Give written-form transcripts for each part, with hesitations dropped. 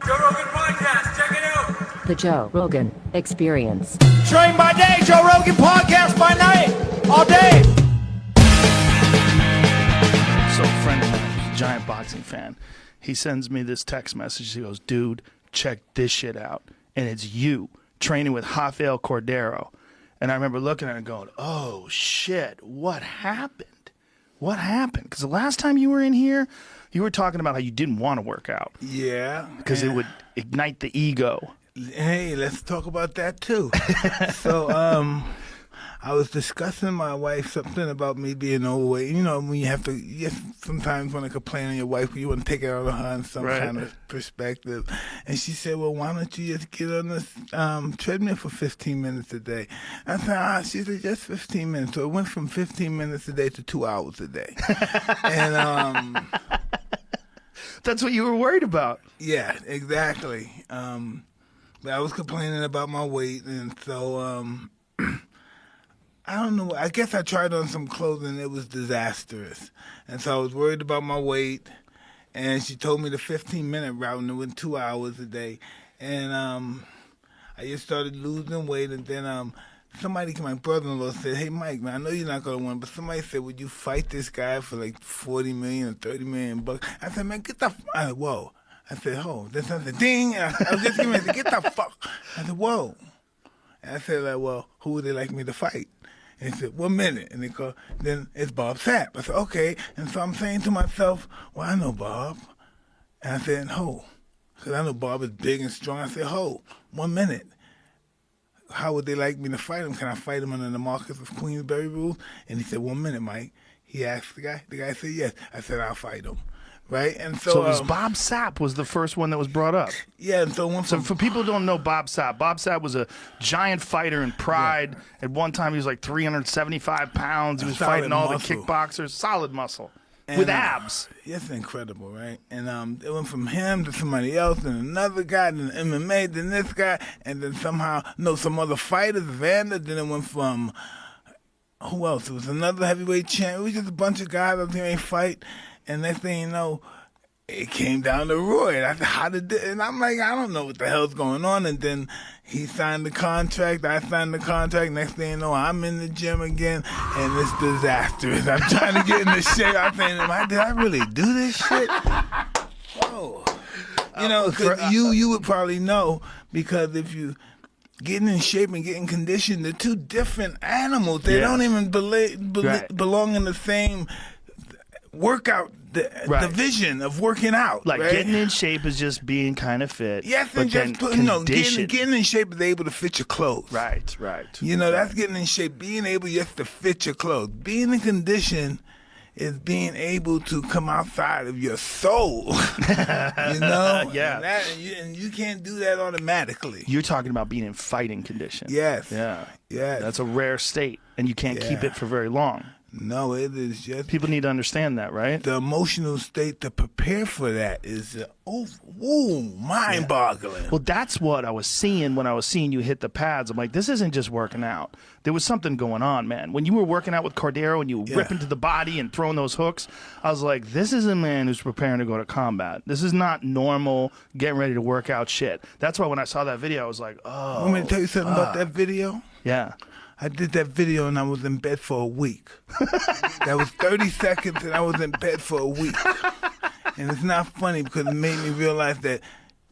Joe Rogan Podcast, check it out. The Joe Rogan Experience. Train by day, Joe Rogan Podcast by night, all day. So a friend of mine, who's a giant boxing fan, he sends me this text message. He goes, dude, check this shit out. And it's you training with Rafael Cordero. And I remember looking at it and going, oh, shit, what happened? What happened? Because the last time you were in here, you were talking about how you didn't want to work out. Yeah. Because it would ignite the ego. Hey, let's talk about that too. So, I was discussing with my wife something about me being overweight. You know, when you sometimes want to complain on your wife, you want to take it out on her in some kind of perspective. And she said, well, why don't you just get on this treadmill for 15 minutes a day? I said, she said, just 15 minutes. So it went from 15 minutes a day to 2 hours a day. And that's what you were worried about. Yeah, exactly. But I was complaining about my weight, and so I don't know. I guess I tried on some clothes and it was disastrous. And so I was worried about my weight. And she told me the 15-minute route, and it went 2 hours a day. And I just started losing weight. And then my brother-in-law said, hey, Mike, man, I know you're not going to win, but somebody said, would you fight this guy for like $40 million or $30 million bucks? I said, man, get the whoa. I said, oh, then something, ding. I was just getting ready to get the fuck. I said, whoa. And I said, like, well, who would they like me to fight? And he said, 1 minute. And then it's Bob Sapp. I said, okay. And so I'm saying to myself, well, I know Bob. And I said, ho. Because I know Bob is big and strong. I said, ho, 1 minute. How would they like me to fight him? Can I fight him under the Marcus of Queensberry rules? And he said, 1 minute, Mike. He asked the guy. The guy said, yes. I said, I'll fight him. Right? And so it was Bob Sapp was the first one that was brought up. Yeah, and so for people who don't know Bob Sapp was a giant fightor in Pride. Yeah. At one time, he was like 375 pounds. He was fighting all the kickboxers. Solid muscle. And, with abs. It's incredible, right? And it went from him to somebody else, and another guy, then MMA, then this guy, and then somehow, some other fighters, Vander, then it went from, who else? It was another heavyweight champ. It was just a bunch of guys up there ain't fight. And next thing you know, it came down to Roy. I said, and I'm like, I don't know what the hell's going on. And then he signed the contract. I signed the contract. Next thing you know, I'm in the gym again, and it's disastrous. I'm trying to get in the shape. I'm saying, did I really do this shit? Whoa. Cause you would probably know, because if you getting in shape and getting conditioned, they're two different animals. They don't even belong in the same workout division of working out. Like right? Getting in shape is just being kind of fit. Yes, and just getting in shape is able to fit your clothes. Right. That's getting in shape. Being able just to fit your clothes. Being in condition is being able to come outside of your soul. Yeah. And you can't do that automatically. You're talking about being in fighting condition. Yes. Yeah. Yes. That's a rare state, and you can't keep it for very long. No, it is just... People need to understand that, right? The emotional state to prepare for that is mind-boggling. Yeah. Well, that's what I was seeing when I was seeing you hit the pads. I'm like, this isn't just working out. There was something going on, man. When you were working out with Cordero and you were ripping to the body and throwing those hooks, I was like, this is a man who's preparing to go to combat. This is not normal getting ready to work out shit. That's why when I saw that video, I was like, oh. Want me to tell you something about that video? Yeah. I did that video and I was in bed for a week. That was 30 seconds and I was in bed for a week. And it's not funny because it made me realize that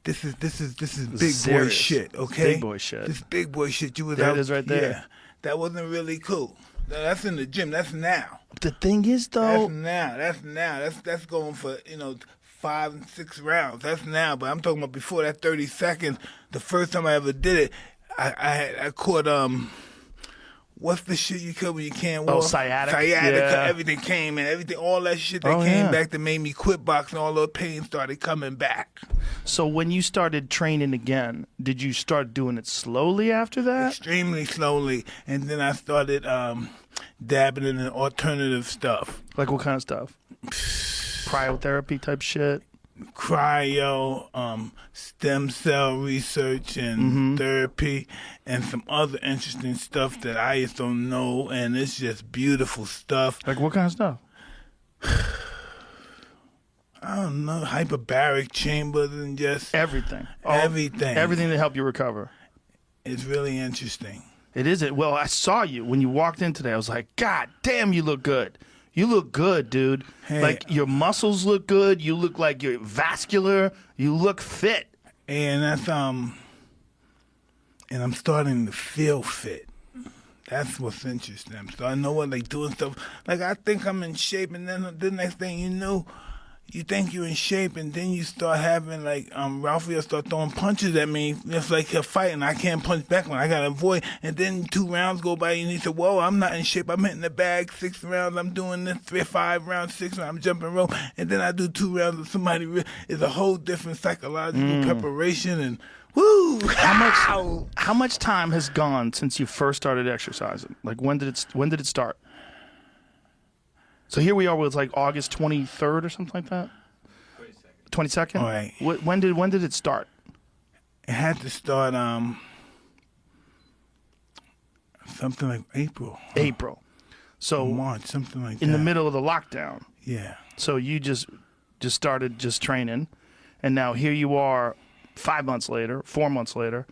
this is big boy shit, okay? Big boy shit. This big boy shit. You was there out, it is right there. Yeah, that wasn't really cool. That's in the gym. That's now. The thing is, though. That's now. That's going for 5 and 6 rounds. That's now. But I'm talking about before that 30 seconds. The first time I ever did it, I caught what's the shit you cut when you can't walk? Oh, sciatica. Yeah. Everything came in. All that shit that came back that made me quit boxing, all the pain started coming back. So when you started training again, did you start doing it slowly after that? Extremely slowly. And then I started dabbing in alternative stuff. Like what kind of stuff? Cryotherapy type shit? Cryo, stem cell research and therapy, and some other interesting stuff that I just don't know, and it's just beautiful stuff. Like what kind of stuff? I don't know, hyperbaric chambers and just Everything. everything. Everything to help you recover. It's really interesting. It isn't. Well, I saw you when you walked in today. I was like, God damn, you look good. You look good, dude. Hey. Like, your muscles look good. You look like you're vascular. You look fit. And that's and I'm starting to feel fit. That's what's interesting. I'm starting to know what like doing stuff. Like I think I'm in shape, and then the next thing you know, you think you're in shape, and then you start having like Ralphie will start throwing punches at me. It's like he'll fight, and I can't punch back when I gotta avoid. And then 2 rounds go by, and he said, "Whoa, I'm not in shape. I'm hitting the bag 6 rounds. I'm doing this 5 rounds, 6 rounds. I'm jumping rope, and then I do 2 rounds with somebody. It's a whole different psychological preparation and." Woo! How much time has gone since you first started exercising? Like when did it start? So here we are with like August 23rd or something like that. 22nd. All right. When did it start? It had to start something like April. April. So March, something like that. in the middle of the lockdown. Yeah. So you just started just training, and now here you are 5 months later, 4 months later.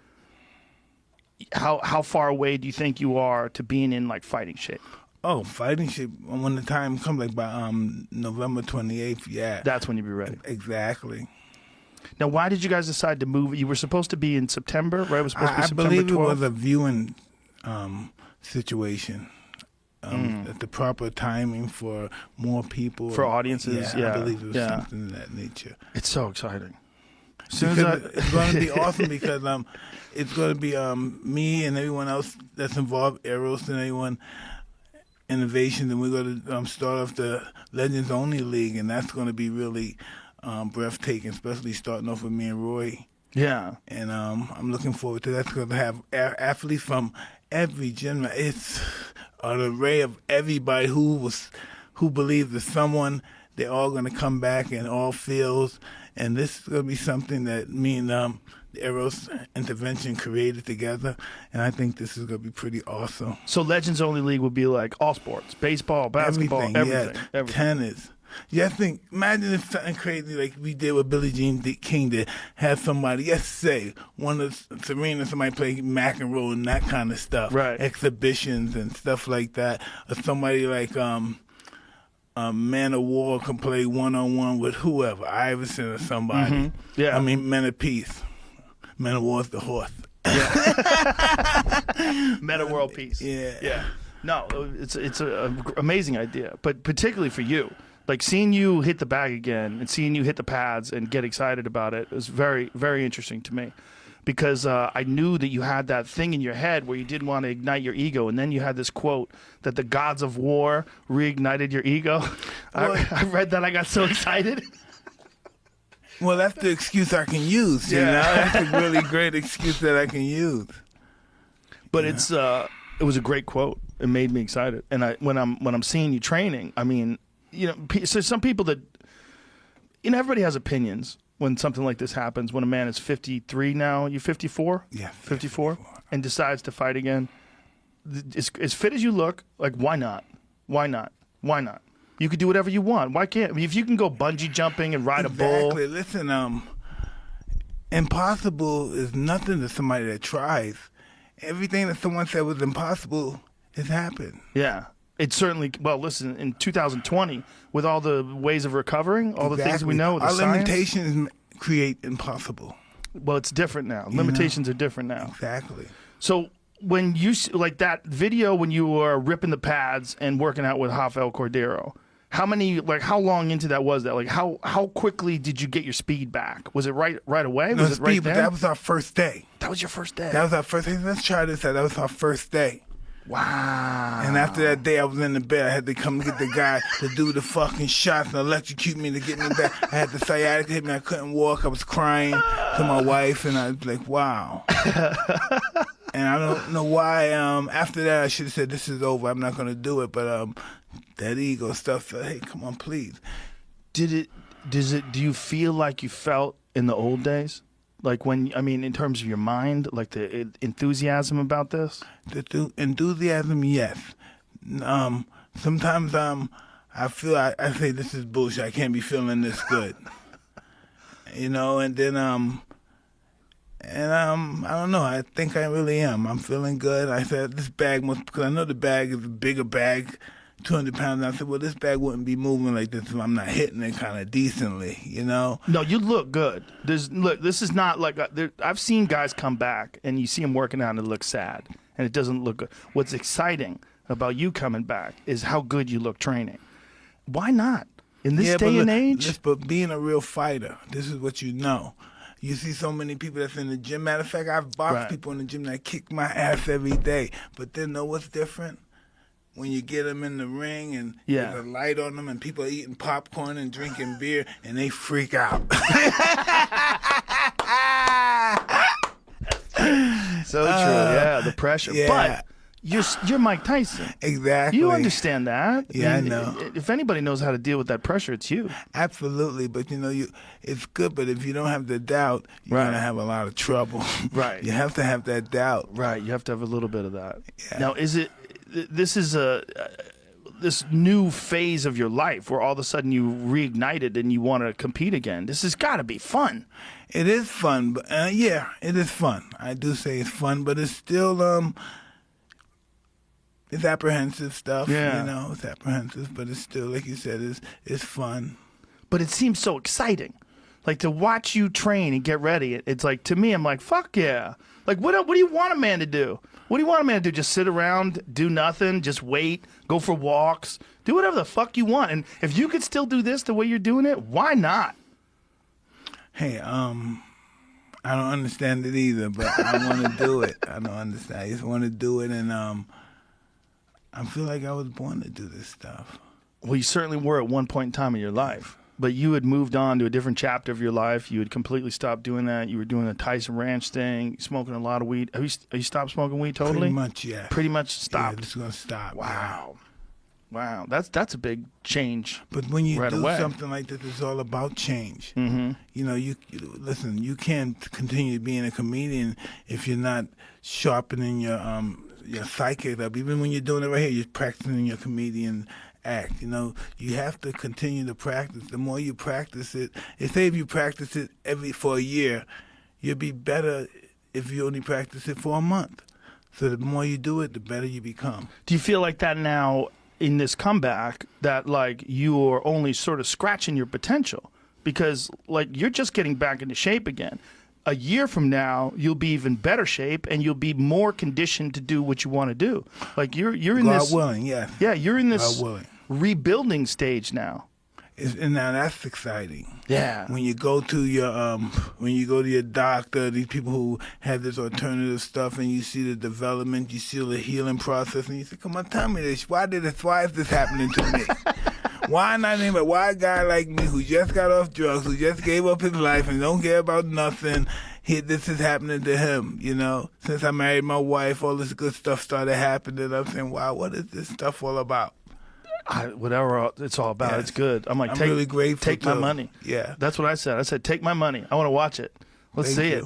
How far away do you think you are to being in like fighting shape? Oh, fighting shape. When the time comes, like by November 28th, yeah. That's when you'll be ready. Exactly. Now, why did you guys decide to move? You were supposed to be in September, right? It was supposed to be I September 12th? believe it was a viewing situation. At the proper timing for more people. For audiences, yeah. I believe it was something of that nature. It's so exciting. It's going to be awesome because it's going to be me and everyone else that's involved, Eros and everyone, innovations, and we're going to start off the Legends Only League, and that's going to be really breathtaking, especially starting off with me and Roy. Yeah. And I'm looking forward to that. It's going to have athletes from every gender. It's an array of everybody who believes there's someone. They're all going to come back in all fields. And this is going to be something that me and the Eros Intervention created together. And I think this is going to be pretty awesome. So Legends Only League would be like all sports, baseball, basketball, everything. Tennis. Imagine if something crazy like we did with Billie Jean King did, have somebody, say, one of Serena, somebody play McEnroe and that kind of stuff. Right. Exhibitions and stuff like that. Or somebody like Man of War can play one-on-one with whoever, Iverson or somebody. Mm-hmm. Yeah. I mean, Men of Peace. Men of War is the horse. Meta World Peace. Yeah. Yeah. No, it's an amazing idea, but particularly for you. Like seeing you hit the bag again and seeing you hit the pads and get excited about it was very, very interesting to me. Because I knew that you had that thing in your head where you didn't want to ignite your ego. And then you had this quote that the gods of war reignited your ego. I read that. I got so excited. Well, that's the excuse I can use, you know? That's a really great excuse that I can use. But it was a great quote. It made me excited. And when I'm seeing you training, I mean, so some people that, everybody has opinions. When something like this happens, when a man is 53 now, you 54? Yeah. 54? And decides to fight again. As fit as you look, like, why not? Why not? Why not? You could do whatever you want. Why can't? I mean, if you can go bungee jumping and ride a bull. Exactly. Listen, impossible is nothing to somebody that tries. Everything that someone said was impossible has happened. Yeah. It certainly, well, listen, in 2020, with all the ways of recovering, all the things we know, the Our science, limitations create impossible. Well, it's different now. Limitations are different now. Exactly. So when you, like that video when you were ripping the pads and working out with Rafael Cordero, how long into that was that? Like, how quickly did you get your speed back? Was it right away? No, Was it right speed, but there? that was our first day. That was your first day? That was our first day. Let's try this out. That was our first day. Wow. And after that day, I was in the bed. I had to come get the guy to do the fucking shots and electrocute me to get me back. I had the sciatica hit me. I couldn't walk. I was crying to my wife, and I was like, wow. And I don't know why. After that, I should have said, this is over. I'm not going to do it. But that ego stuff said, hey, come on, please. Do you feel like you felt in the old days? Like in terms of your mind, like the enthusiasm about this? The enthusiasm, yes. Sometimes I say this is bullshit. I can't be feeling this good. And then I don't know. I think I really am. I'm feeling good. I said this bag must, because I know the bag is a bigger bag, 200 pounds. And I said, well, this bag wouldn't be moving like this if I'm not hitting it kind of decently, No, you look good. This is not like I've seen guys come back and you see them working out and it looks sad and it doesn't look good. What's exciting about you coming back is how good you look training. Why not? In this day and age? But being a real fighter, this is what you know. You see so many people that's in the gym. Matter of fact, I've boxed people in the gym that kick my ass every day. But then know what's different? When you get them in the ring and there's a light on them and people are eating popcorn and drinking beer and they freak out. So true. Yeah, the pressure. Yeah. But you're Mike Tyson. Exactly. You understand that. Yeah, I know. If anybody knows how to deal with that pressure, it's you. Absolutely, but it's good. But if you don't have the doubt, you're gonna have a lot of trouble. Right. You have to have that doubt. Right. You have to have a little bit of that. Yeah. Now, this is this new phase of your life where all of a sudden you reignited and you want to compete again. This has got to be fun. It is fun, but it is fun. I do say it's fun, but it's still it's apprehensive stuff. Yeah. It's apprehensive, but it's still, like you said, it's fun. But it seems so exciting. Like, to watch you train and get ready, it's like, to me, I'm like, fuck yeah. Like, what do you want a man to do? What do you want a man to do? Just sit around, do nothing, just wait, go for walks, do whatever the fuck you want. And if you could still do this the way you're doing it, why not? Hey, I don't understand it either, but I want to do it. I don't understand. I just want to do it, and I feel like I was born to do this stuff. Well, you certainly were at one point in time in your life. But you had moved on to a different chapter of your life. You had completely stopped doing that. You were doing the Tyson Ranch thing, smoking a lot of weed. Have you stopped smoking weed totally? Pretty much, yeah. Pretty much stopped. Yeah, it's going to stop. Wow. Wow. That's a big change. But when you do away. something like this, it's all about change. Mm-hmm. Listen, you can't continue being a comedian if you're not sharpening your psyche up. Even when you're doing it right here, you're practicing your comedian act. You have to continue to practice. The more you practice it, if you practice it for a year, you'll be better if you only practice it for a month. So the more you do it, the better you become. Do you feel like that now in this comeback, that like you're only sort of scratching your potential? Because like you're just getting back into shape again. A year from now, you'll be even better shape, and you'll be more conditioned to do what you want to do. Like you're in God this. willing, yeah. Yeah, you're in this God willing. Rebuilding stage now. And now that's exciting. Yeah. When you go to your doctor, these people who have this alternative stuff, and you see the development, you see the healing process, and you say, "Come on, tell me this. Why is this happening to me? Why not anybody? Why a guy like me who just got off drugs, who just gave up his life and don't care about nothing, this is happening to him, Since I married my wife, all this good stuff started happening. I'm saying, wow, what is this stuff all about? Whatever it's all about, it's good. I'm like, really grateful. Take my money. Yeah. That's what I said. I said, take my money. I want to watch it. Let's see it.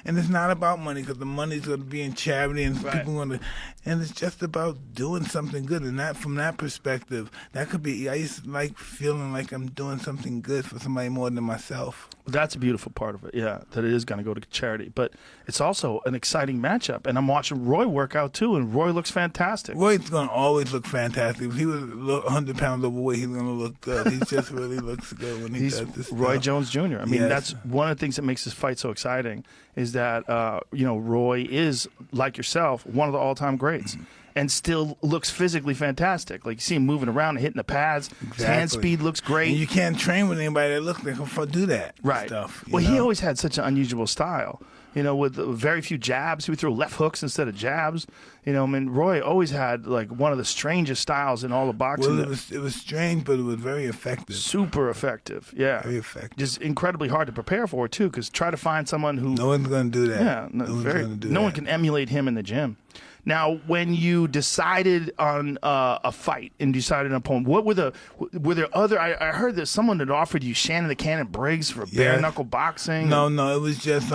And it's not about money, because the money's going to be in charity, and people going to, and it's just about doing something good. And that, from that perspective, that could be. I used to like feeling like I'm doing something good for somebody more than myself. That's a beautiful part of it. Yeah, that it is going to go to charity, but it's also an exciting matchup. And I'm watching Roy work out too, and Roy looks fantastic. Roy's going to always look fantastic. If he was 100 pounds overweight, he's going to look good. He just really looks good when he does this. Roy stuff. Jones Jr. I mean, that's one of the things that makes this fight so exciting. Is that Roy is, like yourself, one of the all-time greats, and still looks physically fantastic. Like you see him moving around and hitting the pads. His hand speed looks great. And you can't train with anybody that looks like him do that stuff. Well, he always had such an unusual style. With very few jabs. He would throw left hooks instead of jabs. Roy always had like one of the strangest styles in all of boxing. Well, it was strange, but it was very effective. Super effective, yeah. Very effective. Just incredibly hard to prepare for, too, because try to find someone who... No one's going to do that. Yeah, no one can emulate him in the gym. Now, when you decided on a fight and decided on an opponent, were there other... I heard that someone had offered you Shannon the Cannon Briggs for bare-knuckle boxing. No, it was just...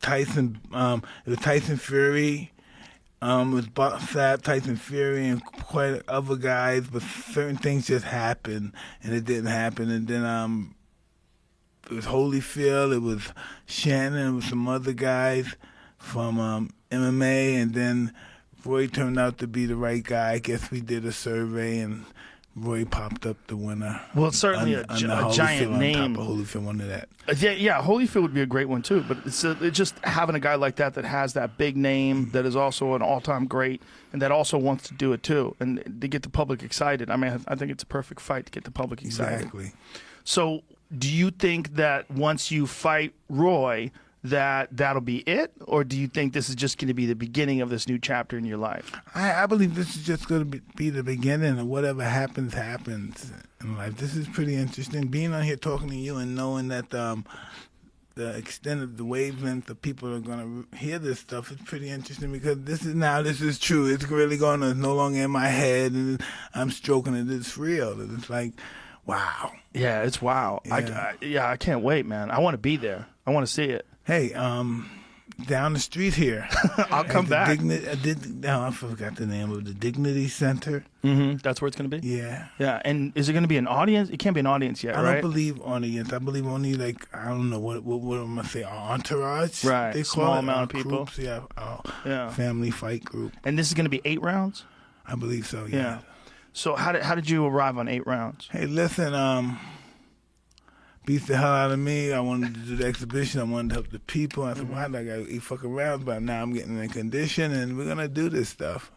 Tyson, it was Tyson Fury, It was Sapp, Tyson Fury, and quite other guys, but certain things just happened, and it didn't happen. And then it was Holyfield, it was Shannon, it was some other guys from MMA, and then Roy turned out to be the right guy. I guess we did a survey, and Roy popped up the winner. Well, it's certainly a giant name. On top of Holyfield, one of that. Yeah, Holyfield would be a great one too. But it's just having a guy like that has that big name, that is also an all-time great, and that also wants to do it too, and to get the public excited. I mean, I think it's a perfect fight to get the public excited. Exactly. So, do you think that once you fight Roy, that'll be it, or do you think this is just going to be the beginning of this new chapter in your life? I believe this is just going to be the beginning of whatever happens in life. This is pretty interesting. Being on here talking to you and knowing that the extent of the wavelength of people are going to hear this stuff is pretty interesting, because this is true. It's really going to, it's no longer in my head, and I'm stroking it. It's real. It's like, wow. Yeah, it's wow. Yeah. I can't wait, man. I want to be there. I want to see it. Hey, down the street here. I'll come back. I forgot the name of the Dignity Center. Mm-hmm. That's where it's going to be? Yeah. Yeah, and is it going to be an audience? It can't be an audience yet, right? I don't believe audience. I believe only, like, I don't know, what am I say, entourage? Right, They small call it, amount of people. Groups, yeah, Yeah. family fight group. And this is going to be 8 rounds? I believe so, yeah. Yeah. So how did you arrive on 8 rounds? Hey, listen, beats the hell out of me. I wanted to do the exhibition. I wanted to help the people. I said, why do I got to eat fucking rounds? But now I'm getting in condition, and we're going to do this stuff.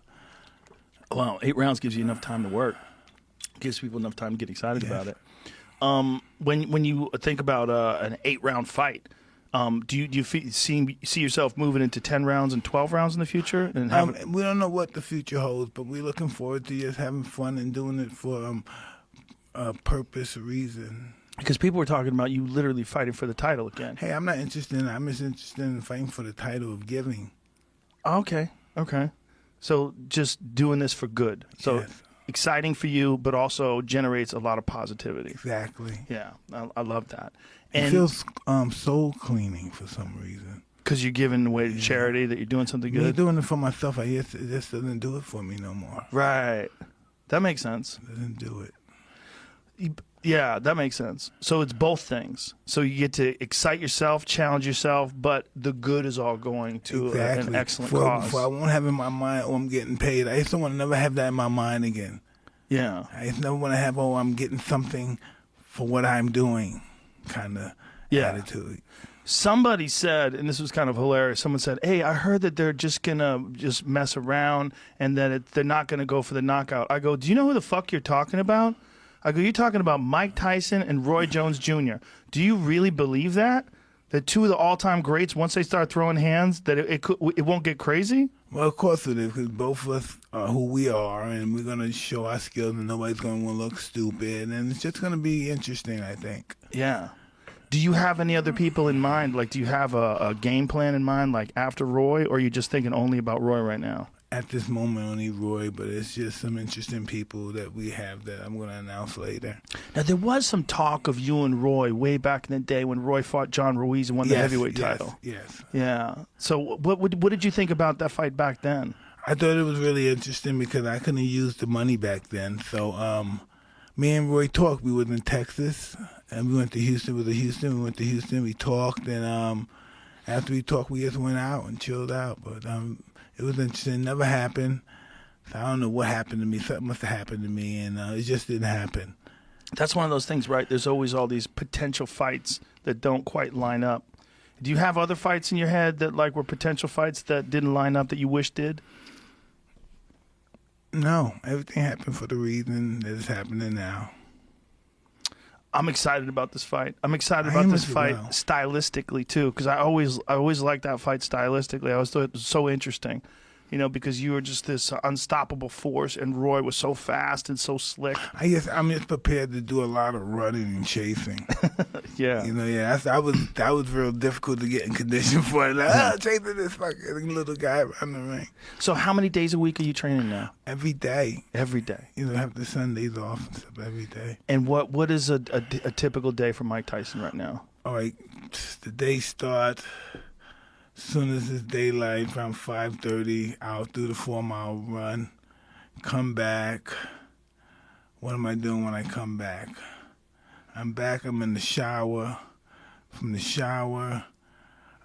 Well, 8 rounds gives you enough time to work. Gives people enough time to get excited about it. When you think about an 8-round fight, do you see yourself moving into 10 rounds and 12 rounds in the future? And we don't know what the future holds, but we're looking forward to just having fun and doing it for a purpose, a reason. Because people were talking about you literally fighting for the title again. Hey, I'm not interested in that. I'm just interested in fighting for the title of giving. Okay. So just doing this for good. So Yes. Exciting for you, but also generates a lot of positivity. Exactly. Yeah, I love that. It And feels soul cleaning for some reason. because you're giving away to charity, that you're doing something Me good. doing it for myself, it just doesn't do it for me no more. Right. That makes sense. It doesn't do it. Yeah, that makes sense. So it's both things. So you get to excite yourself, challenge yourself, but the good is all going to an excellent cause. For I won't have in my mind, oh, I'm getting paid. I just don't want to never have that in my mind again. Yeah. I just never want to have, oh, I'm getting something for what I'm doing kind of attitude. Somebody said, and this was kind of hilarious, someone said, hey, I heard that they're just going to just mess around and that they're not going to go for the knockout. I go, do you know who the fuck you're talking about? I go, you're talking about Mike Tyson and Roy Jones Jr. Do you really believe that? That 2 of the all-time greats, once they start throwing hands, that it won't get crazy? Well, of course it is, because both of us are who we are, and we're going to show our skills, and nobody's going to look stupid, and it's just going to be interesting, I think. Yeah. Do you have any other people in mind? Like, do you have a game plan in mind, like after Roy, or are you just thinking only about Roy right now? At this moment, only Roy, but it's just some interesting people that we have that I'm going to announce later. Now, there was some talk of you and Roy way back in the day when Roy fought John Ruiz and won the heavyweight title. Yes. Yeah. So what did you think about that fight back then? I thought it was really interesting because I couldn't use the money back then. So me and Roy talked. We was in Texas, and we went to Houston. We went to Houston. We talked, and after we talked, we just went out and chilled out. But it was interesting. It never happened. So I don't know what happened to me. Something must have happened to me, and it just didn't happen. That's one of those things, right? There's always all these potential fights that don't quite line up. Do you have other fights in your head that were potential fights that didn't line up that you wish did? No, everything happened for the reason that it's happening now. I'm excited about this fight. I'm excited about this fight stylistically too, because I always liked that fight stylistically. I always thought it was so interesting, because you were just this unstoppable force, and Roy was so fast and so slick. I'm just prepared to do a lot of running and chasing. Yeah. That was real difficult to get in condition for. Chasing this fucking little guy around the ring. So how many days a week are you training now? Every day. Every day. Have the Sundays off and stuff every day. And what is a typical day for Mike Tyson right now? All right, the day starts soon as it's daylight, around 5:30, out through the 4-mile run, come back. What am I doing when I come back? I'm back, I'm in the shower. From the shower,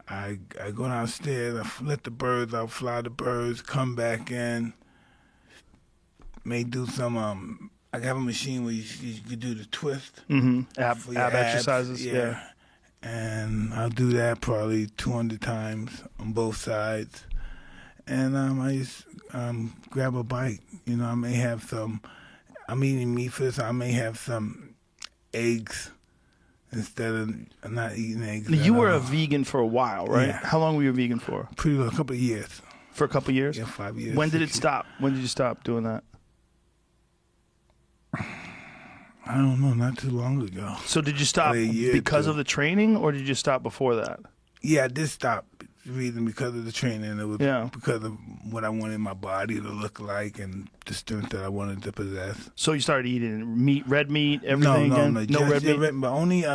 I go downstairs, I let the birds out, fly the birds, come back in, may do some, I have a machine where you do the twist. Ab for your exercises, yeah. And I'll do that probably 200 times on both sides. And I just grab a bite. You know, I may have some, I'm eating meat for this, I may have some eggs instead of not eating eggs. You were a vegan for a while, right? Yeah. How long were you a vegan for? Pretty a couple of years. For a couple of years? Yeah, 5 years. When did it 6 years. stop? When did you stop doing that? I don't know, not too long ago. So did you stop Like a year or because two. of the training, or did you stop before that? Yeah, I did stop. The reason because of the training. It was Yeah. because of what I wanted my body to look like and the strength that I wanted to possess. So you started eating meat, red meat, everything no, again? no, No just red meat? but only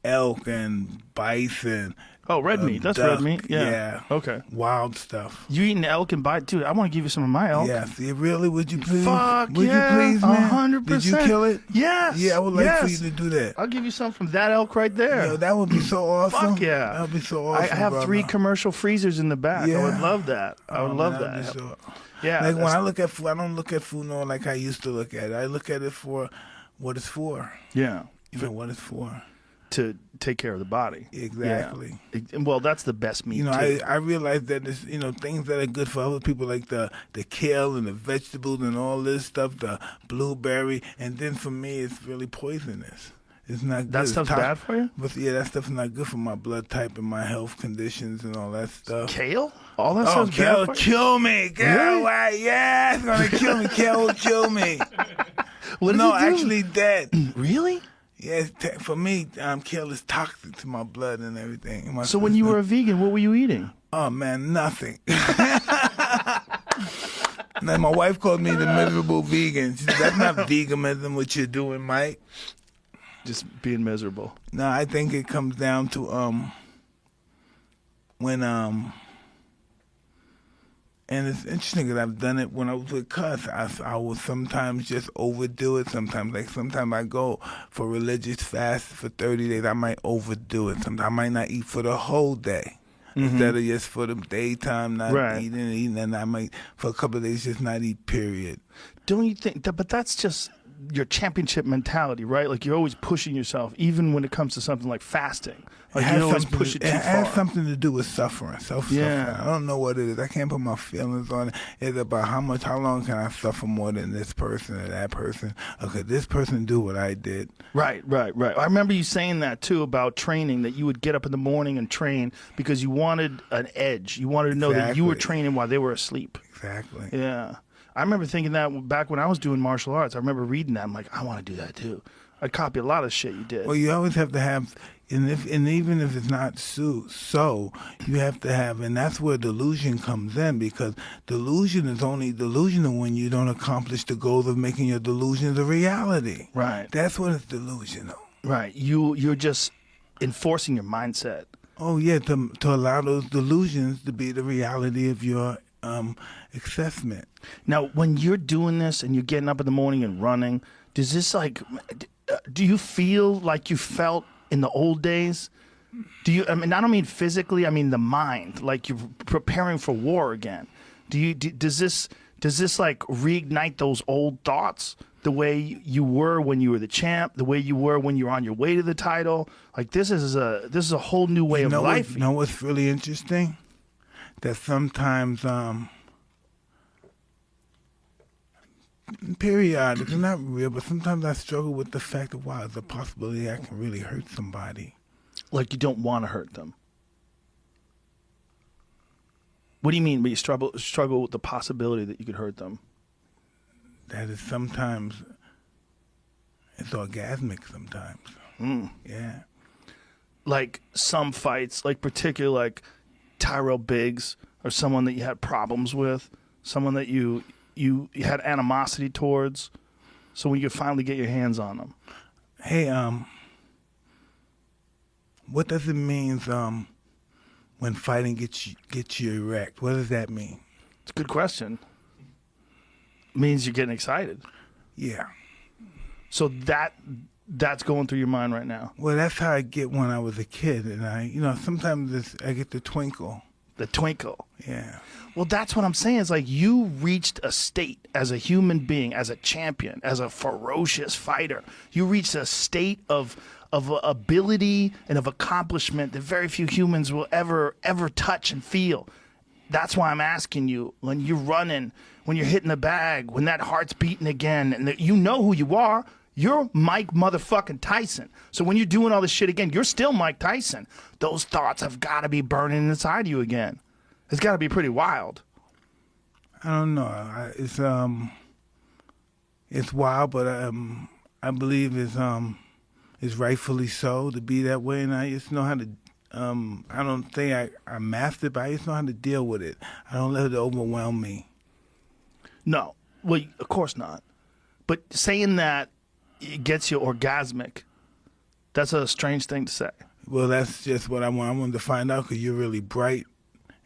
elk and bison. Oh, red meat. That's duck, red meat. Yeah. yeah. Okay. Wild stuff. You eating elk and bite? Dude, I want to give you some of my elk. Yeah, see, really? Would you please? Fuck Would yeah, you please, man? 100%. Did you kill it? Yes. Yeah, I would like yes. for you to do that. I'll give you some from that elk right there. Yo, that would be so awesome. Fuck yeah. That would be so I awesome. have brother. 3 commercial freezers in the back. I would Yeah. love that. I would love that'd that. be so- Yeah. Like when that's- I look at food, I don't look at food no like I used to look at it. I look at it for what it's for. yeah. You know what it's for. To take care of the body. Exactly. Yeah. Well, that's the best meat, You know, too. I realize that there's, things that are good for other people like the kale and the vegetables and all this stuff, the blueberry, and then for me it's really poisonous. It's not good. That It's stuff's bad for you? But yeah, that stuff's not good for my blood type and my health conditions and all that stuff. Kale? All that Oh, stuff's kale bad will for you? kill me. Kale, Really? why? Yeah, it's gonna kill me. Kale will kill me. What does No, it do? actually dead. Really? Yeah, for me, kale is toxic to my blood and everything. My So when you system. were a vegan, what were you eating? Oh man, nothing. Now, my wife called me the miserable vegan. She said, that's not veganism what you're doing, Mike. Just being miserable. No, I think it comes down to when and it's interesting because I've done it when I was with Cuss. I will sometimes just overdo it. Sometimes I go for religious fast for 30 days. I might overdo it. Sometimes I might not eat for the whole day. Instead of just for the daytime, not Right. eating, and I might for a couple of days just not eat. Period. Don't you think that? But that's just your championship mentality, right? Like you're always pushing yourself, even when it comes to something like fasting. Like you always push it too It has far. something to do with suffering, self-suffering. Yeah. I don't know what it is. I can't put my feelings on it. It's about how long can I suffer more than this person or that person? Or could this person do what I did? Right. I remember you saying that too about training, that you would get up in the morning and train because you wanted an edge. You wanted to know that you were Exactly. training while they were asleep. Exactly. Yeah. I remember thinking that back when I was doing martial arts. I remember reading that. I'm like, I want to do that too. I'd copy a lot of shit you did. Well, you always have to have, and even if it's not so, you have to have, and that's where delusion comes in, because delusion is only delusional when you don't accomplish the goals of making your delusions a reality. Right. That's when it's delusional. Right. You're just enforcing your mindset. Oh yeah, to allow those delusions to be the reality of your assessment. Now, when you're doing this and you're getting up in the morning and running, does this do you feel like you felt in the old days? Do you? I mean, I don't mean physically. I mean the mind. Like you're preparing for war again. Does this like reignite those old thoughts? The way you were when you were the champ, the way you were when you were on your way to the title. Like this is a whole new way of life. You know what's really interesting? That sometimes periodically, not real, but sometimes I struggle with the fact that, wow, there's a possibility I can really hurt somebody. Like you don't want to hurt them. What do you mean? But you struggle with the possibility that you could hurt them? That is sometimes, it's orgasmic sometimes. Yeah. Like some fights, like particularly like Tyrell Biggs or someone that you had problems with, someone that you had animosity towards, so when you could finally get your hands on them. Hey, what does it mean when fighting gets you erect? What does that mean? It's a good question. Means you're getting excited. Yeah. So that's going through your mind right now. Well, that's how I get when I was a kid, and sometimes I get the twinkle. The twinkle. Yeah. Well, that's what I'm saying. It's like you reached a state as a human being, as a champion, as a ferocious fighter. You reached a state of ability and of accomplishment that very few humans will ever touch and feel. That's why I'm asking you, when you're running, when you're hitting the bag, when that heart's beating again, and you know who you are. You're Mike motherfucking Tyson. So when you're doing all this shit again, you're still Mike Tyson. Those thoughts have got to be burning inside you again. It's got to be pretty wild. I don't know. It's wild, but I believe it's rightfully so to be that way, and I just know how to. I don't think I mastered, but I just know how to deal with it. I don't let it overwhelm me. No, well, of course not. But saying that it gets you orgasmic, that's a strange thing to say. Well, that's just what I want. I wanted to find out because you're really bright,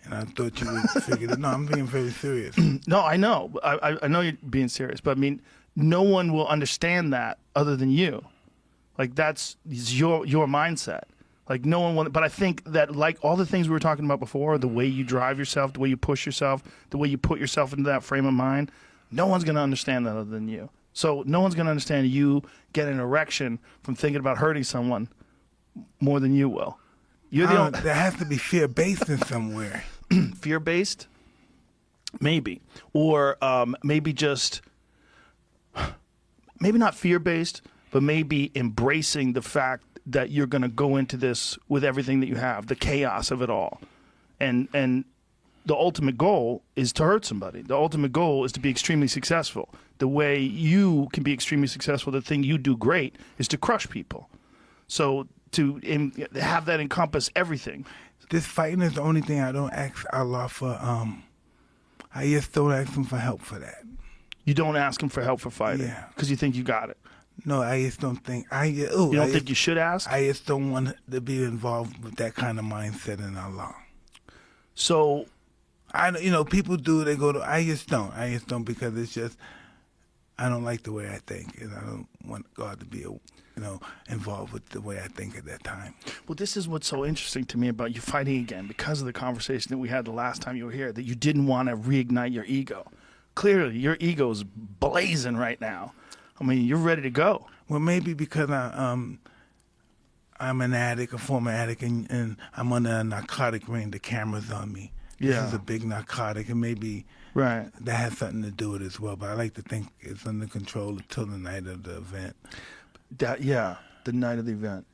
and I thought you would figure it. No, I'm being very serious. No, I know. I know you're being serious, but I mean, no one will understand that other than you. Like that's your mindset. Like no one will. But I think that like all the things we were talking about before, the way you drive yourself, the way you push yourself, the way you put yourself into that frame of mind, no one's going to understand that other than you. So no one's going to understand you get an erection from thinking about hurting someone more than you will. You're the only... There has to be fear-based in somewhere. Fear-based? Maybe. Or maybe just... Maybe not fear-based, but maybe embracing the fact that you're going to go into this with everything that you have, the chaos of it all. And the ultimate goal is to hurt somebody. The ultimate goal is to be extremely successful. The way you can be extremely successful, the thing you do great, is to crush people. So to have that encompass everything. This fighting is the only thing I don't ask Allah for. I just don't ask him for help for that. You don't ask him for help for fighting? Yeah. Because you think you got it? No, I just don't think. You don't think you should ask? I just don't want to be involved with that kind of mindset in Allah. So... people do, they go to, I just don't because it's just, I don't like the way I think, and I don't want God to be, involved with the way I think at that time. Well, this is what's so interesting to me about you fighting again, because of the conversation that we had the last time you were here, that you didn't want to reignite your ego. Clearly, your ego is blazing right now. I mean, you're ready to go. Well, maybe because I'm an addict, a former addict, and I'm under a narcotic ring, the camera's on me. Yeah. This is a big narcotic, and maybe right. that has something to do with it as well. But I like to think it's under control until the night of the event. The night of the event.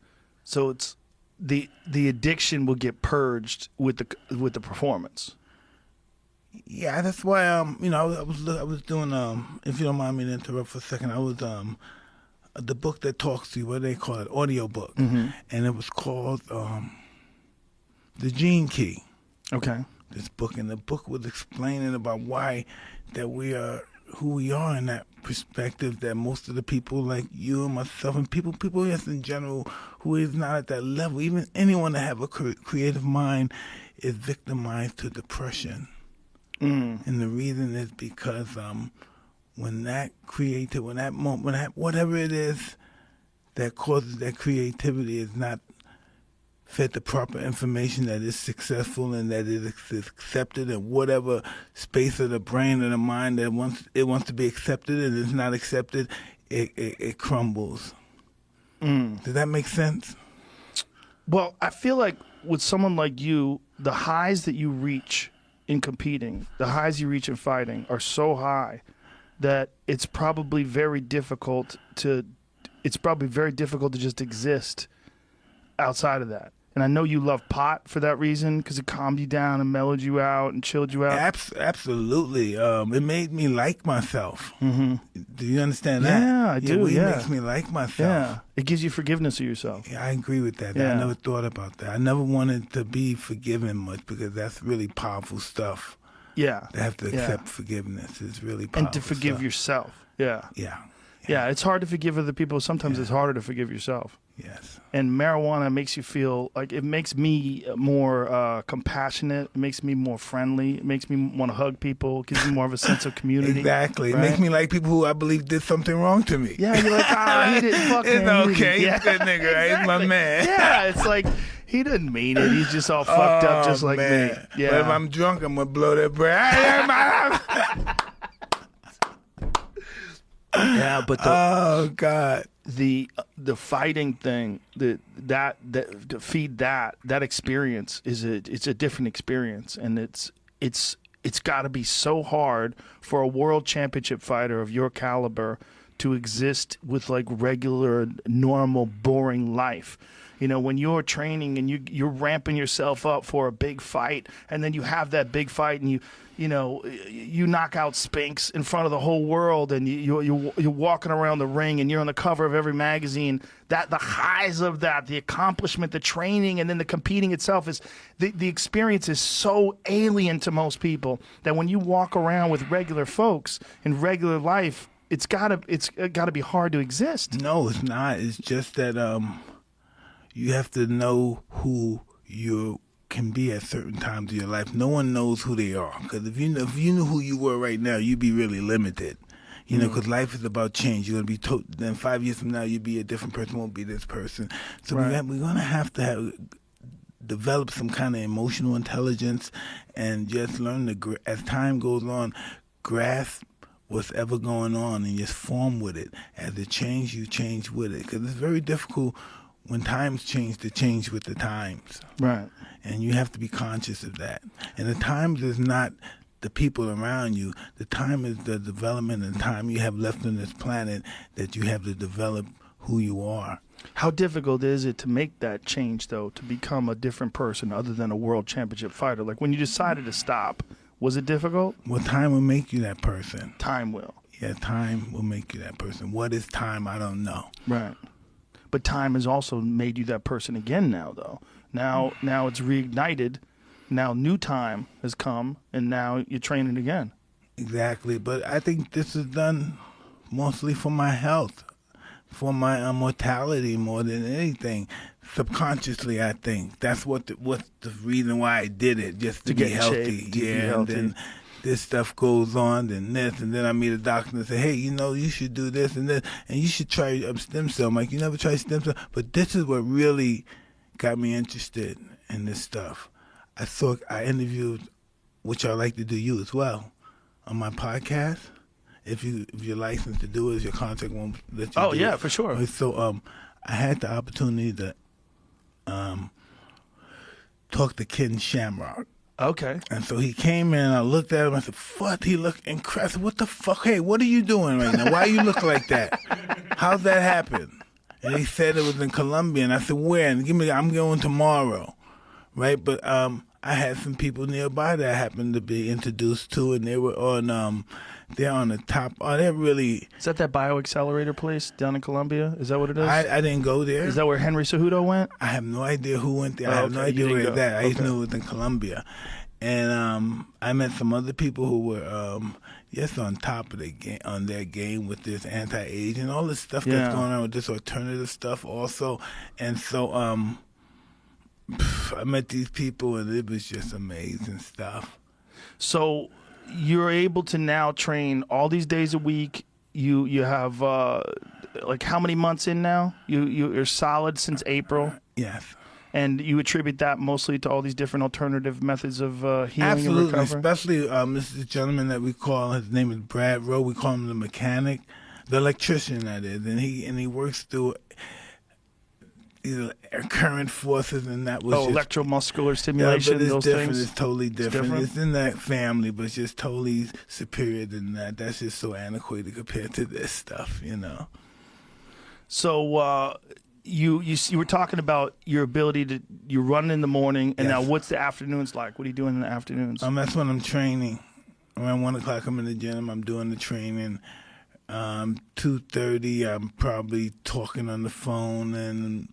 So it's the addiction will get purged with the performance. Yeah, that's why I was doing if you don't mind me to interrupt for a second, I was the book that talks to you, what do they call it, audio book, and it was called The Gene Key. Okay. This book, and the book was explaining about why that we are who we are in that perspective, that most of the people like you and myself and people just in general who is not at that level, even anyone that have a creative mind, is victimized to depression. And the reason is because when that whatever it is that causes that creativity is not fed the proper information that is successful and that is accepted in whatever space of the brain or the mind that wants to be accepted and is not accepted, it crumbles. Does that make sense? Well, I feel like with someone like you, the highs that you reach in competing, the highs you reach in fighting are so high that it's probably very difficult to just exist outside of that. And I know you love pot for that reason, because it calmed you down and mellowed you out and chilled you out. Absolutely. It made me like myself. Do you understand that? Yeah, I do. It yeah. makes me like myself. Yeah. It gives you forgiveness of yourself. Yeah, I agree with that. Yeah. I never thought about that. I never wanted to be forgiven much because that's really powerful stuff. Yeah. To have to accept forgiveness is really powerful. And to forgive stuff. yourself. Yeah. Yeah. Yeah, it's hard to forgive other people. Sometimes it's harder to forgive yourself. Yes. And marijuana makes you feel like it makes me more compassionate. It makes me more friendly. It makes me want to hug people. It gives me more of a sense of community. Exactly. Right? It makes me like people who I believe did something wrong to me. Yeah, you're like, he didn't fuck It's man. okay. Yeah. He's a good nigga, right? He's my man. Yeah, it's like he didn't mean it. He's just all fucked up, just like man. me. Yeah. But if I'm drunk, I'm gonna blow that breath. Yeah, but Oh God. the fighting thing, that to feed that experience it's a different experience, and it's got to be so hard for a world championship fighter of your caliber to exist with like regular, normal, boring life. You know, when you're training and you're ramping yourself up for a big fight, and then you have that big fight, and you knock out Spinks in front of the whole world, and you're walking around the ring, and you're on the cover of every magazine. That the highs of that, the accomplishment, the training, and then the competing itself is the experience is so alien to most people that when you walk around with regular folks in regular life, it's gotta be hard to exist. No, it's not. It's just that you have to know who you can be at certain times of your life. No one knows who they are, because if you knew who you were right now, you'd be really limited. You know, because life is about change. You're gonna be then 5 years from now, you'll be a different person. Won't be this person. So Right. we're gonna have to develop some kind of emotional intelligence and just learn to, as time goes on, grasp what's ever going on and just form with it. As it changes, you change with it. Because it's very difficult when times change to change with the times. Right. And you have to be conscious of that. And the times is not the people around you. The time is the development and time you have left on this planet that you have to develop who you are. How difficult is it to make that change, though, to become a different person other than a world championship fighter? Like when you decided to stop, was it difficult? Well, time will make you that person. Time will. Yeah, time will make you that person. What is time? I don't know. Right. But time has also made you that person again now, though. Now it's reignited. Now new time has come, and now you're training again. Exactly. But I think this is done mostly for my health, for my mortality more than anything. Subconsciously, I think. That's what's the reason why I did it, just to be get in healthy. shape, to be healthy. And then this stuff goes on, then this, and then I meet a doctor and say, hey, you should do this and this, and you should try stem cell. I'm like, you never tried stem cell? But this is what really got me interested in this stuff. I interviewed, which I like to do you as well, on my podcast. If you're licensed to do it, your contract won't let you do it. For sure. So I had the opportunity to talk to Ken Shamrock. Okay. And so he came in, and I looked at him, I said, fuck, he looked incredible. What the fuck? Hey, what are you doing right now? Why you look like that? How'd that happen? And he said it was in Colombia, and I said, where? And I'm going tomorrow, right? But I had some people nearby that I happened to be introduced to, and they were on, they're on the top. Oh, they're really. Is that bioaccelerator place down in Colombia? Is that what it is? I didn't go there. Is that where Henry Cejudo went? I have no idea who went there. I Oh, have no okay. idea You where didn't it's go. at. I just Okay. knew it was in Colombia. And I met some other people who were just on top of their game with this anti-aging, all this stuff that's going on with this alternative stuff also. And so I met these people, and it was just amazing stuff. So you're able to now train all these days a week. You have like how many months in now? You're solid since April. Yes. And you attribute that mostly to all these different alternative methods of healing and Absolutely, recovery? especially this gentleman that we call, his name is Brad Rowe. We call him the mechanic, the electrician, that is, and he works through either current forces, and that was just, electromuscular stimulation. but it's those different. things. It's totally different. different? It's in that family, but it's just totally superior than that. That's just so antiquated compared to this stuff, you know. So you were talking about your ability to you run in the morning, and Yes. now what's the afternoons like? What are you doing in the afternoons? That's when I'm training. Around 1 o'clock, I'm in the gym. I'm doing the training. 2:30, I'm probably talking on the phone and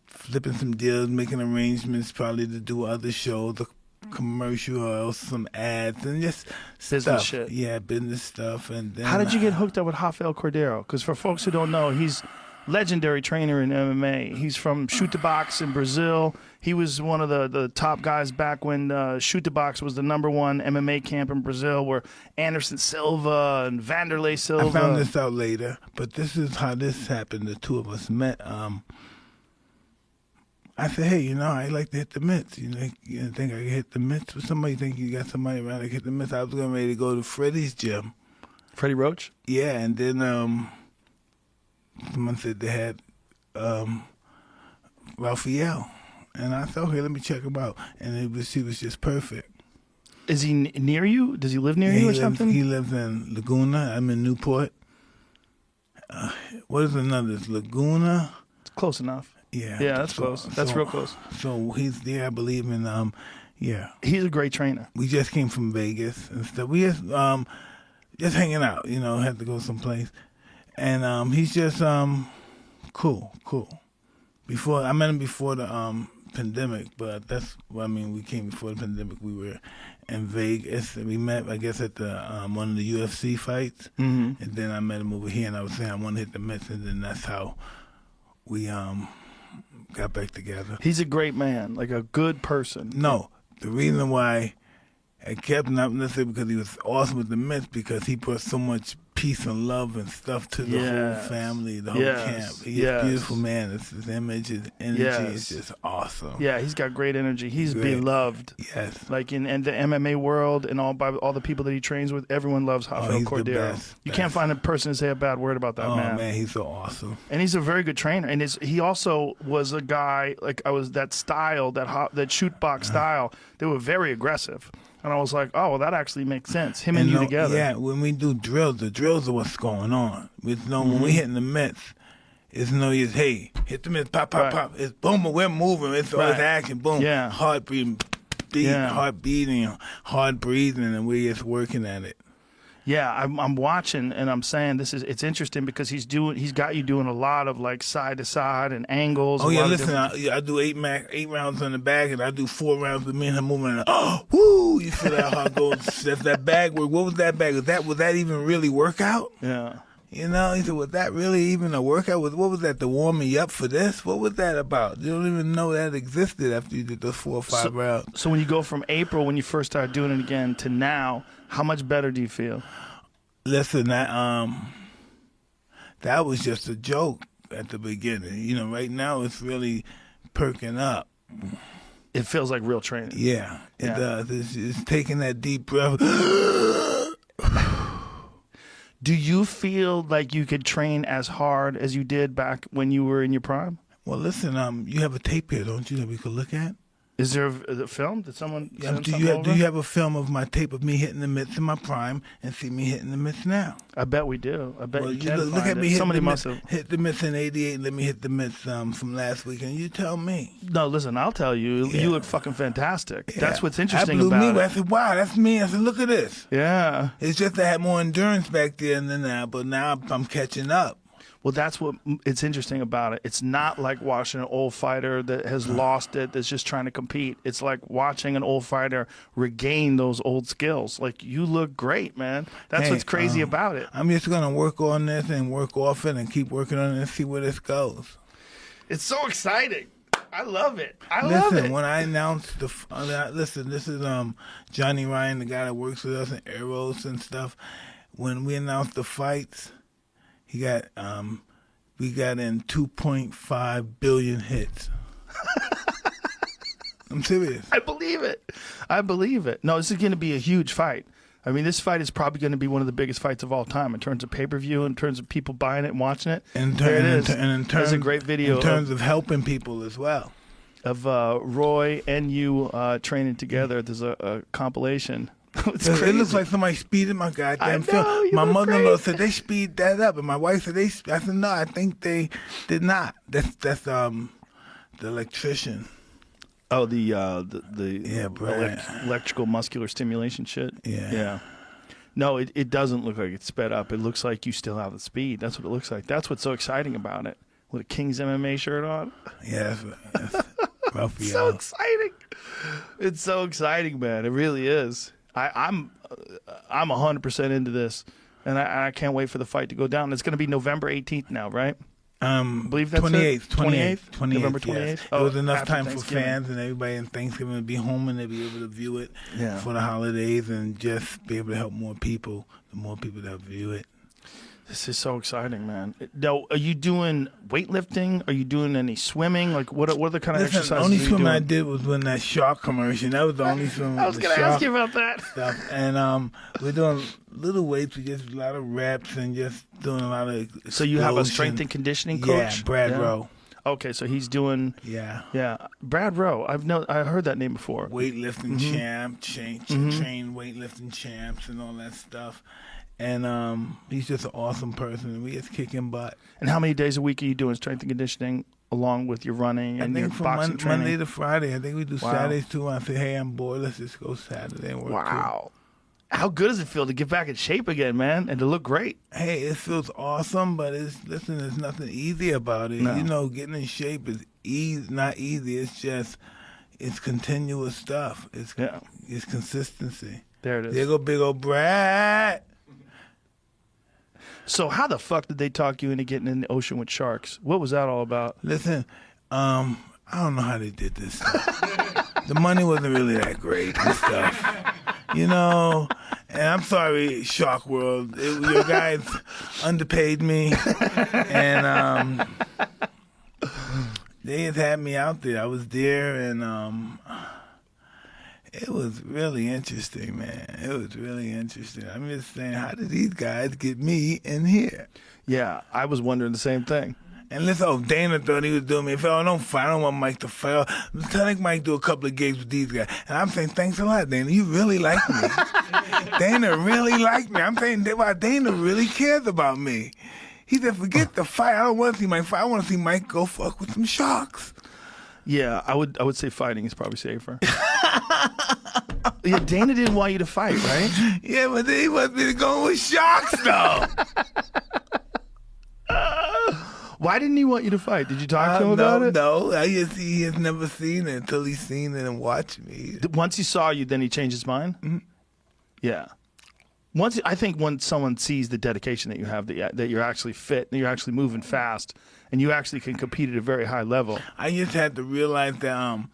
flipping some deals, making arrangements, probably to do other shows, a commercial or else some ads, and just Business stuff. shit. Yeah, business stuff. And then How did you get hooked up with Rafael Cordero? Because for folks who don't know, he's legendary trainer in MMA. He's from Shoot to Box in Brazil. He was one of the top guys back when Shoot to Box was the #1 MMA camp in Brazil, where Anderson Silva and Vanderlei Silva. I found this out later, but this is how this happened. The two of us met. I said, hey, I like to hit the mitts. You think I can hit the mitts with somebody? Think you got somebody around that can hit the mitts? I was getting ready to go to Freddie's gym. Freddie Roach? Yeah, and then someone said they had Raphael. And I said, okay, let me check him out. And he was just perfect. Is he near you? Does he live near you or something? He lives in Laguna. I'm in Newport. What is another? It's Laguna. It's close enough. Yeah. Yeah, that's close. That's real close. So he's there, I believe, in, yeah. He's a great trainer. We just came from Vegas and stuff. We just hanging out, had to go someplace. And he's just cool. I met him before the pandemic, but we came before the pandemic. We were in Vegas, and we met, I guess, at the one of the UFC fights. Mm-hmm. And then I met him over here, and I was saying I want to hit the mitts, and then that's how we got back together. He's a great man, like a good person. No, the reason why I kept, not necessarily because he was awesome with the mitts, because he brought so much peace and love and stuff to the whole family, the whole camp. He's a beautiful man. His image, his energy is just awesome. Yeah, he's got great energy. He's beloved. Yes. Like in the MMA world and all the people that he trains with, everyone loves Rafael Cordeiro. You can't find a person to say a bad word about that man. Oh, man, he's so awesome. And he's a very good trainer. And he also was a guy, like that style, that shoot box style, they were very aggressive. And I was like, oh, well, that actually makes sense. Him and you together. Yeah, when we do drills, the drills are what's going on. When we hitting the mitts, it's hey, hit the mitts, pop, pop, pop. It's boom, we're moving. It's always action, boom. Yeah. Heart beating, heart breathing, and we're just working at it. Yeah, I'm watching and I'm saying it's interesting because he's got you doing a lot of like side to side and angles. Oh yeah, listen, I do 8 rounds on the bag and I do 4 rounds with me and him moving. Woo! You feel that heart goes. That's that bag work. What was that bag? Was that even really workout? Yeah. He said, was that really even a workout? What was that to warm me up for this? What was that about? You don't even know that existed after you did those 4 or 5 rounds. So when you go from April, when you first started doing it again, to now, how much better do you feel? Listen, that was just a joke at the beginning. Right now it's really perking up. It feels like real training. Yeah, it does. It's taking that deep breath. Do you feel like you could train as hard as you did back when you were in your prime? Well, listen, you have a tape here, don't you, that we could look at? Is there a film? Did someone send do you have a film of my tape of me hitting the mitts in my prime and see me hitting the mitts now? I bet we do. I bet you can look at me hit the mitts in '88 and let me hit the mitts from last week, and you tell me. No, listen, I'll tell you. Yeah. You look fucking fantastic. Yeah. That's what's interesting about it. I said, wow, that's me. I said, look at this. Yeah. It's just I had more endurance back then than now, but now I'm catching up. Well, that's what it's interesting about it. It's not like watching an old fighter that has lost it, that's just trying to compete. It's like watching an old fighter regain those old skills. Like, you look great, man. That's what's crazy about it. I'm just going to work on this and work off it and keep working on it and see where this goes. It's so exciting. I love it. Love it. When I announced this is Johnny Ryan, the guy that works with us in Arrows and stuff. When we announced the fights, we got in 2.5 billion hits. I'm serious. I believe it. No, this is going to be a huge fight. I mean, this fight is probably going to be one of the biggest fights of all time in terms of pay-per-view, in terms of people buying it and watching it. There it is. There's a great video. In terms of helping people as well. Of Roy and you training together. There's a compilation. It looks like somebody speeded my goddamn film. My mother-in-law said they speed that up, and my wife said I said no, I think they did not. That's the electrician. Oh, the electrical muscular stimulation shit. Yeah. No, it doesn't look like it's sped up. It looks like you still have the speed. That's what it looks like. That's what's so exciting about it. With a King's MMA shirt on. Yeah, that's It's so exciting. It's so exciting, man. It really is. I'm 100% into this, and I can't wait for the fight to go down. It's going to be November 18th now, right? I believe that's 28th, November 28th. yes. It was enough after time for Thanksgiving. fans and everybody in Thanksgiving to be home and to be able to view it Yeah. for the holidays and just be able to help more people. The more people that view it. This is so exciting, man. Now, are you doing weightlifting? Are you doing any swimming? Like, what are the kind of Listen, exercises the only are you swimming I doing? did was when that shark commercial. That was the only swimming. I was going to ask you about that. Stuff. And we're doing little weights. We just a lot of reps and just doing a lot of. So you have a explosion. strength and conditioning coach? Yeah, Brad Rowe. Okay, so he's doing. Yeah. Brad Rowe. I heard that name before. Weightlifting champ, train weightlifting champs and all that stuff. And he's just an awesome person. And we just kicking butt. And how many days a week are you doing strength and conditioning along with your running and your from boxing training? Monday to Friday. I think we do Wow. Saturdays too. I say, hey, I'm bored. Let's just go Saturday and work. Wow. How good does it feel to get back in shape again, man, and to look great? Hey, it feels awesome, but there's nothing easy about it. No. You know, getting in shape is not easy. It's continuous stuff. It's consistency. There it is. There go big old Brad. So how the fuck did they talk you into getting in the ocean with sharks? What was that all about? Listen, I don't know how they did this stuff. The money wasn't really that great and stuff. You know, and I'm sorry, Shark World. Your guys underpaid me, and they just had me out there. I was there, and it was really interesting, man. It was really interesting. I'm just saying, how did these guys get me in here? Yeah, I was wondering the same thing. And listen, Dana thought he was doing me. If I don't fight, I don't want Mike to fail. Let Mike do a couple of gigs with these guys. And I'm saying, thanks a lot, Dana. You really like me. Dana really liked me. I'm saying, wow, Dana really cares about me. He said, forget the fight. I don't want to see Mike fight. I want to see Mike go fuck with some sharks. Yeah, I would say fighting is probably safer. Yeah, Dana didn't want you to fight, right? Yeah, but then he wants me to go with sharks, though. Why didn't he want you to fight? Did you talk to him about it? No, he has never seen it until he's seen it and watched me. Once he saw you, then he changed his mind? Mm-hmm. Yeah. I think when someone sees the dedication that you have, that you're actually fit, that you're actually moving fast, and you actually can compete at a very high level. I just had to realize that I'm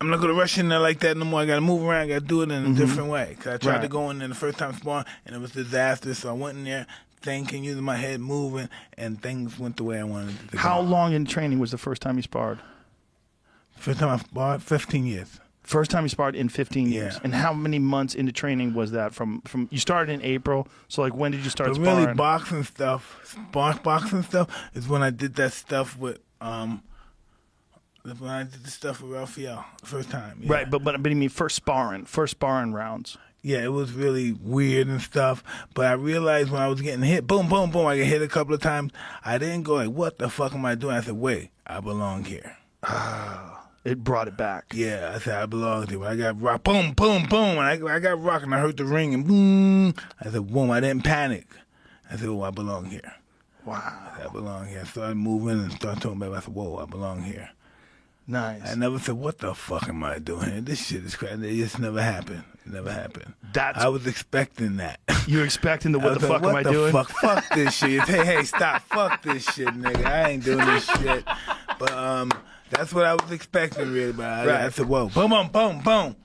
not going to rush in there like that no more. I got to move around. I got to do it in a different way. Because I tried to go in there the first time sparring, and it was disastrous. So I went in there thinking, using my head, moving, and things went the way I wanted it to go. How long in training was the first time you sparred? First time I sparred? 15 years. First time you sparred in 15 years. Yeah. And how many months into training was that? From you started in April, so like when did you start But sparring? really, boxing stuff is when I did that stuff with when I did the stuff with Raphael the first time. Yeah. Right, but I mean first sparring rounds. Yeah, it was really weird and stuff. But I realized when I was getting hit, boom, boom, boom, I get hit a couple of times. I didn't go like, what the fuck am I doing? I said, wait, I belong here. It brought it back. Yeah, I said, I belong here. When I got rocked, boom, boom, boom. And I got rocked and I heard the ring and boom. I said, boom, I didn't panic. I said, oh, I belong here. Wow. I belong here. I started moving and started talking about it. I said, whoa, I belong here. Nice. I never said, what the fuck am I doing here? This shit is crazy. It just never happened. It never happened. That's I was expecting that. You were expecting I what was the like, fuck am I doing? What the fuck? Fuck this shit. Hey, stop. Fuck this shit, nigga. I ain't doing this shit. But that's what I was expecting, really. But I said, whoa, boom, boom, boom, boom.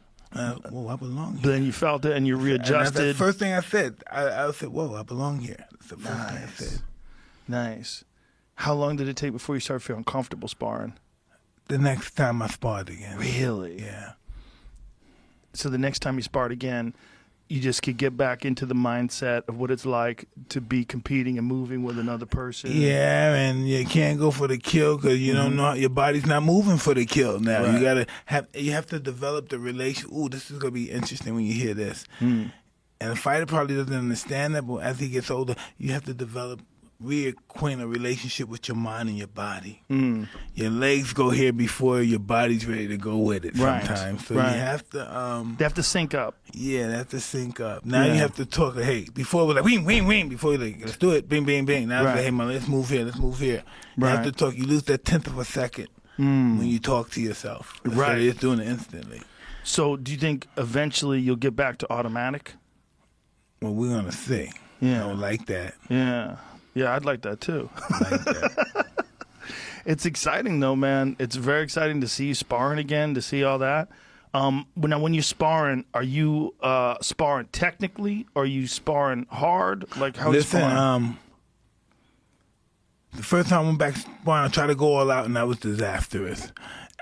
Whoa, I belong here. Then you felt it and you And that's readjusted. the first thing I said. I said, whoa, I belong here. That's the first thing I said. Nice. How long did it take before you started feeling comfortable sparring? The next time I sparred again. Really? Yeah. So the next time you sparred again, you just could get back into the mindset of what it's like to be competing and moving with another person. Yeah, and you can't go for the kill because you don't know your body's not moving for the kill now. Right. You have to develop the relation. Ooh, this is gonna be interesting when you hear this. And the fighter probably doesn't understand that, but as he gets older, you have to reacquaint a relationship with your mind and your body. Your legs go here before your body's ready to go with it sometimes. So you have to They have to sync up. yeah, they have to sync up. Now you have to talk. Hey, before it was like, wing, wing, wing. Before you like, let's do it. Bing, bing, bing. Now it's like, hey, man, let's move here. Let's move here. You have to talk. You lose that 10th of a second when you talk to yourself. Right. You're just doing it instantly. So do you think eventually you'll get back to automatic? Well, we're going to see. Yeah. I don't like that. Yeah. Yeah, I'd like that too. Like that. It's exciting though, man. It's very exciting to see you sparring again, to see all that. When you're sparring, are you sparring technically, or are you sparring hard? Like how Listen, you sparring? The first time I went back sparring, I tried to go all out, and that was disastrous.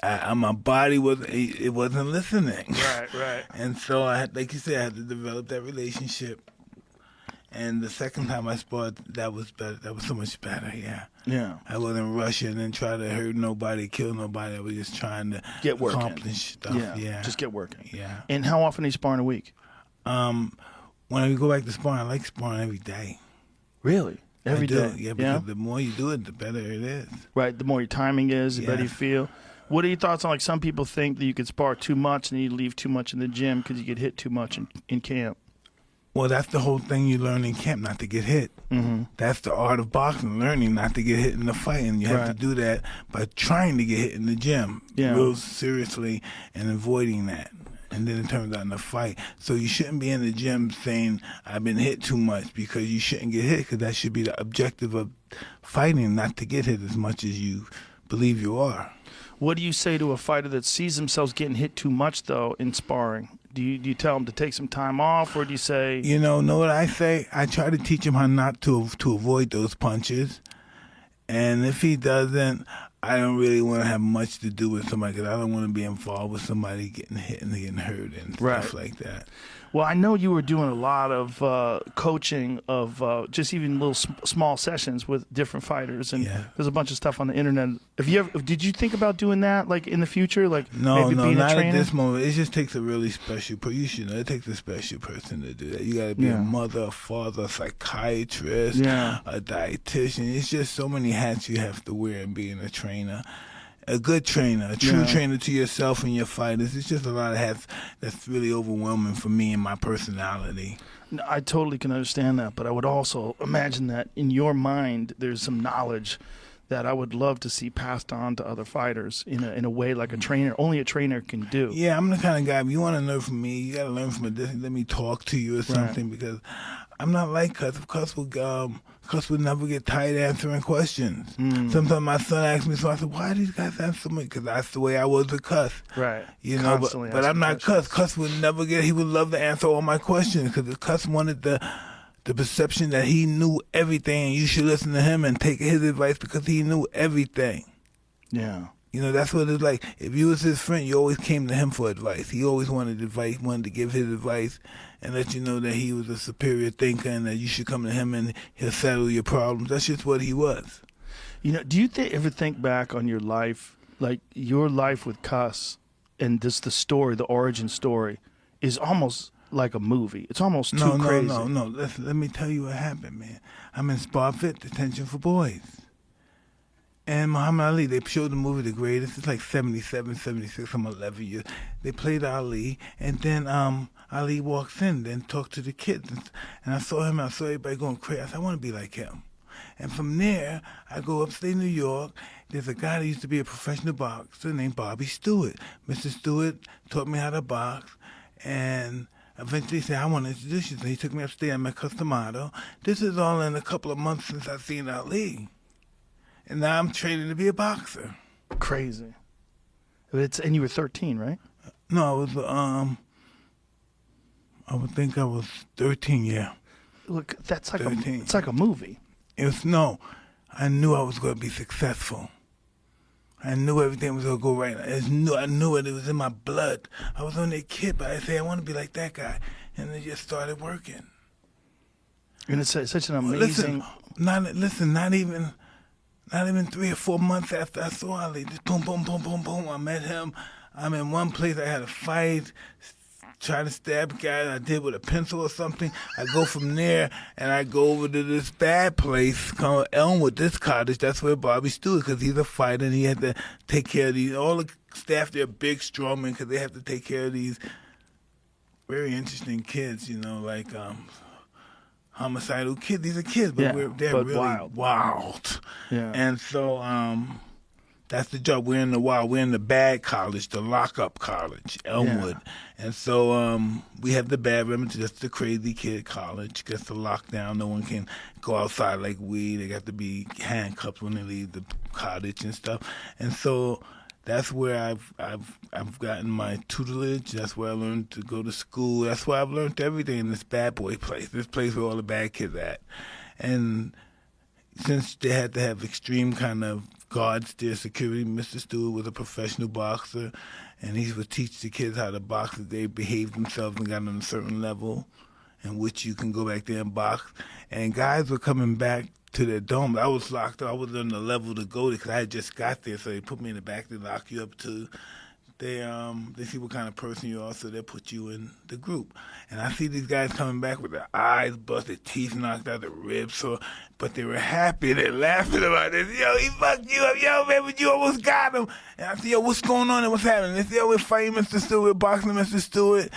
My body wasn't listening. Right. And so I had, like you said, I had to develop that relationship. And the second time I sparred, that was better. That was so much better. Yeah. Yeah. I wasn't rushing and trying to hurt nobody, kill nobody. I was just trying to Get working. accomplish stuff. Yeah. Just get working. Yeah. And how often are you sparring a week? When I go back to sparring, I like sparring every day. Really? Every I do. day? Yeah, because the more you do it, the better it is. Right. The more your timing is, the better Yeah. you feel. What are your thoughts on, like, some people think that you could spar too much and you leave too much in the gym because you get hit too much in camp? Well, that's the whole thing you learn in camp, not to get hit. Mm-hmm. That's the art of boxing, learning not to get hit in the fight. And you have to do that by trying to get hit in the gym real seriously and avoiding that. And then it turns out in the fight. So you shouldn't be in the gym saying, I've been hit too much, because you shouldn't get hit, because that should be the objective of fighting, not to get hit as much as you believe you are. What do you say to a fighter that sees themselves getting hit too much, though, in sparring? Do you tell them to take some time off, or do you say... You know what I say? I try to teach him how not to avoid those punches. And if he doesn't, I don't really want to have much to do with somebody, because I don't want to be involved with somebody getting hit and getting hurt and stuff like that. Well, I know you were doing a lot of coaching of just even little small sessions with different fighters, and there's a bunch of stuff on the internet. Did you think about doing that, like, in the future, like maybe being not a trainer? at this moment. It just takes a really special person. You should know, it takes a special person to do that. You got to be a mother, a father, a psychiatrist, a dietitian. It's just so many hats you have to wear in being a trainer. A good trainer, a true trainer to yourself and your fighters. It's just a lot of hats that's really overwhelming for me and my personality. I totally can understand that, but I would also imagine that in your mind there's some knowledge that I would love to see passed on to other fighters in a way like only a trainer can do. Yeah, I'm the kind of guy, if you want to learn from me, you got to learn from a distance. Let me talk to you or something, because I'm not like Cuss. Cuss would never get tired answering questions. Sometimes my son asks me, so I said, why do these guys answer me? Because that's the way I was with Cuss. Right. You know, but I'm not Cuss. Cuss would never he would love to answer all my questions, because Cuss wanted the perception that he knew everything, and you should listen to him and take his advice because he knew everything. Yeah. You know, that's what it's like. If you was his friend, you always came to him for advice. He always wanted advice, wanted to give his advice and let you know that he was a superior thinker and that you should come to him and he'll settle your problems. That's just what he was. You know, do you ever think back on your life, like your life with Cuss, and just the story, the origin story, is almost like a movie. It's almost too crazy. No. Let me tell you what happened, man. I'm in Sparfit detention for boys. And Muhammad Ali, they showed the movie The Greatest. It's like 77, 76, I'm 11 years. They played Ali, and then Ali walks in and talked to the kids. And I saw him, I saw everybody going crazy. I said, I want to be like him. And from there, I go upstate New York. There's a guy that used to be a professional boxer named Bobby Stewart. Mr. Stewart taught me how to box, and eventually he said, I want to introduce you. So he took me upstate. I met Customato. This is all in a couple of months since I've seen Ali. And now I'm training to be a boxer. Crazy. And you were 13, right? No, I was, I would think I was 13, yeah. Look, that's like 13. It's like a movie. I knew I was going to be successful. I knew everything was going to go right. I knew it. It was in my blood. I was only a kid, but I said, I want to be like that guy. And it just started working. And it's such an amazing... Not even 3 or 4 months after I saw Ali, just boom, boom, boom, boom, boom, I met him. I'm in one place, I had a fight, trying to stab a guy I did with a pencil or something. I go from there, and I go over to this bad place called Elmwood, this cottage. That's where Bobby Stewart, because he's a fighter, and he had to take care of these. All the staff there are big strong men, because they have to take care of these very interesting kids, you know, like... homicidal kids. These are kids, but they're really wild. Yeah. And so That's the job. We're in the wild. We're in the bad college, the lockup college, Elmwood. And so we have the bad remedy. That's the crazy kid college. Gets the lockdown. No one can go outside like we. They got to be handcuffed when they leave the cottage and stuff. And so that's where I've gotten my tutelage. That's where I learned to go to school. That's where I've learned everything in this bad boy place. This place where all the bad kids at. And since they had to have extreme kind of guards there, security, Mr. Stewart was a professional boxer, and he would teach the kids how to box if they behaved themselves and got on a certain level in which you can go back there and box. And guys were coming back to their dome. I was locked up. I was on the level to go to because I had just got there, so they put me in the back. They lock you up to. They see what kind of person you are, so they put you in the group. And I see these guys coming back with their eyes busted, teeth knocked out, their ribs sore, but they were happy. They're laughing about this. Yo, he fucked you up. Yo, man, but you almost got him. And I said, yo, what's going on and what's happening? They said, yo, we're fighting Mr. Stewart, we're boxing Mr. Stewart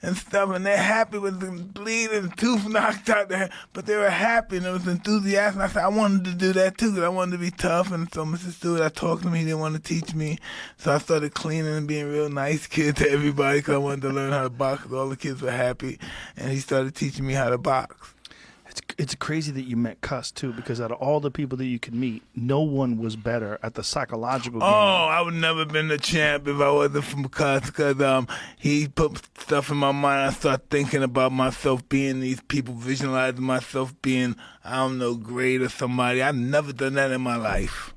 and stuff. And they're happy with them bleeding, tooth knocked out there. But they were happy and it was enthusiastic. And I said, I wanted to do that too because I wanted to be tough. And so Mr. Stewart, I talked to him. He didn't want to teach me. So I started cleaning and being a real nice kid to everybody because I wanted to learn how to box. All the kids were happy. And he started teaching me how to box. It's crazy that you met Cuss, too, because out of all the people that you could meet, no one was better at the psychological game. Oh, I would never been the champ if I wasn't from Cuss because he put stuff in my mind. I started thinking about myself being these people, visualizing myself being, I don't know, great or somebody. I've never done that in my life.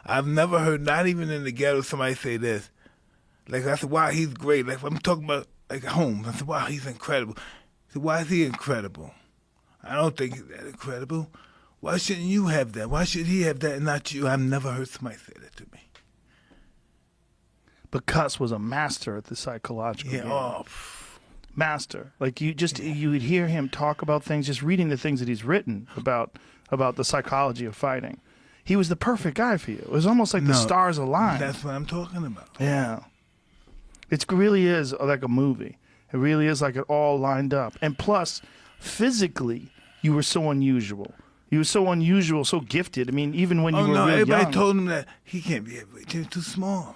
I've never heard, not even in the ghetto, somebody say this. Like, I said, wow, he's great. Like, I'm talking about, like, Holmes. I said, wow, he's incredible. I said, why is he incredible? I don't think he's that incredible. Why shouldn't you have that? Why should he have that and not you? I've never heard somebody say that to me. But Cuss was a master at the psychological game. Master. Like, you would hear him talk about things, just reading the things that he's written about the psychology of fighting. He was the perfect guy for you. It was almost like the stars aligned. That's what I'm talking about. Yeah. It really is like a movie. It really is like it all lined up. And plus, physically, you were so unusual. You were so unusual, so gifted. I mean, even when you were real everybody young. told him that he can't be heavyweight. He's too small.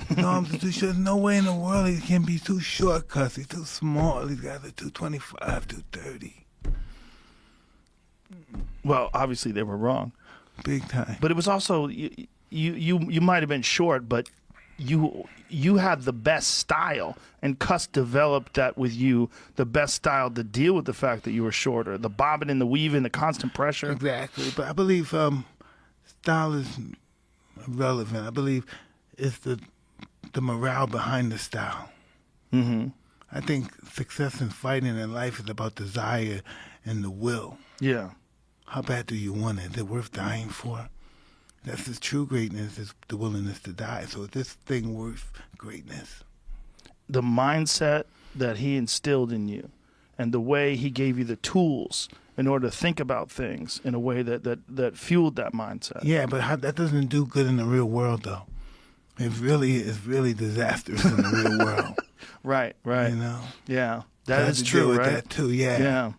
His arms are too short. There's no way in the world he can be too short because he's too small. These guys are 225, 230. Well, obviously they were wrong. Big time. But it was also, you might have been short, but you had the best style, and Cuss developed that with you, the best style to deal with the fact that you were shorter. The bobbing and the weaving, the constant pressure. Exactly. But I believe style is relevant. I believe it's the morale behind the style. Mm-hmm. I think success in fighting in life is about desire and the will. Yeah. How bad do you want it? Is it worth dying for? That's his true greatness, is the willingness to die. So is this thing worth greatness? The mindset that he instilled in you and the way he gave you the tools in order to think about things in a way that fueled that mindset. Yeah, but that doesn't do good in the real world, though. It really is really disastrous in the real world. Right. You know? Yeah. That That is true, with right? that too, yeah. Yeah.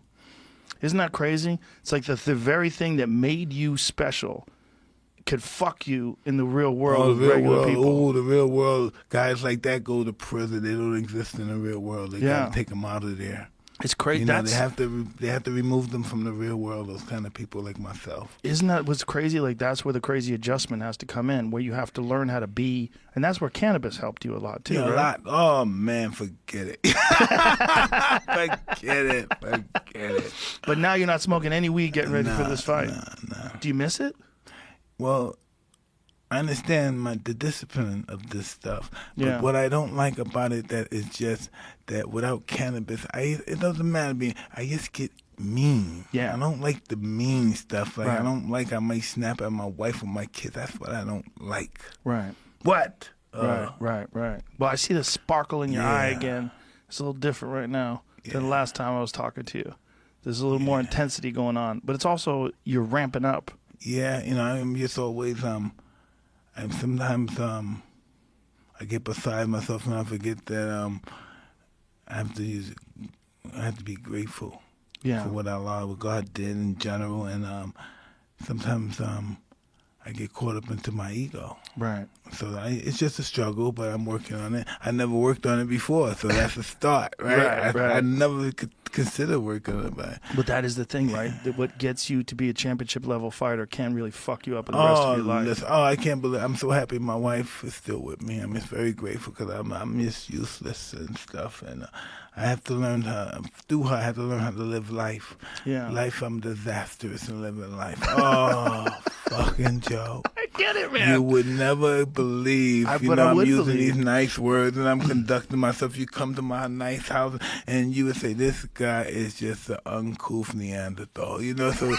Isn't that crazy? It's like the very thing that made you special could fuck you in the real world with regular people. Oh, the real world. Guys like that go to prison. They don't exist in the real world. They got to take them out of there. It's crazy. You know, they have to remove them from the real world, those kind of people like myself. Isn't that what's crazy? Like, that's where the crazy adjustment has to come in, where you have to learn how to be. And that's where cannabis helped you a lot, too, Yeah, right? a lot. Oh, man, forget it. Forget it. But now you're not smoking any weed getting ready for this fight. Nah. Do you miss it? Well, I understand the discipline of this stuff. But Yeah. what I don't like about it that is just that without cannabis, it doesn't matter I just get mean. Yeah. I don't like the mean stuff. Like Right. I don't like I might snap at my wife or my kids. That's what I don't like. Right. What? Right. Well, I see the sparkle in your eye Yeah. again. It's a little different right now than the last time I was talking to you. There's a little more intensity going on. But it's also, you're ramping up. Yeah, I'm just always and sometimes I get beside myself and I forget that I have to be grateful for what Allah, what God did in general, and sometimes I get caught up into my ego. Right. So it's just a struggle, but I'm working on it. I never worked on it before, so that's a start, right? Right. I never could consider working on it. But that is the thing, right? That what gets you to be a championship level fighter can really fuck you up in the rest of your life. Listen, I can't believe. I'm so happy my wife is still with me. I'm just very grateful because I'm just useless and stuff, and I have to learn through her. I have to learn how to live life. Yeah. Life, I'm disastrous in living life. Oh, fucking Joe. I get it, man. You would never believe. I'm using these nice words and I'm conducting myself. You come to my nice house and you would say, this guy is just an uncouth Neanderthal. So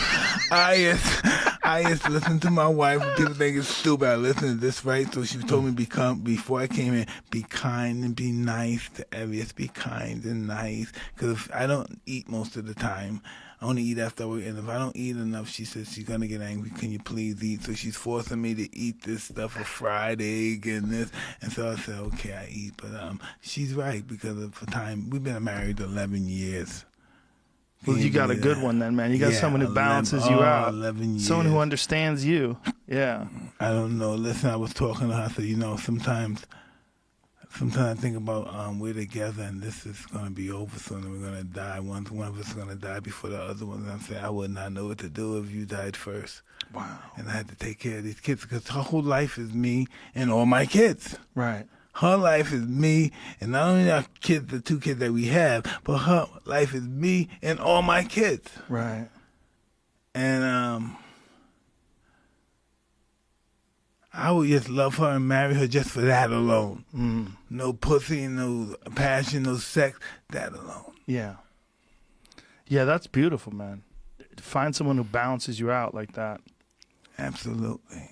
I just listen to my wife. People think it's stupid. I listen to this, right? So she told me before I came in, be kind and be nice to everyone. Be kind and nice. Because I don't eat most of the time. I only eat after work, and if I don't eat enough, she says she's gonna get angry. Can you please eat? So she's forcing me to eat this stuff, a fried egg and this. And so I said, okay, I eat. But she's right because of the time we've been married 11 years. Well, you got a good one then, man. You got someone who balances you out. 11 years. Someone who understands you. Yeah. I don't know. Listen, I was talking to her. I said, sometimes I think about we're together and this is going to be over soon and we're going to die. One of us is going to die before the other one. And I'm saying, I would not know what to do if you died first. Wow. And I had to take care of these kids because her whole life is me and all my kids. Right. Her life is me, and not only our kids, the 2 kids that we have, but her life is me and all my kids. Right. And I would just love her and marry her just for that alone. Mm. No pussy, no passion, no sex, that alone. Yeah. Yeah, that's beautiful, man. Find someone who balances you out like that. Absolutely.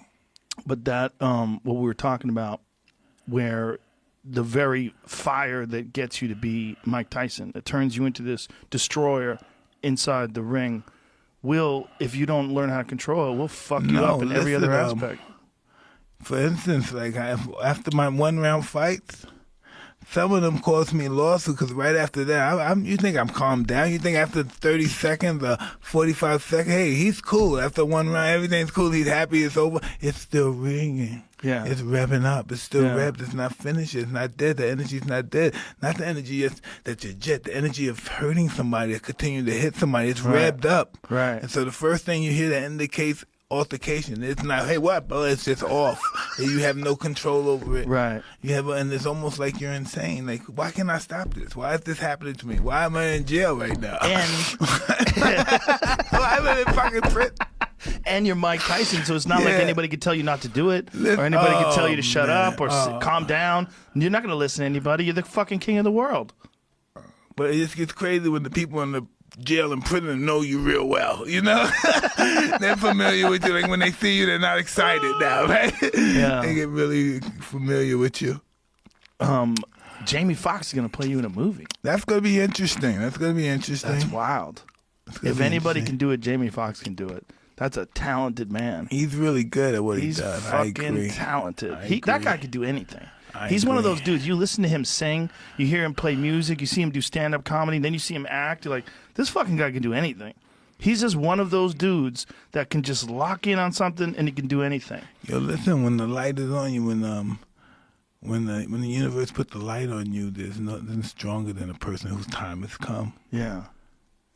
But that, what we were talking about, where the very fire that gets you to be Mike Tyson, that turns you into this destroyer inside the ring, will, if you don't learn how to control it, will fuck you up in every other aspect. For instance, like after my 1-round fights, some of them caused me a lawsuit because right after that, you think I'm calmed down? You think after 30 seconds or 45 seconds, hey, he's cool. After 1 round, everything's cool. He's happy. It's over. It's still ringing. Yeah. It's revving up. It's still revved. It's not finished. It's not dead. The energy's not dead. Not the energy that you jet. The energy of hurting somebody, continuing to hit somebody. It's revved up. Right. And so the first thing you hear that indicates altercation. It's not, hey, what, bro? It's just off. You have no control over it. Right. And it's almost like you're insane. Like, why can't I stop this? Why is this happening to me? Why am I in jail right now? And why am I in fucking prison? And you're Mike Tyson, so it's not like anybody could tell you not to do it, or anybody could tell you to shut up or calm down. You're not going to listen to anybody. You're the fucking king of the world. But it just gets crazy when the people in the jail and prison know you real well, They're familiar with you. Like when they see you, they're not excited now, right? Yeah. They get really familiar with you. Jamie Foxx is going to play you in a movie. That's going to be interesting. That's wild. If anybody can do it, Jamie Foxx can do it. That's a talented man. He's really good at what he does. He's fucking talented. That guy could do anything. He's one of those dudes. You listen to him sing, you hear him play music, you see him do stand-up comedy, then you see him act. You're like, this fucking guy can do anything. He's just one of those dudes that can just lock in on something and he can do anything. Yo, listen, when the light is on you, when the universe put the light on you, there's nothing stronger than a person whose time has come. Yeah.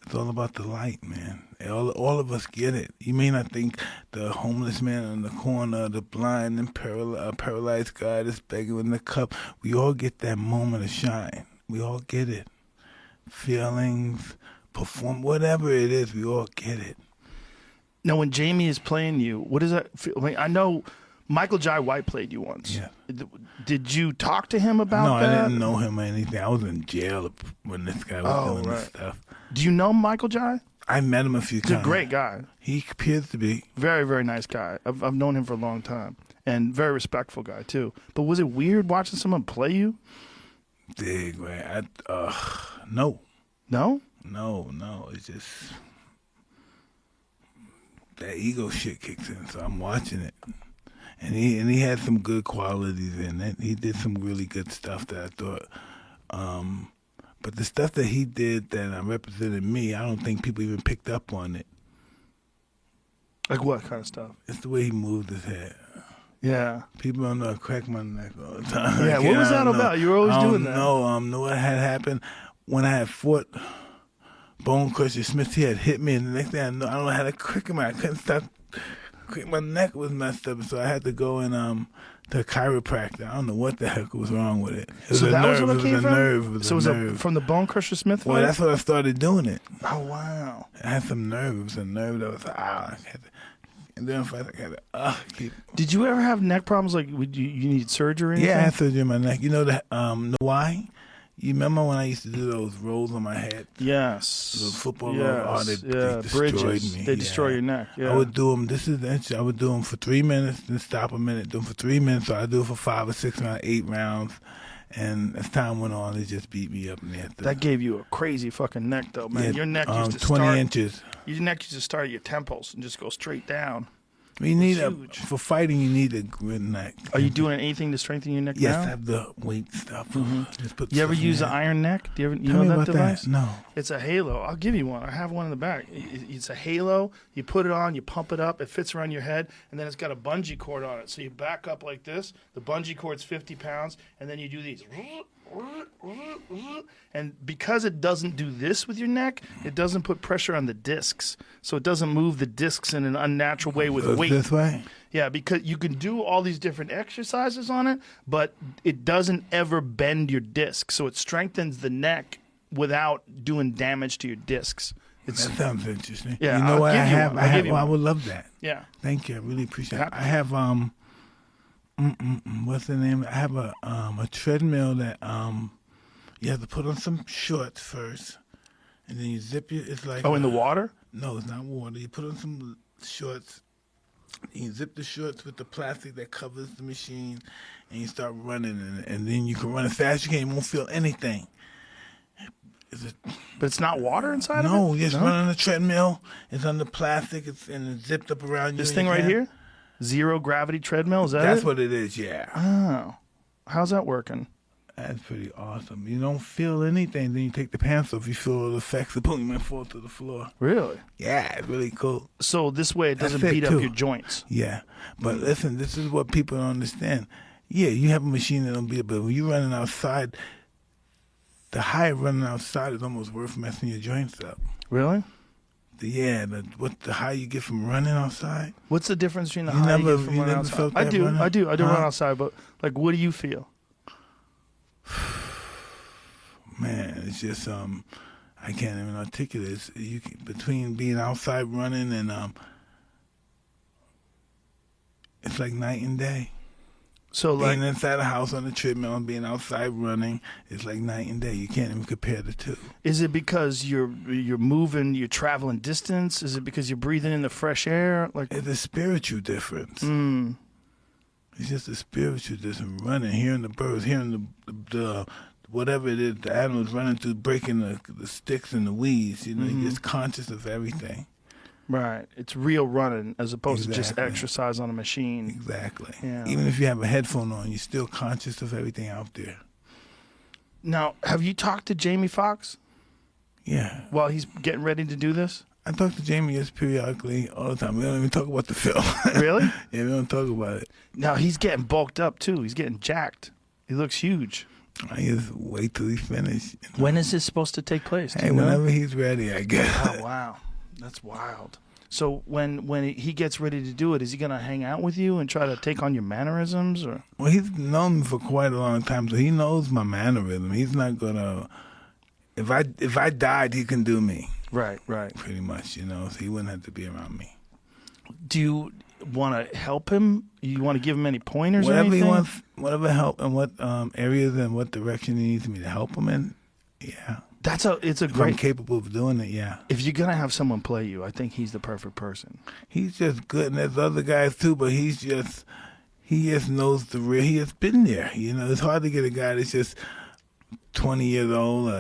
It's all about the light, man. All of us get it. You may not think the homeless man in the corner, the blind and paralyzed guy that's begging in the cup. We all get that moment of shine. We all get it. Feelings, perform, whatever it is, we all get it. Now, when Jamie is playing you, what does that feel? I mean, I know Michael Jai White played you once. Yeah. Did you talk to him about that? No, I didn't know him or anything. I was in jail when this guy was doing this stuff. Do you know Michael Jai? I met him a few times. He's a great guy. He appears to be. Very, very nice guy. I've known him for a long time. And very respectful guy, too. But was it weird watching someone play you? Big, man. No. No? No. It's just that ego shit kicks in, so I'm watching it. And he had some good qualities in it. He did some really good stuff that I thought. But the stuff that he did that represented me, I don't think people even picked up on it. Like what kind of stuff? It's the way he moved his head. Yeah. People don't know I crack my neck all the time. Yeah, what was that about? You were always doing that. No, know what had happened when I had fought Bone Crusher Smith. He had hit me, and the next thing I don't know, I had a crick in my. I couldn't stop. My neck was messed up, so I had to go in to a chiropractor. I don't know what the heck was wrong with it. It was So a that was nerve. what it came from? Nerve. It was a nerve. From the Bone Crusher Smith fight? Well, that's what I started doing it. Oh, wow. I had some nerve. It was a nerve that was I had to, and then if I had to keep. Did you ever have neck problems? Like, you need surgery or anything? Yeah, I had surgery in my neck. You know why? You remember when I used to do those rolls on my head? Yes. The football yes. rolls? They destroyed bridges. me. They destroy your neck. Yeah. I would do them. This is the interesting. I would do them for 3 minutes, then stop a minute. Do them for 3 minutes. So I do it for 5 or 6 rounds, 8 rounds. And as time went on, it just beat me up. That gave you a crazy fucking neck, though, man. Yeah, your neck used to 20 inches. Your neck used to start at your temples and just go straight down. You need huge. for fighting. You need a good neck. Are you doing anything to strengthen your neck Yes, now? I have the weight stuff. Just put You ever stuff in use there. an iron neck? Do you ever Tell know me that about device? that. No. It's a halo. I'll give you one. I have one in the back. It's a halo. You put it on, you pump it up, it fits around your head, and then it's got a bungee cord on it. So you back up like this. The bungee cord's 50 pounds, and then you do these. And because it doesn't do this with your neck, it doesn't put pressure on the discs. So it doesn't move the discs in an unnatural way with weight. This way? Yeah, because you can do all these different exercises on it, but it doesn't ever bend your disc. So it strengthens the neck without doing damage to your discs. That sounds interesting. Yeah, you know I'll what give I you have? one. I'll give you I one. would love that. Yeah. Thank you. I really appreciate it. Yeah. I have what's the name? I have a treadmill that you have to put on some shorts first, and then you zip it. It's like In the water? No, it's not water. You put on some shorts. You zip the shorts with the plastic that covers the machine, and you start running, and then you can run as fast as you can. You won't feel anything. But it's not water inside of it? No, you just run on the treadmill. It's on the plastic. And it's zipped up around you. This thing right here? Zero gravity treadmill? Is that That's it? what it is, yeah. Oh. How's that working? That's pretty awesome. You don't feel anything. Then you take the pants off. You feel all the effects of boom, you might fall to the floor. Really? Yeah, it's really cool. So this way it doesn't That's it, beat up too. your joints. Yeah. But listen, this is what people don't understand. Yeah, you have a machine that don't beat up, but when you're running outside, the high running outside is almost worth messing your joints up. Really? The high you get from running outside. What's the difference between the You high never- you get from you running never outside? felt I that do. running? I do Huh? run outside, but like, what do you feel? Man, it's just I can't even articulate. Between being outside running and it's like night and day. So like, Being inside a house on the treadmill and being outside running, it's like night and day. You can't even compare the two. is it because you're moving, you're traveling distance? Is it because you're breathing in the fresh air? Like, It's a spiritual difference. mm, It's just a spiritual difference. Running, hearing the birds, hearing the whatever it is, the animals running through, breaking the sticks and the weeds. You know, you're just conscious of everything. right. It's real running as opposed to just Exactly. exercise on a machine. Exactly. Yeah. Even if you have a headphone on, you're still conscious of everything out there. Now, have you talked to Jamie Foxx Yeah. while he's getting ready to do this? I talk to Jamie just periodically all the time. We don't even talk about the film. Really? Yeah, we don't talk about it. Now, he's getting bulked up, too. He's getting jacked. He looks huge. I just wait till he's finished. When is this supposed to take place? Do Hey, you know? whenever he's ready, I guess. Oh, wow. That's wild. So when he gets ready to do it, is he going to hang out with you and try to take on your mannerisms? Or Well, he's known me for quite a long time, so he knows my mannerism. He's not gonna. If I died, he can do me. Right. Pretty much, you know. So he wouldn't have to be around me. Do you want to help him? You want to give him any pointers or Whatever anything? he wants, whatever help and what areas and what direction he needs me to help him in. Yeah, It's a if I'm great. capable of doing it. Yeah, If you're gonna have someone play you, I think he's the perfect person. he's just good, and there's other guys too, but he just knows the real. He has been there. You know, it's hard to get a guy that's just 20 years old,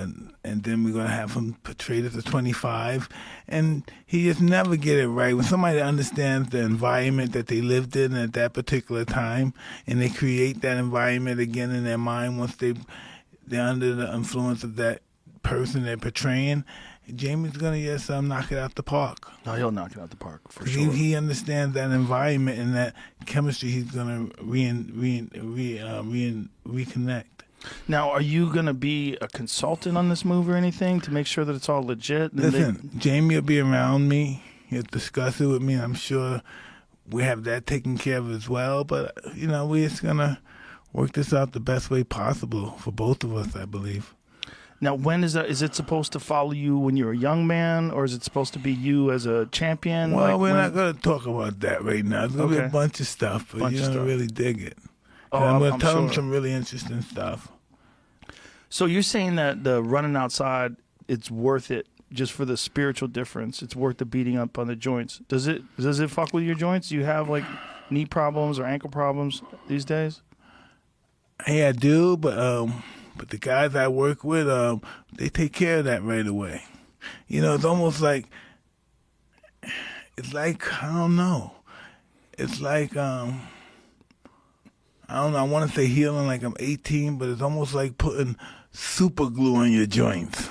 and then we're gonna have him portrayed as a 25, and he just never get it right. When somebody understands the environment that they lived in at that particular time, and they create that environment again in their mind once they're under the influence of that person they're portraying, Jamie's gonna just knock it out the park. No, he'll knock it out the park for He, sure. he understands that environment and that chemistry. He's gonna reconnect. Now, are you going to be a consultant on this movie or anything to make sure that it's all legit? And Listen, Jamie will be around me. He'll discuss it with me. I'm sure we have that taken care of as well. But, we're just going to work this out the best way possible for both of us, I believe. Now, when is that? Is it supposed to follow you when you're a young man, or is it supposed to be you as a champion? Well, we're not going to talk about that right now. It's going to be a bunch of stuff, but you're going to really dig it. Oh, I'm going to tell sure. them some really interesting stuff. So you're saying that the running outside, it's worth it just for the spiritual difference. It's worth the beating up on the joints. Does it fuck with your joints? Do you have like knee problems or ankle problems these days? Hey, I do, but the guys I work with, they take care of that right away. It's almost like, I don't know. It's like, I don't know, I want to say healing like I'm 18, but it's almost like putting super glue on your joints.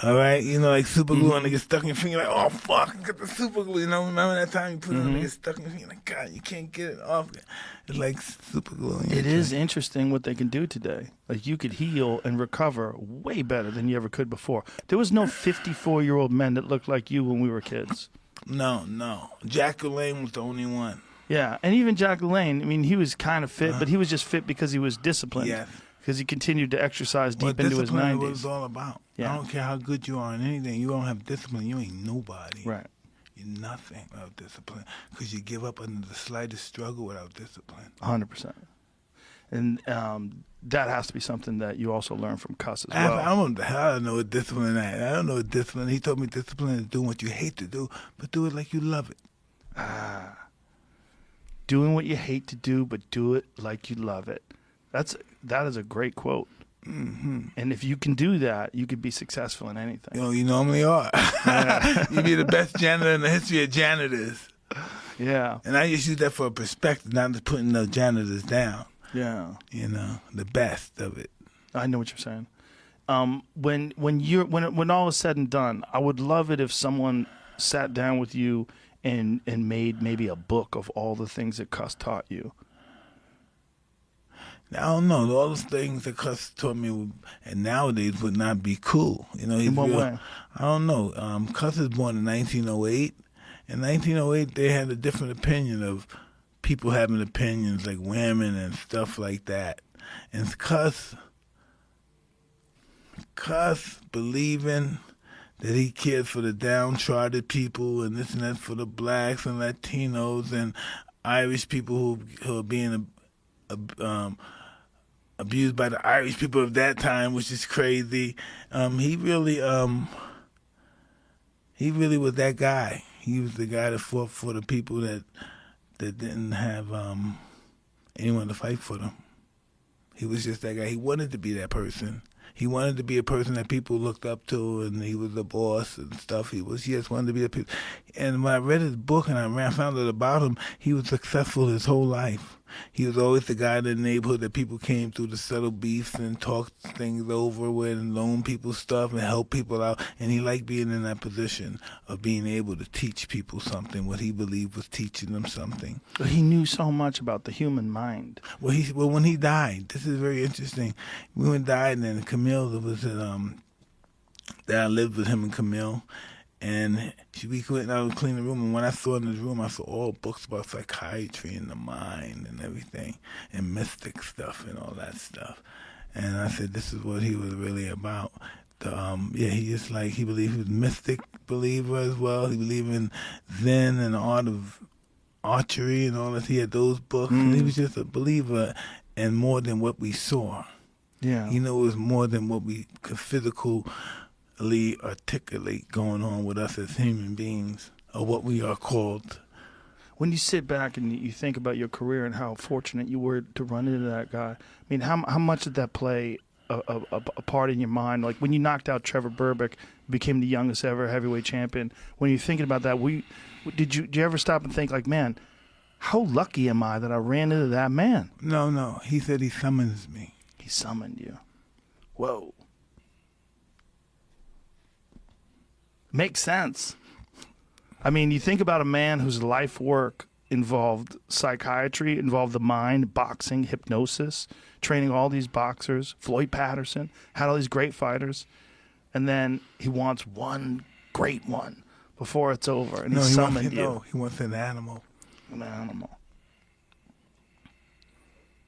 All right? Like super glue and it gets stuck in your finger, like, oh, fuck, I got the super glue. Remember that time you put it on and it gets stuck in your finger, like, God, you can't get it off. It's like super glue on your It joint. is interesting what they can do today. Like, you could heal and recover way better than you ever could before. There was no 54-year-old men that looked like you when we were kids. No. Jack LaLanne was the only one. Yeah, and even Jack LaLanne, I mean, he was kind of fit, but he was just fit because he was disciplined. Yes. Because he continued to exercise deep into his discipline 90s. is what it's all about. Yeah. I don't care how good you are in anything. You don't have discipline, you ain't nobody. Right. You're nothing without discipline. Because you give up under the slightest struggle without discipline. 100%. And that has to be something that you also learn from Cuss as well. I don't know what discipline is. I don't know what discipline. He told me discipline is doing what you hate to do, but do it like you love it. Doing what you hate to do, but do it like you love it. That is a great quote. Mm-hmm. And if you can do that, you could be successful in anything. You normally are. You'd be the best janitor in the history of janitors. Yeah. And I just use that for a perspective, not just putting the janitors down. Yeah. The best of it. I know what you're saying. When all is said and done, I would love it if someone sat down with you and made maybe a book of all the things that Cuss taught you. I don't know. All those things that Cuss taught me, and nowadays would not be cool. In what way? I don't know. Cuss was born in 1908. In 1908, they had a different opinion of people having opinions like women and stuff like that. And Cuss believing that he cared for the downtrodden people and this and that for the blacks and Latinos and Irish people who are being abused by the Irish people of that time, which is crazy. He really was that guy. He was the guy that fought for the people that didn't have anyone to fight for them. He was just that guy. He wanted to be that person. He wanted to be a person that people looked up to, and he was the boss and stuff. He just wanted to be a person. And when I read his book and I found out about him, he was successful his whole life. He was always the guy in the neighborhood that people came through to settle beefs and talk things over with and loan people stuff and help people out. And he liked being in that position of being able to teach people something, what he believed was teaching them something. He knew so much about the human mind. Well, when he died, this is very interesting. When he died, and then Camille was that I lived with him and Camille. And we went out and cleaned the room, and when I saw in his room, I saw all books about psychiatry and the mind and everything, and mystic stuff and all that stuff. And I said, this is what he was really about. He believed he was a mystic believer as well. He believed in Zen and the art of archery and all that. He had those books, and he was just a believer in more than what we saw. Yeah. It was more than what we could physically articulate going on with us as human beings, or what we are called. When you sit back and you think about your career and how fortunate you were to run into that guy, I mean, how much did that play a part in your mind? Like when you knocked out Trevor Berbick, became the youngest ever heavyweight champion, when you're thinking about that, did you ever stop and think like, man, how lucky am I that I ran into that man? No. He said he summons me. He summoned you. Whoa. Makes sense. I mean, you think about a man whose life work involved psychiatry, involved the mind, boxing, hypnosis, training all these boxers. Floyd Patterson had all these great fighters, and then he wants one great one before it's over, and he summoned you. No, he wants an animal. An animal.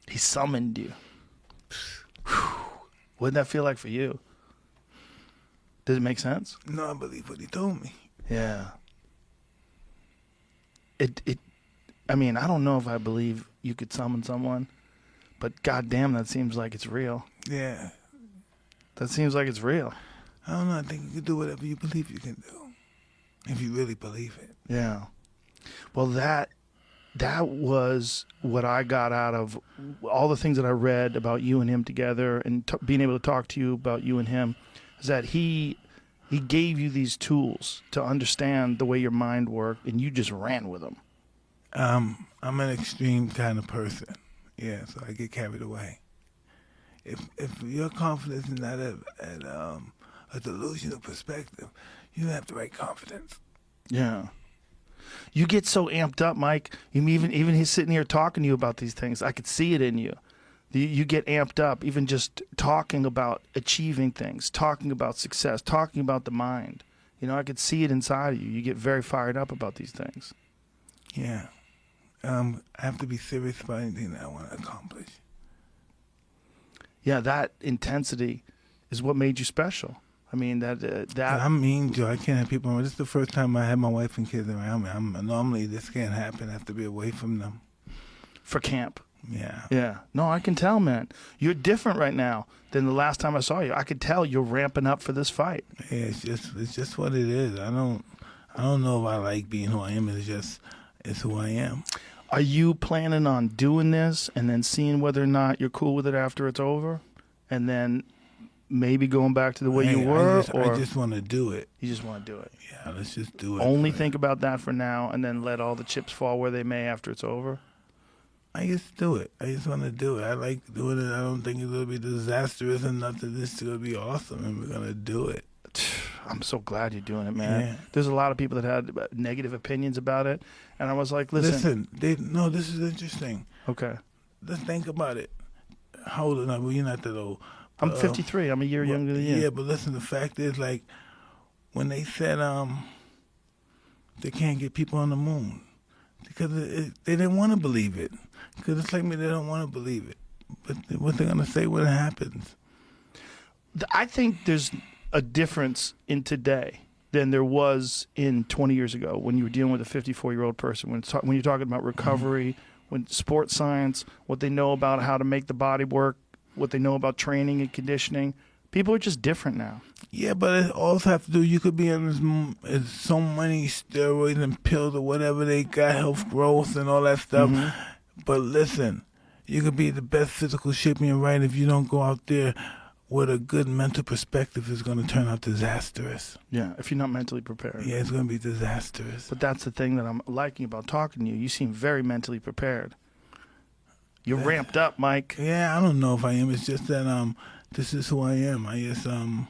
He summoned you. What'd that feel like for you? Does it make sense? No, I believe what he told me. Yeah. I mean, I don't know if I believe you could summon someone, but goddamn, that seems like it's real. Yeah. That seems like it's real. I don't know. I think you can do whatever you believe you can do, if you really believe it. Yeah. Well, that was what I got out of all the things that I read about you and him together, and being able to talk to you about you and him, is that he gave you these tools to understand the way your mind worked, and you just ran with them. I'm an extreme kind of person. Yeah, so I get carried away. If your confidence is not a delusional perspective, you don't have the right confidence. Yeah. You get so amped up, Mike. Even he's sitting here talking to you about these things. I could see it in you. You get amped up, even just talking about achieving things, talking about success, talking about the mind. You know, I could see it inside of you. You get very fired up about these things. Yeah. I have to be serious about anything that I want to accomplish. Yeah, that intensity is what made you special. I mean, that. I mean, Joe, I can't have people around. This is the first time I had my wife and kids around me. Normally, this can't happen. I have to be away from them. For camp. Yeah. Yeah. No, I can tell, man. You're different right now than the last time I saw you. I could tell you're ramping up for this fight. Yeah, it's just what it is. I don't know if I like being who I am. It's who I am. Are you planning on doing this and then seeing whether or not you're cool with it after it's over, and then maybe going back to the way you were? I just want to do it. You just want to do it. Yeah, let's just do it. Only think about that for now, and then let all the chips fall where they may after it's over. I just do it. I just want to do it. I like doing it. I don't think it's going to be disastrous or nothing. This is going to be awesome, and we're going to do it. I'm so glad you're doing it, man. Yeah. There's a lot of people that had negative opinions about it, and I was like, listen. No, this is interesting. Okay. Let's think about it. How old are you? Well, you're not that old. I'm 53. I'm a year younger than you. Yeah, but listen, the fact is, like, when they said they can't get people on the moon, because they didn't want to believe it. Because it's like me, they don't want to believe it. But what they're going to say when it happens? I think there's a difference in today than there was in 20 years ago when you were dealing with a 54-year-old person. When you're talking about recovery, when sports science, what they know about how to make the body work, what they know about training and conditioning, people are just different now. Yeah, but it also have to do, you could be on so many steroids and pills or whatever they got, health growth and all that stuff. Mm-hmm. But listen, you could be the best physical shape in your right if you don't go out there with a good mental perspective, it's going to turn out disastrous. Yeah, if you're not mentally prepared. Yeah, it's going to be disastrous. But that's the thing that I'm liking about talking to you. You seem very mentally prepared. You're ramped up, Mike. Yeah, I don't know if I am. It's just that this is who I am. I just I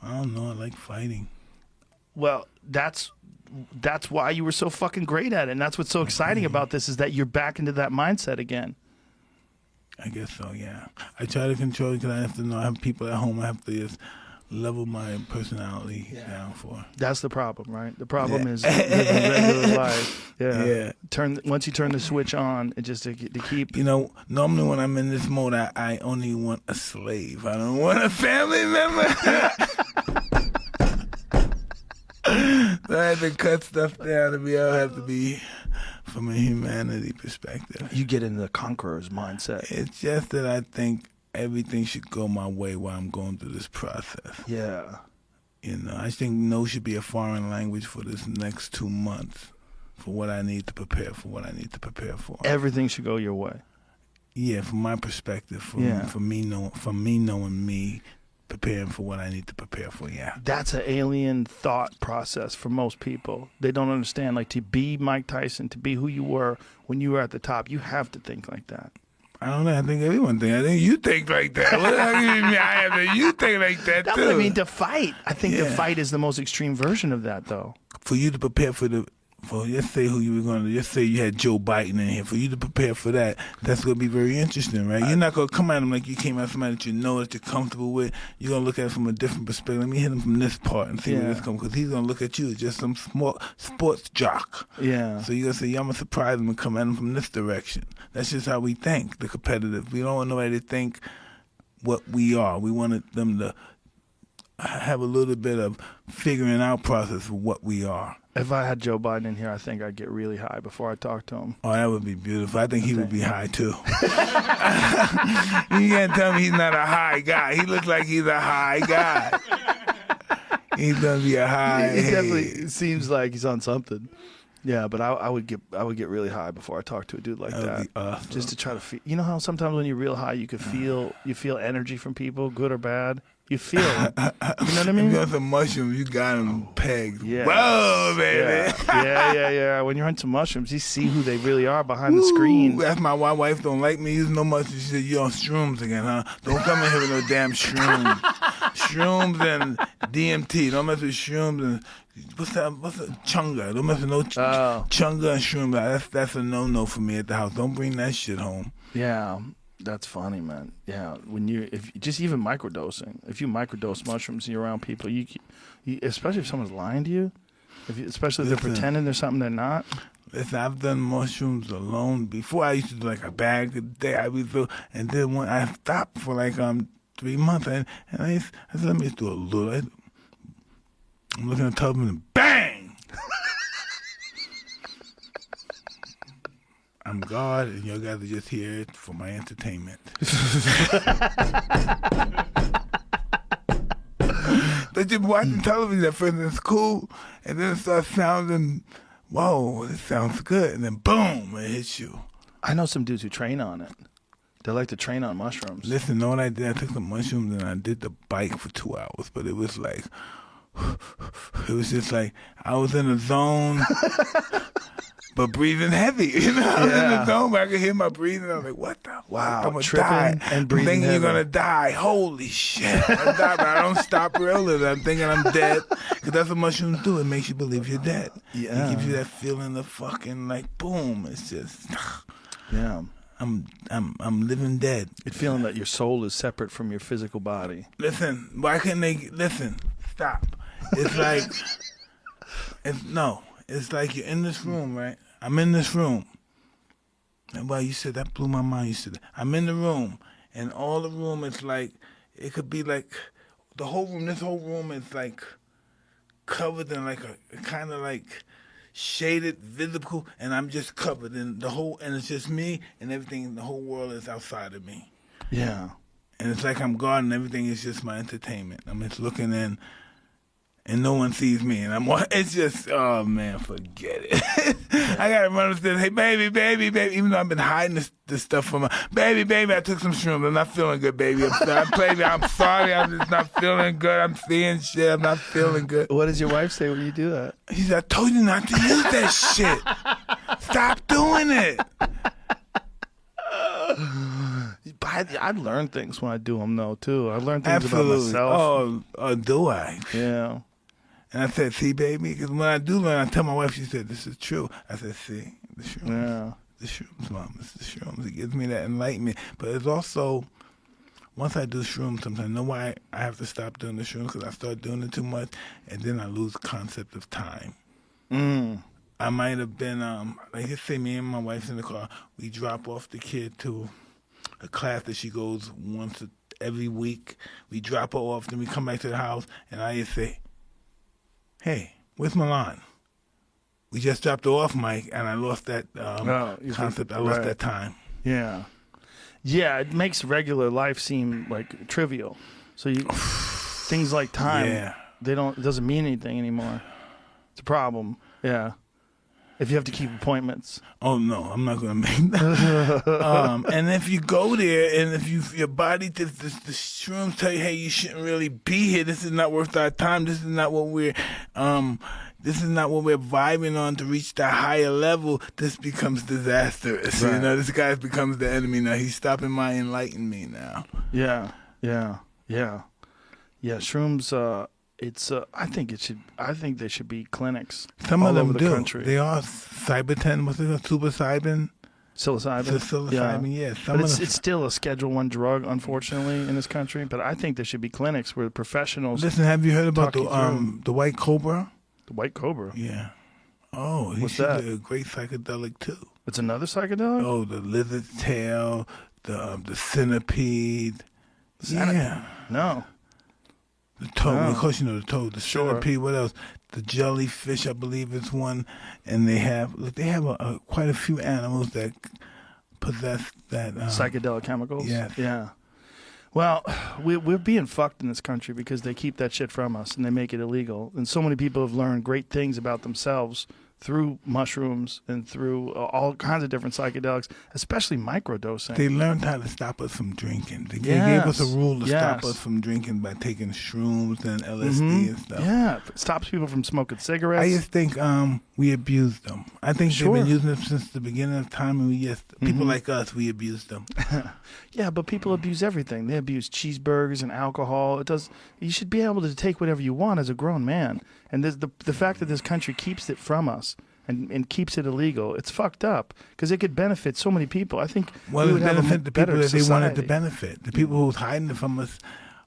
don't know. I like fighting. Well, that's why you were so fucking great at it, and that's what's so exciting about this is that you're back into that mindset again. I guess so, yeah. I try to control it because I have to know I have people at home. I have to just level my personality down for. That's the problem, right? The problem is living regular life. Yeah. Once you turn the switch on, it just to keep. You know, normally when I'm in this mode, I only want a slave. I don't want a family member. So I have to cut stuff down to be able to have to be from a humanity perspective. You get into the conqueror's mindset. It's just that I think everything should go my way while I'm going through this process. Yeah. You know, I think no should be a foreign language for this next 2 months for what I need to prepare for. Everything should go your way. Yeah, from my perspective, for me knowing me, preparing for what I need to prepare for, yeah. That's an alien thought process for most people. They don't understand. Like, to be Mike Tyson, to be who you were when you were at the top, you have to think like that. I don't know. I think everyone thinks. I think you think like that. What the hell you mean? I have to, you think like that, too. I mean, to fight. I think the fight is the most extreme version of that, though. For you to prepare for let's say who you were going to, let's say you had Joe Biden in here. For you to prepare for that, that's going to be very interesting, right? You're not going to come at him like you came at somebody that you know that you're comfortable with. You're going to look at it from a different perspective. Let me hit him from this part and see where this comes, because he's going to look at you as just some sports jock. Yeah. So you're going to say, I'm going to surprise him and come at him from this direction. That's just how we think, the competitive. We don't want nobody to think what we are. We wanted them to have a little bit of figuring out process of what we are. If I had Joe Biden in here, I think I'd get really high before I talk to him. Oh, that would be beautiful. I think he would be high, too. You can't tell me he's not a high guy. He looks like he's a high guy. He's going to be a high. It definitely seems like he's on something. Yeah, but I would get really high before I talk to a dude like that. Would be awesome. Just to try to feel. You know how sometimes when you're real high, you feel energy from people, good or bad. You feel it. You know what I mean? If you got some mushrooms, you got them pegged. Yeah. Whoa, baby. Yeah. When you're on some mushrooms, you see who they really are behind the screen. That's my wife don't like me using no mushrooms. She said, you on shrooms again, huh? Don't come in here with no damn shrooms. Shrooms and DMT. Don't mess with shrooms and what's that chunga. Don't mess with no chunga and shrooms. That's a no for me at the house. Don't bring that shit home. Yeah. That's funny, man. Yeah, if just even microdosing, if you microdose mushrooms and you're around people, you especially if someone's lying to you, especially if they're pretending there's something they're not. Listen, I've done mushrooms alone before. I used to do like a bag a day. And then when I stopped for like 3 months, and I said, let me just do a little. I'm looking at the tub and bang. I'm God, and you guys are just here for my entertainment. But you're watching television at first, and it's cool, and then it starts sounding, whoa, this sounds good, and then boom, it hits you. I know some dudes who train on it. They like to train on mushrooms. Listen, know what I did? I took some mushrooms, and I did the bike for 2 hours, but it was like, it was just like, I was in a zone. But breathing heavy, you know. I was in the zone, but I could hear my breathing. I was like, "What the? Wow, I'm gonna tripping die. and breathing I'm thinking heavy. you're gonna die. Holy shit! I die, but I don't stop reeling. I'm thinking I'm dead, because that's what mushrooms do. It makes you believe you're dead. Yeah. It gives you that feeling of fucking like boom. It's just, Yeah. I'm living dead. It's feeling that your soul is separate from your physical body. Listen, why couldn't they listen? Stop. It's like, it's like you're in this room, right? I'm in this room. And well, you said that blew my mind. You said I'm in the room, and all the room is like, it could be like the whole room. This whole room is like covered in like a kind of like shaded, visible, and I'm just covered in the whole. And it's just me, and everything. The whole world is outside of me. Yeah. And it's like I'm God, and everything is just my entertainment. I'm just looking in. And no one sees me, and it's just, oh man, forget it. I gotta run upstairs, hey baby, even though I've been hiding this stuff from my, baby, I took some shrooms, I'm not feeling good, baby. I'm sorry, I'm just not feeling good, I'm seeing shit, I'm not feeling good. What does your wife say when you do that? She said, I told you not to use that shit. Stop doing it. I learn things when I do them, though, too. I learn things about myself. Oh, do I? Yeah. And I said, see, baby, because when I do learn, I tell my wife, she said, this is true. I said, see, the shrooms. Yeah. The shrooms, Mom. It's the shrooms. It gives me that enlightenment. But it's also, once I do shrooms, sometimes I know why I have to stop doing the shrooms, because I start doing it too much, and then I lose concept of time. I might have been, like, just say me and my wife's in the car. We drop off the kid to a class that she goes once every week. We drop her off, then we come back to the house, and I just say, hey, where's Milan? We just dropped her off, Mike, and I lost that concept. I lost that time. Yeah. Yeah, it makes regular life seem like trivial. So things like time, it doesn't mean anything anymore. It's a problem. Yeah. If you have to keep appointments. Oh, no, I'm not going to make that. And if you go there and if your body, the shrooms tell you, hey, you shouldn't really be here. This is not worth our time. This is not what we're, this is not what we're vibing on to reach that higher level, this becomes disastrous. Right. You know, this guy becomes the enemy now. He's stopping my enlightenment now. Yeah. Shrooms. I think there should be clinics. Some all of them over the do. country. They are Cyberten. What's it called? Psilocybin. Psilocybin. Yeah. But it's still a Schedule I drug, unfortunately, in this country. But I think there should be clinics where professionals. Listen, have you heard about talk you through. the white cobra? The white cobra. Yeah. Oh, What's that? a great psychedelic too. It's another psychedelic. Oh, the lizard's tail, the centipede. Yeah. No. The toad. Oh. Of course, you know the toad. The centipede. What else? The jellyfish, I believe, is one. And they have quite a few animals that possess that Psychedelic chemicals. Yes. Yeah. Well, we're being fucked in this country because they keep that shit from us and they make it illegal. And so many people have learned great things about themselves through mushrooms and through all kinds of different psychedelics, especially microdosing. They learned how to stop us from drinking. They gave us a rule to stop us from drinking by taking shrooms and LSD and stuff. Yeah, it stops people from smoking cigarettes. I just think we abused them. I think they've been using them since the beginning of time, and people like us, we abused them. Yeah, but people abuse everything. They abuse cheeseburgers and alcohol. You should be able to take whatever you want as a grown man. And the fact that this country keeps it from us and keeps it illegal, it's fucked up because it could benefit so many people. I think well, we would have benefit a the better people that society. they wanted to benefit. The people who's hiding it from us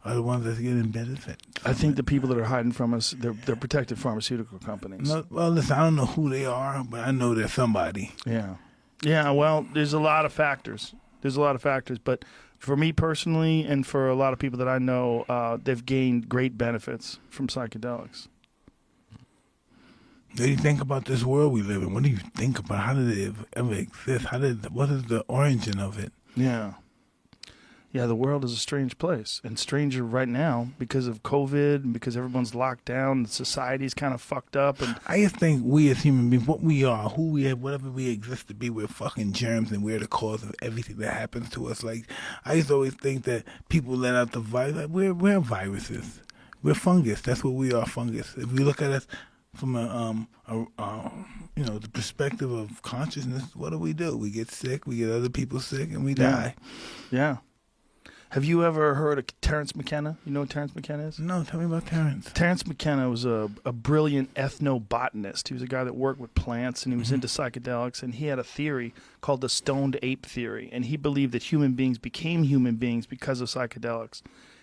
are the ones that's getting benefit. I think the people that are hiding from us, they're protected pharmaceutical companies. No, well, listen, I don't know who they are, but I know they're somebody. Yeah. Well, there's a lot of factors. But for me personally, and for a lot of people that I know, they've gained great benefits from psychedelics. What do you think about this world we live in? What do you think about? How did it ever exist? What is the origin of it? Yeah, the world is a strange place, and stranger right now because of COVID and because everyone's locked down. Society's kind of fucked up. And I just think we as human beings, what we are, who we are, whatever we exist to be, we're fucking germs, and we're the cause of everything that happens to us. Like I used to always think that people let out the virus. Like, we're viruses. We're fungus. That's what we are, fungus. If we look at us from the perspective of consciousness, what do? We get sick, we get other people sick, and we die. Yeah. Have you ever heard of Terence McKenna? You know what Terence McKenna is? No, tell me about Terence. Terence McKenna was a brilliant ethnobotanist. He was a guy that worked with plants, and he was into psychedelics, and he had a theory called the stoned ape theory, and he believed that human beings became human beings because of psychedelics.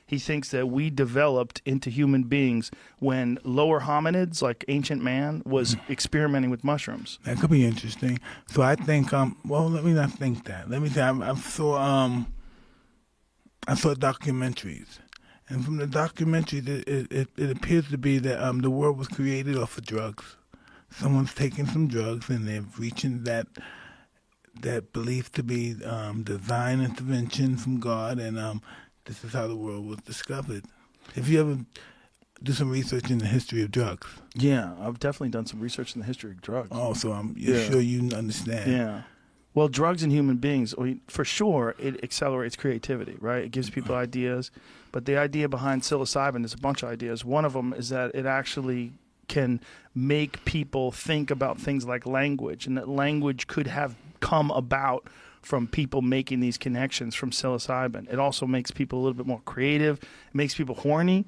He thinks that we developed into human beings when lower hominids, like ancient man, was experimenting with mushrooms. That could be interesting. So I think, let me not think that. Let me say, I saw documentaries. And from the documentaries, it appears to be that the world was created off of drugs. Someone's taking some drugs, and they're reaching that belief to be divine intervention from God, and this is how the world was discovered. If you ever do some research in the history of drugs. Yeah, I've definitely done some research in the history of drugs. Oh, so I'm sure you understand. Yeah. Well, drugs in human beings, for sure, it accelerates creativity, right? It gives people ideas. But the idea behind psilocybin is a bunch of ideas. One of them is that it actually can make people think about things like language, and that language could have come about from people making these connections from psilocybin. It also makes people a little bit more creative. It makes people horny.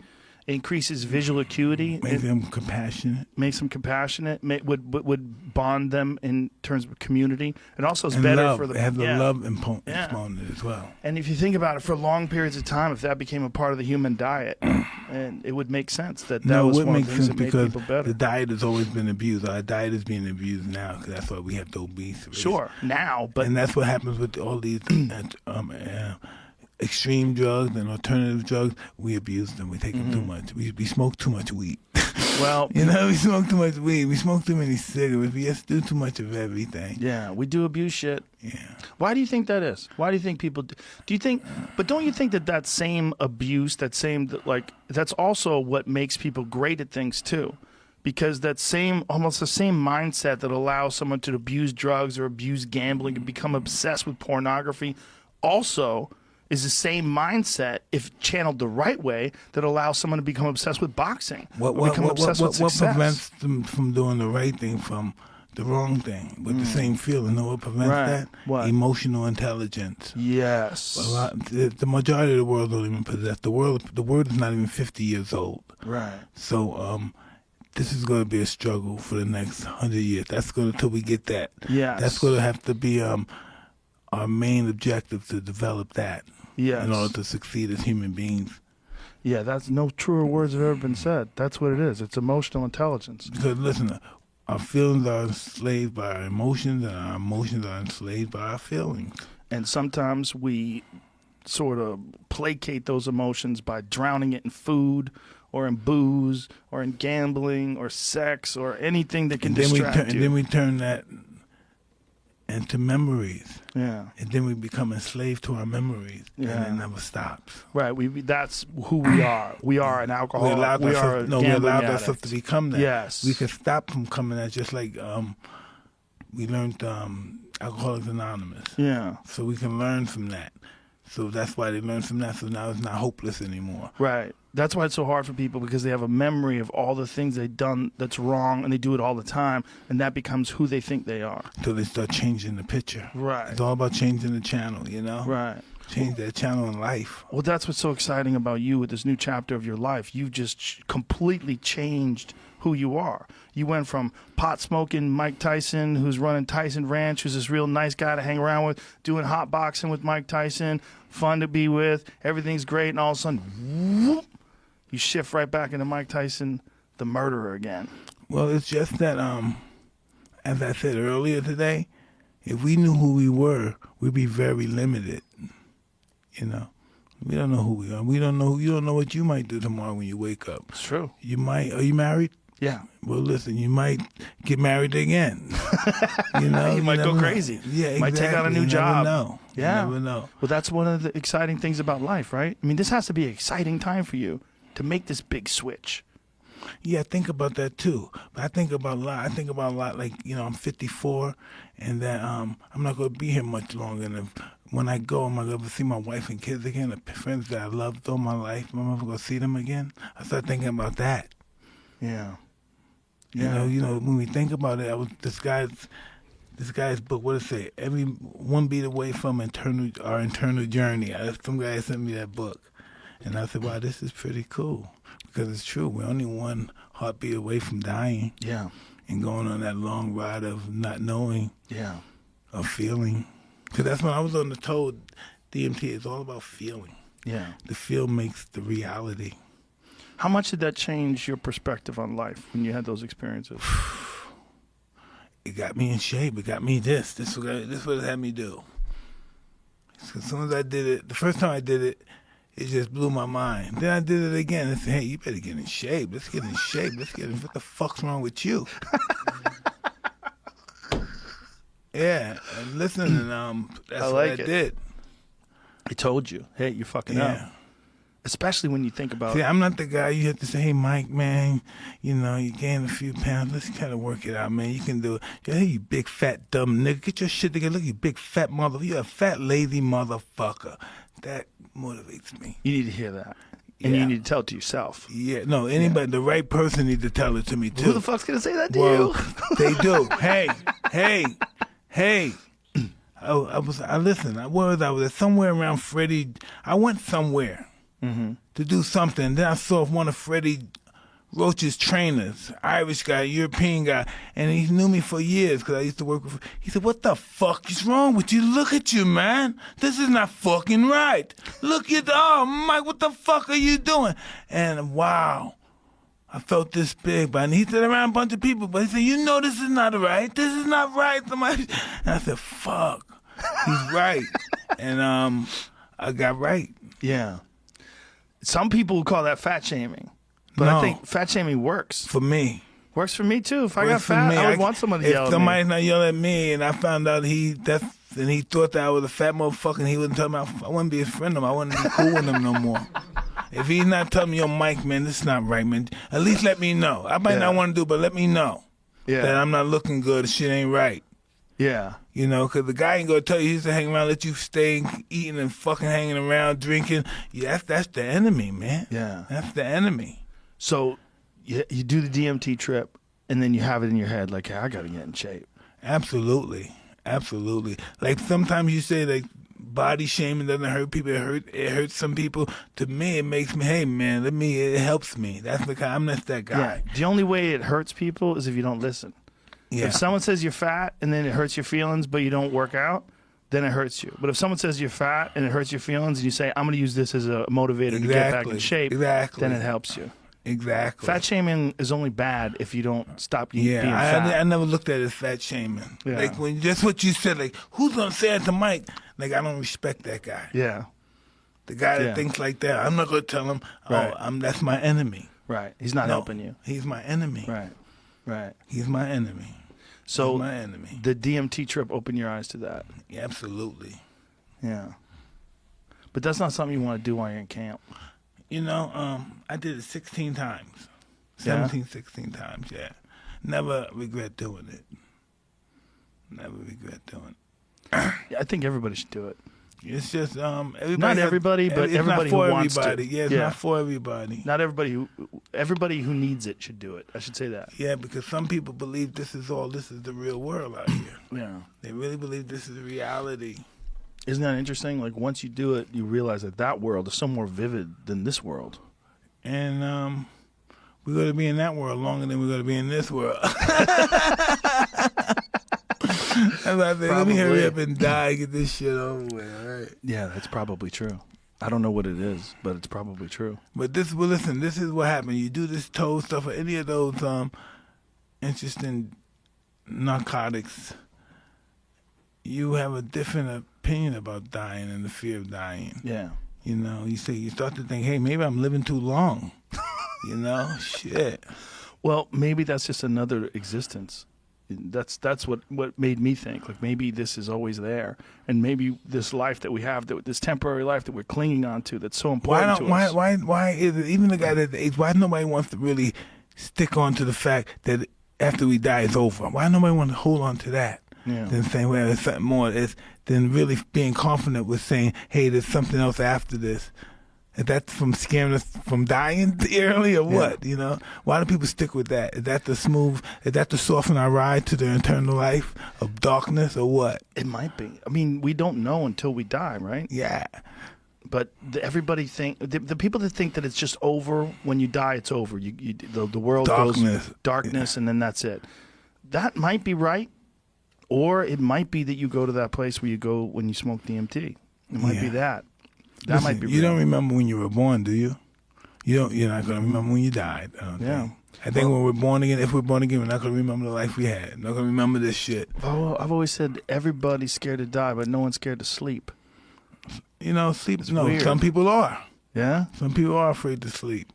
It increases visual acuity. Makes them compassionate. Makes them compassionate. Would bond them in terms of community. It also is and better love. for the It has the love exponent as well. And if you think about it, for long periods of time, if that became a part of the human diet, and it would make sense that was one of the things that made people better. The diet has always been abused. Our diet is being abused now because that's why we have the obese race. Sure, now, but and that's what happens with all these extreme drugs and alternative drugs. We abuse them. We take them too much. We smoke too much weed. Well, we smoke too much weed. We smoke too many cigarettes. We just do too much of everything. Yeah, we do abuse shit. Yeah. Why do you think that is? Why do you think people do you think, but don't you think that same abuse, that's also what makes people great at things too? Because almost the same mindset that allows someone to abuse drugs or abuse gambling and become obsessed with pornography also is the same mindset, if channeled the right way, that allows someone to become obsessed with boxing. What prevents them from doing the right thing from the wrong thing with the same feeling? Know what prevents that? What? Emotional intelligence. Yes. The majority of the world don't even possess. The world is not even 50 years old. Right. So this is going to be a struggle for the next 100 years. That's going till we get that. Yes. That's going to have to be our main objective, to develop that. Yes. In order to succeed as human beings. Yeah, that's no truer words have ever been said. That's what it is. It's emotional intelligence. Because listen, our feelings are enslaved by our emotions, and our emotions are enslaved by our feelings. And sometimes we sort of placate those emotions by drowning it in food, or in booze, or in gambling, or sex, or anything that can distract you. And then we turn that into memories. Yeah. And then we become enslaved to our memories. Yeah. And it never stops. Right. That's who we are. We are an alcoholic. We allowed ourselves to become that. Yes. We can stop from coming that, just like we learned Alcoholics Anonymous. Yeah. So we can learn from that. So that's why they learn from that. So now it's not hopeless anymore. Right. That's why it's so hard for people, because they have a memory of all the things they've done that's wrong, and they do it all the time, and that becomes who they think they are. Until they start changing the picture. Right. It's all about changing the channel, you know? Right. Change that channel in life. Well, that's what's so exciting about you with this new chapter of your life. You've just completely changed who you are. You went from pot-smoking Mike Tyson, who's running Tyson Ranch, who's this real nice guy to hang around with, doing hot boxing with Mike Tyson, fun to be with, everything's great, and all of a sudden, whoop, you shift right back into Mike Tyson, the murderer again. Well, it's just that, as I said earlier today, if we knew who we were, we'd be very limited. You know, we don't know who we are. We don't know. You don't know what you might do tomorrow when you wake up. It's true. You might. Are you married? Yeah. Well, listen. You might get married again. You know, you might go crazy. Yeah, exactly. Might take on a new job. Never know. Yeah. You never know. Well, that's one of the exciting things about life, right? I mean, this has to be an exciting time for you to make this big switch. Yeah, I think about that too. But I think about a lot. I think about a lot. Like, you know, I'm 54, and that I'm not going to be here much longer. And when I go, am I going to see my wife and kids again? The friends that I loved all my life, am I ever going to see them again? I start thinking about that. Yeah. You know, when we think about it, this guy's book. What does it say? Every one beat away from our eternal journey. Some guy sent me that book, and I said, "Wow, this is pretty cool." Because it's true. We're only one heartbeat away from dying. Yeah. And going on that long ride of not knowing. Yeah. Of feeling. Because that's when I was on the told DMT. It's all about feeling. Yeah. The feel makes the reality. How much did that change your perspective on life when you had those experiences? It got me in shape. It got me this. This is what it had me do. As soon as I did it, the first time I did it, it just blew my mind. Then I did it again. I said, hey, you better get in shape. Let's get in shape. What the fuck's wrong with you? Yeah. And listen, and that's what I did. I told you. Hey, you're fucking up. Especially when you think about... See, I'm not the guy you have to say, hey, Mike, man, you know, you gained a few pounds. Let's kind of work it out, man. You can do it. Hey, you big, fat, dumb nigga. Get your shit together. Look, you big, fat motherfucker. You're a fat, lazy motherfucker. That motivates me. You need to hear that. And you need to tell it to yourself. Yeah, no, anybody, the right person needs to tell it to me, too. Who the fuck's going to say that to you? They do. Hey. I was at somewhere around Freddie. I went somewhere to do something. Then I saw one of Freddie Roach's trainers, Irish guy, European guy, and he knew me for years because I used to work with. He said, "What the fuck is wrong with you? Look at you, man. This is not fucking right. Look at Mike. What the fuck are you doing?" And wow, I felt this big. But he said around a bunch of people, but he said, "You know, this is not right. This is not right." Somebody, and I said, "Fuck, he's right." And I got right. Yeah. Some people call that fat shaming. But I think fat shaming works. For me. Works for me, too. If I got fat, I would want someone to yell at me. If somebody's not yelling at me and I found out he thought that I was a fat motherfucker and he wouldn't tell me, I wouldn't be his friend of him. I wouldn't be cool with him no more. If he's not telling me, yo, Mike, man, this is not right, man, at least let me know. I might not want to do it, but let me know that I'm not looking good. Shit ain't right. Yeah. You know, because the guy ain't gonna tell you he's to hang around, let you stay eating and fucking hanging around, drinking. Yeah, that's the enemy, man. Yeah. That's the enemy. So you do the DMT trip, and then you have it in your head like, hey, I got to get in shape. Absolutely. Absolutely. Like sometimes you say like body shaming doesn't hurt people. It hurts some people. To me, it makes me, hey man, it helps me. That's the kind. I'm not that guy. Yeah. The only way it hurts people is if you don't listen. Yeah. If someone says you're fat and then it hurts your feelings, but you don't work out, then it hurts you. But if someone says you're fat and it hurts your feelings, and you say, I'm going to use this as a motivator to get back in shape, then it helps you. Exactly. Fat shaming is only bad if you don't stop being fat. I never looked at it as fat shaming. Yeah. Like when just what you said, like who's gonna say it to Mike? Like I don't respect that guy. Yeah. The guy that Yeah. thinks like that, I'm not gonna tell him. Right. That's my enemy. Right. He's not helping you. He's my enemy. Right. Right. He's my enemy. So He's my enemy. the DMT trip opened your eyes to that. Yeah, absolutely. Yeah. But that's not something you want to do while you're in camp. You know, I did it 16 times. Yeah? 16 times, yeah. Never regret doing it. Never regret doing it. Yeah, I think everybody should do it. It's just everybody. Not everybody, but it's everybody not for who wants to. everybody. Yeah, it's Yeah. not for everybody. Not everybody who needs it should do it. I should say that. Yeah, because some people believe this is the real world out here. Yeah. They really believe this is reality. Isn't that interesting? Like once you do it, you realize that world is so more vivid than this world. And we're going to be in that world longer than we're going to be in this world. That's why I say, let me hurry up and die and get this shit over with, all right? Yeah, that's probably true. I don't know what it is, but it's probably true. But listen, this is what happened. You do this toad stuff or any of those interesting narcotics, you have a different opinion about dying and the fear of dying. Yeah. You know, you start to think, hey, maybe I'm living too long. You know, shit. Well, maybe that's just another existence. That's what made me think. Like maybe this is always there, and maybe this life that we have, this temporary life that we're clinging on to, that's so important to us. Why is it even the guy why nobody wants to really stick on to the fact that after we die it's over? Why nobody want to hold on to that? Yeah. Than saying, well, there's something more. Than really being confident with saying, hey, there's something else after this. Is that from scaring us from dying early or what? You know, why do people stick with that? Is that to soften our ride to the eternal life of darkness or what? It might be. I mean, we don't know until we die, right? Yeah. But everybody the people that think that it's just over when you die, it's over. The world goes darkness, and then that's it. That might be right, or it might be that you go to that place where you go when you smoke DMT. It might be that. That might be. You don't remember when you were born, do you? You're not going to remember when you died. I don't think. I think when we're born again, if we're born again, we're not going to remember the life we had. We're not going to remember this shit. Oh, I've always said everybody's scared to die, but no one's scared to sleep. You know, sleep. It's weird. Some people are. Yeah? Some people are afraid to sleep.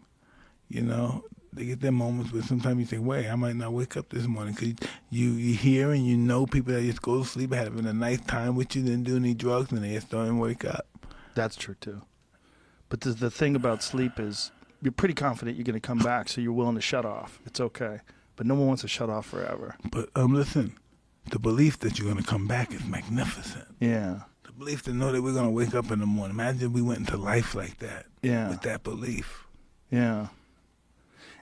You know, they get their moments where sometimes you think, wait, I might not wake up this morning. Because you hear and you know people that just go to sleep, having a nice time with you, didn't do any drugs, and they just don't wake up. That's true, too. But the thing about sleep is you're pretty confident you're going to come back, so you're willing to shut off. It's okay. But no one wants to shut off forever. But listen, the belief that you're going to come back is magnificent. Yeah. The belief to know that we're going to wake up in the morning. Imagine if we went into life like that. Yeah. With that belief. Yeah.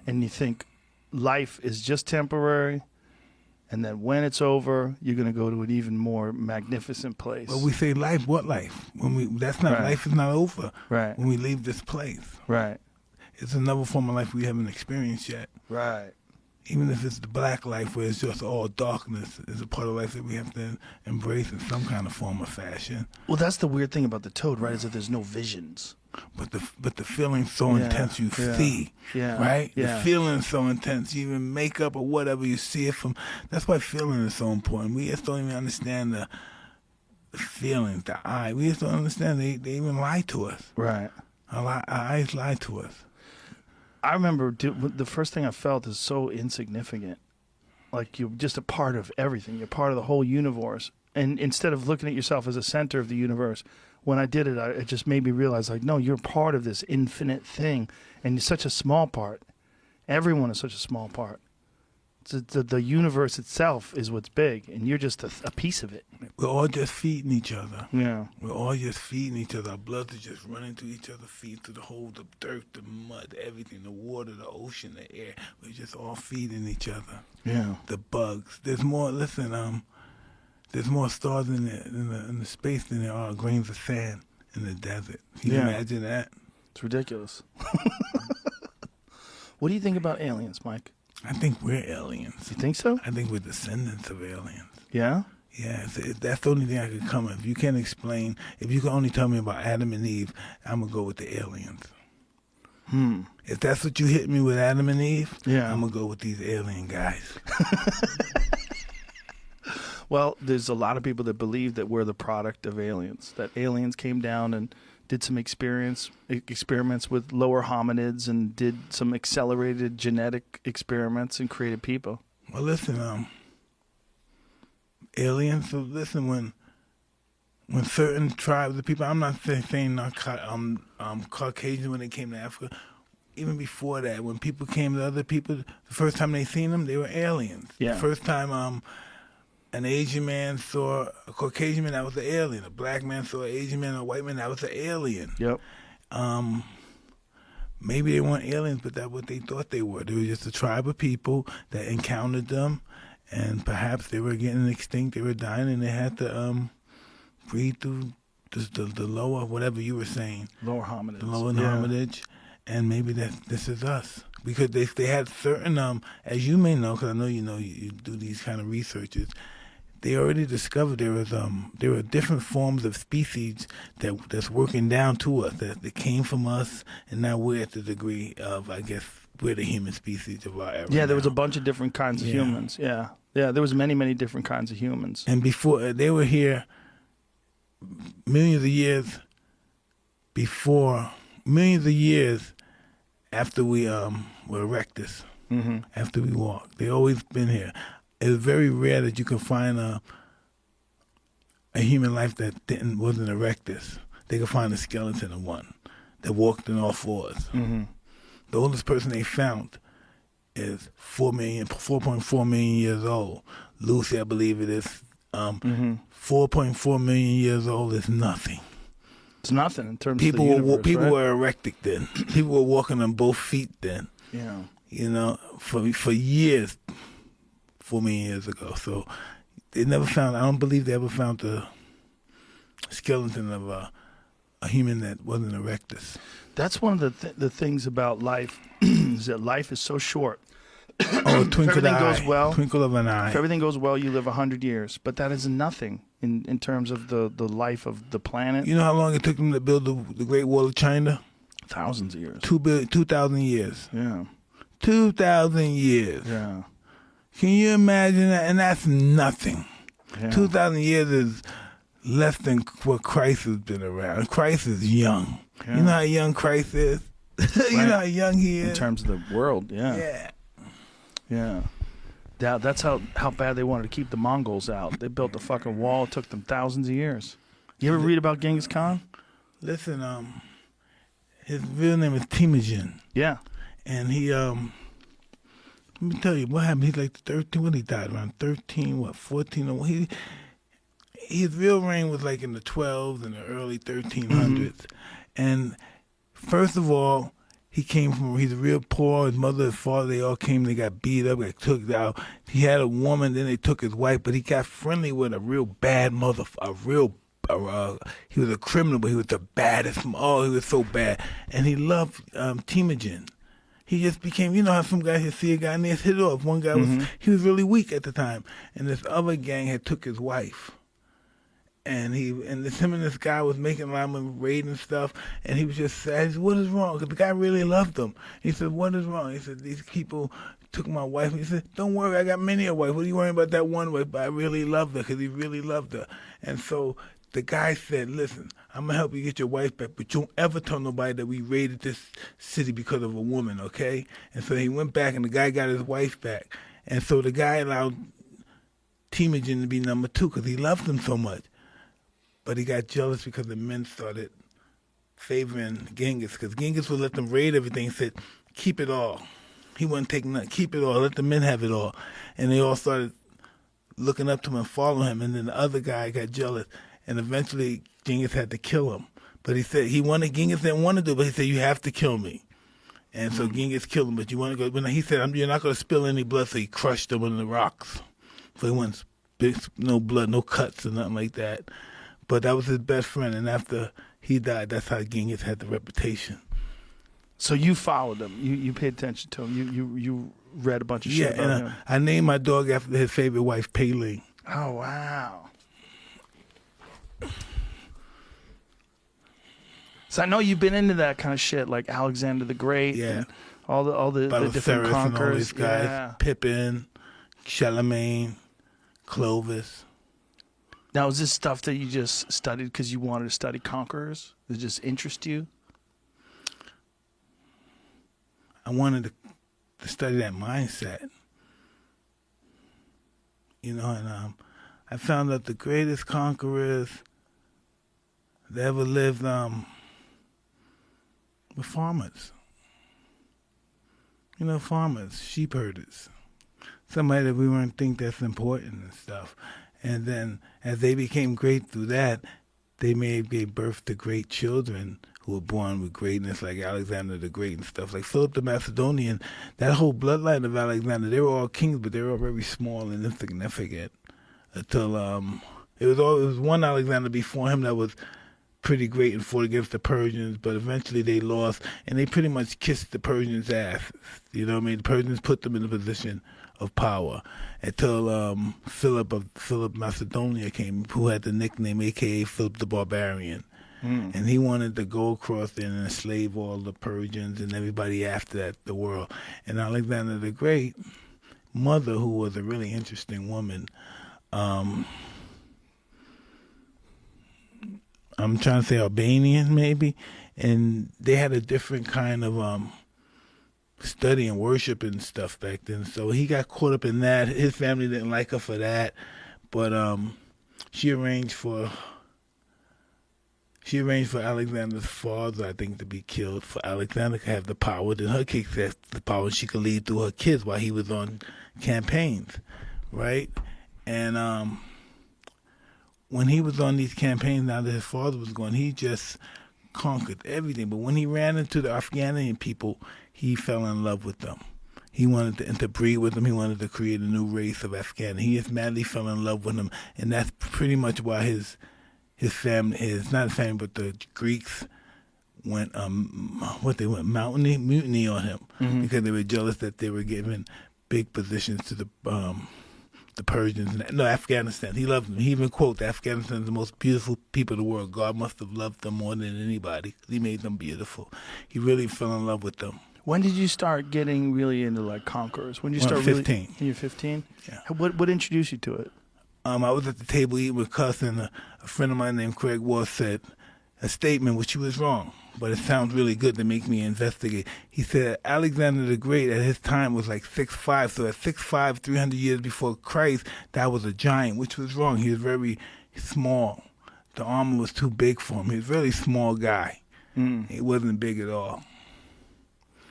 And you think life is just temporary, and then when it's over, you're going to go to an even more magnificent place. But we say life, what life? Life is not over. Right. When we leave this place. Right. It's another form of life we haven't experienced yet. Right. Even if it's the black life where it's just all darkness, it's a part of life that we have to embrace in some kind of form or fashion. Well, that's the weird thing about the toad, right, is that there's no visions. But the feeling's so intense you see, right? Yeah. The feeling's so intense. You even make up or whatever you see it from. That's why feeling is so important. We just don't even understand the feelings, the eye. We just don't understand. They even lie to us. Right. Our eyes lie to us. I remember the first thing I felt is so insignificant. Like you're just a part of everything. You're part of the whole universe. And instead of looking at yourself as a center of the universe, when I did it, it just made me realize, like, no, you're part of this infinite thing, and you're such a small part. Everyone is such a small part. The universe itself is what's big, and you're just a piece of it. We're all just feeding each other. Yeah. We're all just feeding each other. Our blood is just running through each other's feet, through the whole, the dirt, the mud, everything, the water, the ocean, the air. We're just all feeding each other. Yeah. The bugs. There's more. Listen, there's more stars in the space than there are grains of sand in the desert. Can you imagine that? It's ridiculous. What do you think about aliens, Mike? I think we're aliens. You think so? I think we're descendants of aliens. Yeah? Yeah, that's the only thing I could come with. If you can't explain, if you can only tell me about Adam and Eve, I'm going to go with the aliens. If that's what you hit me with, Adam and Eve, I'm going to go with these alien guys. Well, there's a lot of people that believe that we're the product of aliens, that aliens came down and did some experiments with lower hominids and did some accelerated genetic experiments and created people. Well, listen, aliens, so listen, when certain tribes of people, I'm not saying Caucasian when they came to Africa, even before that, when people came to other people, the first time they seen them, they were aliens. Yeah. The first time an Asian man saw a Caucasian man, that was an alien. A black man saw an Asian man, a white man, that was an alien. Yep. Maybe they weren't aliens, but that's what they thought they were. They were just a tribe of people that encountered them, and perhaps they were getting extinct, they were dying, and they had to breathe through the lower, whatever you were saying. Lower hominids. The lower hominid, and maybe this is us. Because they had certain, as you may know, because I know you do these kind of researches, they already discovered there were different forms of species that's working down to us, that came from us, and now we're at the degree of, I guess, we're the human species of our era. Yeah, there was now. a bunch of different kinds of humans. Yeah, there was many different kinds of humans. And before, they were here millions of years after we were erectus, after we walked. They always been here. It's very rare that you can find a human life that wasn't erectus. They could find a skeleton of one that walked in all fours. The oldest person they found is 4.4 million years old. Lucy, I believe it is. 4.4 million years old is nothing. It's nothing in terms of the universe, people right? were erected then. People were walking on both feet then. Yeah. You know, for years, 4 million years ago. So they never found. I don't believe they ever found the skeleton of a human that wasn't erectus. That's one of the things about life is that life is so short. Oh, twinkle of an eye. Goes well, twinkle of an eye. If everything goes well, you live 100 years. But that is nothing in terms of the life of the planet. You know how long it took them to build the Great Wall of China? Thousands of years. 2,000 years. Yeah. 2,000 years. Yeah. Can you imagine that? And that's nothing. Yeah. 2,000 years is less than what Christ has been around. Christ is young. Yeah. You know how young Christ is? You know how young he is? In terms of the world, yeah. Yeah. Yeah. That's how bad they wanted to keep the Mongols out. They built the fucking wall. It took them thousands of years. You ever read about Genghis Khan? Listen, his real name is Temujin. Yeah. And he, let me tell you, what happened? He's like 13, when he died, around 13, 14? His real reign was like in the 12s and the early 1300s. And first of all, he's real poor. His mother, his father, they all came, they got beat up, got took out. He had a woman, then they took his wife, but he got friendly with a real bad he was a criminal, but he was the baddest. Oh, he was so bad. And he loved Temujin. He just became, you know how some guys, you see a guy and they just hit it off. One guy he was really weak at the time. And this other gang had took his wife. And him and this guy was making a lot of raid and stuff, and he was just sad. He said, "What is wrong?" Because the guy really loved him. He said, "What is wrong?" He said, "These people took my wife." He said, "Don't worry, I got many a wife. What are you worrying about that one wife?" But I really loved her, because he really loved her. And so the guy said, "Listen, I'm gonna help you get your wife back, but don't ever tell nobody that we raided this city because of a woman, okay?" And so he went back, and the guy got his wife back. And so the guy allowed Temujin to be number 2 because he loved him so much. But he got jealous because the men started favoring Genghis, because Genghis would let them raid everything. He said, "Keep it all." He wouldn't take nothing. Keep it all. Let the men have it all. And they all started looking up to him and following him. And then the other guy got jealous. And eventually, Genghis had to kill him. But he said Genghis didn't want to do it, but he said, you have to kill me. And so Genghis killed him, but you want to go. But he said, you're not going to spill any blood, so he crushed him in the rocks. So he went no blood, no cuts or nothing like that. But that was his best friend, and after he died, that's how Genghis had the reputation. So you followed him. You paid attention to him. You read a bunch of shit about him. I named my dog after his favorite wife, Pele. Oh, wow. So I know you've been into that kind of shit, like Alexander the Great, and all the different conquerors, and all these guys, yeah. Pippin, Charlemagne, Clovis. Now, is this stuff that you just studied because you wanted to study conquerors? Did it just interest you? I wanted to study that mindset, and I found out the greatest conquerors that ever lived were farmers. Farmers, sheep herders, somebody that we weren't think that's important and stuff. And then as they became great through that, they gave birth to great children who were born with greatness, like Alexander the Great and stuff. Like Philip the Macedonian, that whole bloodline of Alexander, they were all kings, but they were all very small and insignificant. Until it was one Alexander before him that was pretty great and fought against the Persians, but eventually they lost, and they pretty much kissed the Persians' ass. You know what I mean? The Persians put them in a position of power until Philip Macedonia came, who had the nickname a.k.a. Philip the Barbarian. And he wanted to go across there and enslave all the Persians and everybody after that, the world. And Alexander the Great, mother, who was a really interesting woman, I'm trying to say Albanian maybe, and they had a different kind of study and worship and stuff back then. So he got caught up in that. His family didn't like her for that, but she arranged for Alexander's father, I think, to be killed, for Alexander to have the power. Then her kids had the power, and she could lead through her kids while he was on campaigns, right? And when he was on these campaigns, now that his father was gone, he just conquered everything. But when he ran into the Afghanian people, he fell in love with them. He wanted to interbreed with them. He wanted to create a new race of Afghan. He just madly fell in love with them, and that's pretty much why his family, not his family, but the Greeks went mutiny on him, because they were jealous that they were giving big positions to the Persians. No, Afghanistan. He loved them. He even quotes, Afghanistan is the most beautiful people in the world. God must have loved them more than anybody. He made them beautiful. He really fell in love with them. When did you start getting really into like conquerors? When did you start 15. When you're 15? Yeah. What introduced you to it? I was at the table eating with Cuss, and a friend of mine named Craig Ward said a statement which he was wrong, but it sounds really good to make me investigate. He said Alexander the Great at his time was like 6'5", so at 6'5", 300 years before Christ, that was a giant, which was wrong. He was very small. The armor was too big for him. He was a really small guy. He wasn't big at all.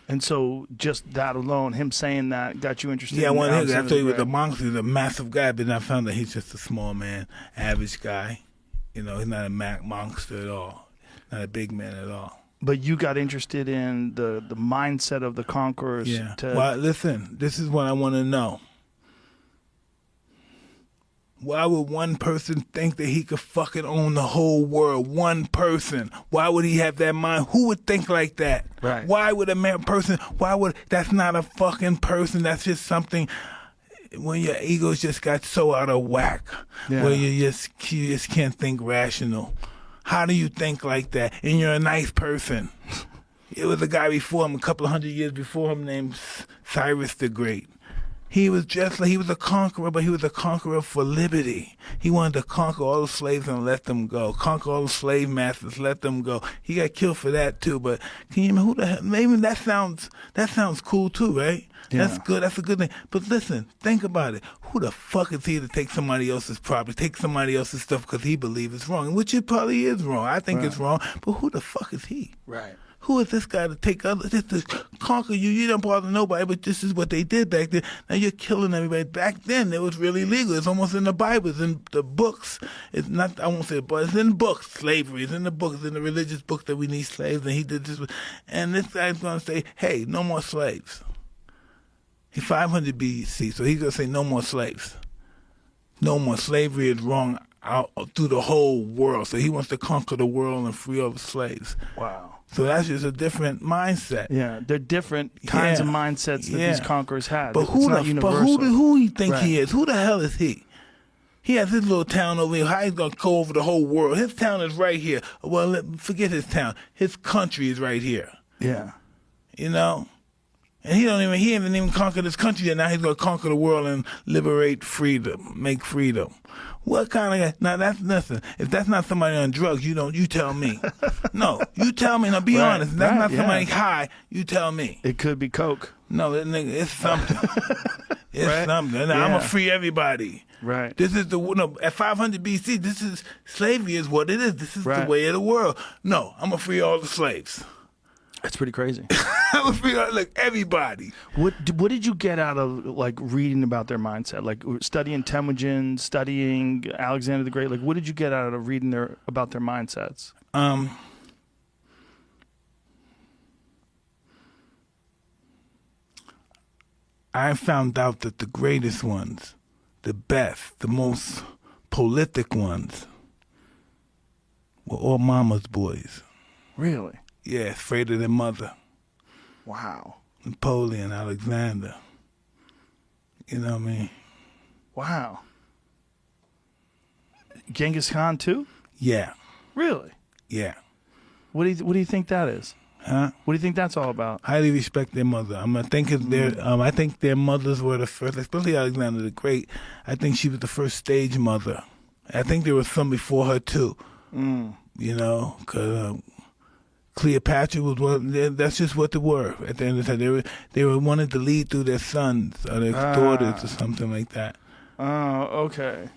And so just that alone, him saying that, got you interested in Alexander. Alexander I thought he was the a monster. He was a massive guy, but then I found that he's just a small man, average guy. He's not a monster at all. Not a big man at all. But you got interested in the mindset of the conquerors. Yeah. Well, listen, this is what I want to know. Why would one person think that he could fucking own the whole world? One person. Why would he have that mind? Who would think like that? Right. Why would that's not a fucking person. That's just something when your egos just got so out of whack, where you just can't think rational. How do you think like that? And you're a nice person. It was a guy before him, a couple of hundred years before him, named Cyrus the Great. He was he was a conqueror, but he was a conqueror for liberty. He wanted to conquer all the slaves and let them go. Conquer all the slave masters, let them go. He got killed for that too. But can you imagine who the hell? Maybe that sounds cool too, right? Yeah. That's good. That's a good thing. But listen, think about it. Who the fuck is he to take somebody else's property, take somebody else's stuff because he believes it's wrong, which it probably is wrong. I think it's wrong. But who the fuck is he? Right. who is this guy to take others, just to conquer you? You don't bother nobody, but this is what they did back then. Now you're killing everybody. Back then, it was really legal. It's almost in the Bible. It's in the books. It's not, I won't say it, but it's in books. Slavery is in the books, in the religious books that we need slaves, and he did this. And this guy's going to say, hey, no more slaves. He's 500 BC, so he's going to say no more slaves. No more slavery is wrong out through the whole world. So he wants to conquer the world and free all the slaves. Wow. So that's just a different mindset. Yeah, they're different kinds of mindsets that these conquerors had. But who who he think he is? Who the hell is he? He has his little town over here. How he's gonna go over the whole world? His town is right here. Well, forget his town. His country is right here. Yeah. You know. And he haven't even conquered his country yet. Now he's gonna conquer the world and liberate freedom, make freedom. What kind of guy? Now that's nothing. If that's not somebody on drugs, you tell me. No, you tell me. Now be honest. If that's not somebody high, you tell me. It could be coke. No, that nigga, it's something. It's something. Now, I'm gonna free everybody. Right. This is at 500 BC. This is slavery is what it is. This is the way of the world. No, I'm gonna free all the slaves. That's pretty crazy. I'm gonna free everybody. What did you get out of reading about their mindset, like studying Temujin, studying Alexander the Great? Like, what did you get out of reading about their mindsets? I found out that the greatest ones, the best, the most prolific ones, were all mama's boys. Really? Yeah, afraid of their mother. Wow. Napoleon, Alexander. You know what I mean? Wow. Genghis Khan too? Yeah. Really? Yeah. What do you think that is? Huh? What do you think that's all about? Highly respect their mother. I think I think their mothers were the first, especially Alexander the Great. I think she was the first stage mother. I think there was some before her too. You know, because Cleopatra was one. That's just what they were. At the end of the time, they were wanting to lead through their sons or their daughters or something like that. Oh, okay.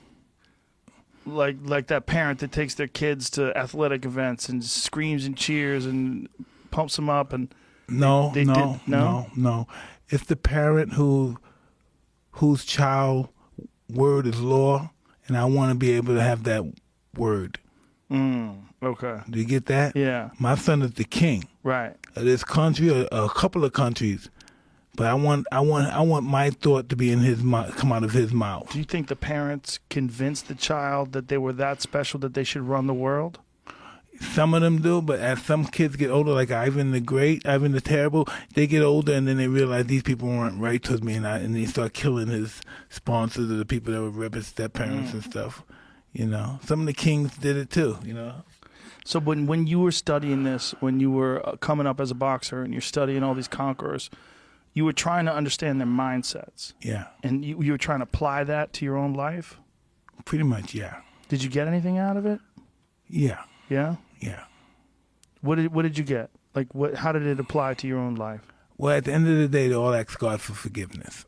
Like that parent that takes their kids to athletic events and screams and cheers and pumps them up and no. It's the parent whose child word is law, and I want to be able to have that word. Okay. Do you get that? Yeah. My son is the king. Right. Of this country, or a couple of countries, but I want my thought to be in his mouth, come out of his mouth. Do you think the parents convinced the child that they were that special that they should run the world? Some of them do, but as some kids get older, like Ivan the Great, Ivan the Terrible, they get older and then they realize these people weren't right towards me, and they start killing his sponsors or the people that were his step-parents and stuff. You know, some of the kings did it too. You know. So when you were studying this, when you were coming up as a boxer and you're studying all these conquerors, you were trying to understand their mindsets. Yeah. And you were trying to apply that to your own life? Pretty much, yeah. Did you get anything out of it? Yeah. Yeah? Yeah. What did you get? Like, how did it apply to your own life? Well, at the end of the day, they all ask God for forgiveness.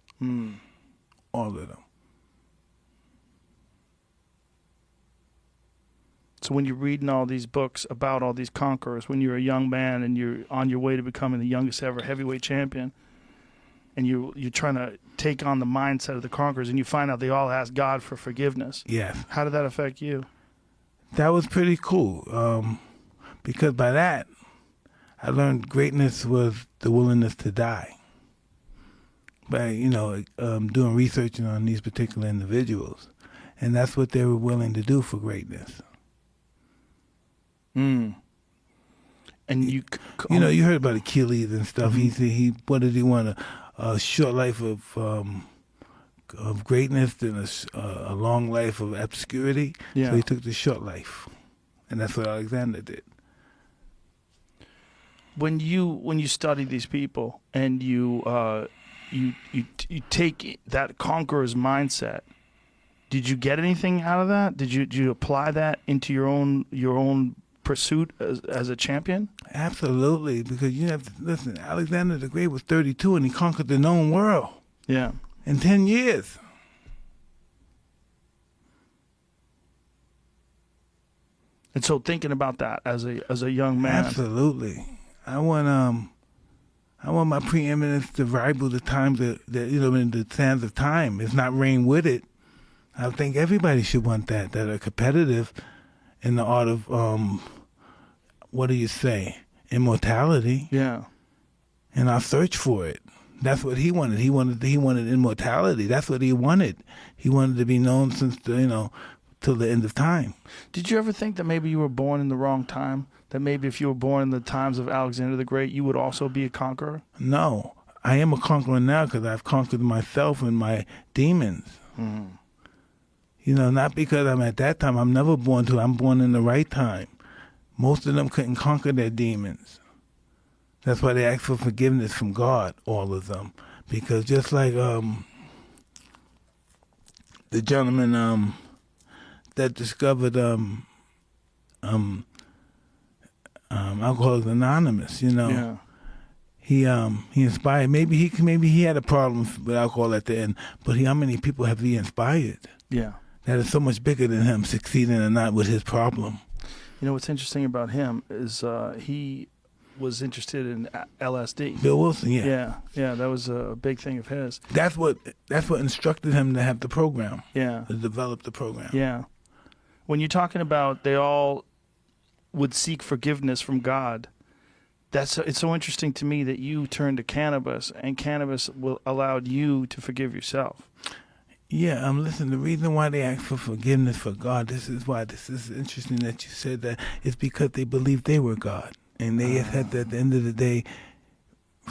All of them. So when you're reading all these books about all these conquerors, when you're a young man and you're on your way to becoming the youngest ever heavyweight champion, and you're trying to take on the mindset of the conquerors, and you find out they all ask God for forgiveness. Yes. How did that affect you? That was pretty cool, because by that, I learned greatness was the willingness to die. By, doing research on these particular individuals. And that's what they were willing to do for greatness. And you heard about Achilles and stuff. He what did he want? A short life of greatness and a long life of obscurity. Yeah. So he took the short life, and that's what Alexander did. When you study these people and you take that conqueror's mindset, did you get anything out of that? Did you apply that into your own pursuit as a champion? Absolutely, because you have to listen. Alexander the Great was 32 and he conquered the known world. Yeah. In 10 years. And so thinking about that as a young man. Absolutely. I want my preeminence to rival the times that in the sands of time. It's not reign with it. I think everybody should want that are competitive in the art of what do you say? Immortality. Yeah. And I'll search for it. That's what he wanted. He wanted immortality. That's what he wanted. He wanted to be known since till the end of time. Did you ever think that maybe you were born in the wrong time? That maybe if you were born in the times of Alexander the Great, you would also be a conqueror? No. I am a conqueror now because I've conquered myself and my demons. Not because I'm at that time. I'm never born I'm born in the right time. Most of them couldn't conquer their demons. That's why they ask for forgiveness from God, all of them. Because just like the gentleman that discovered Alcoholics Anonymous, Yeah. He inspired. Maybe he had a problem with alcohol at the end, but how many people have he inspired? Yeah. That is so much bigger than him succeeding or not with his problem. What's interesting about him is he was interested in LSD. Bill Wilson, yeah. Yeah, that was a big thing of his. That's what instructed him to have the program. Yeah. To develop the program. Yeah. When you're talking about they all would seek forgiveness from God, it's so interesting to me that you turned to cannabis, and cannabis allowed you to forgive yourself. Yeah, listen, the reason why they ask for forgiveness for God, this is interesting that you said that, is because they believed they were God. And they had to, at the end of the day,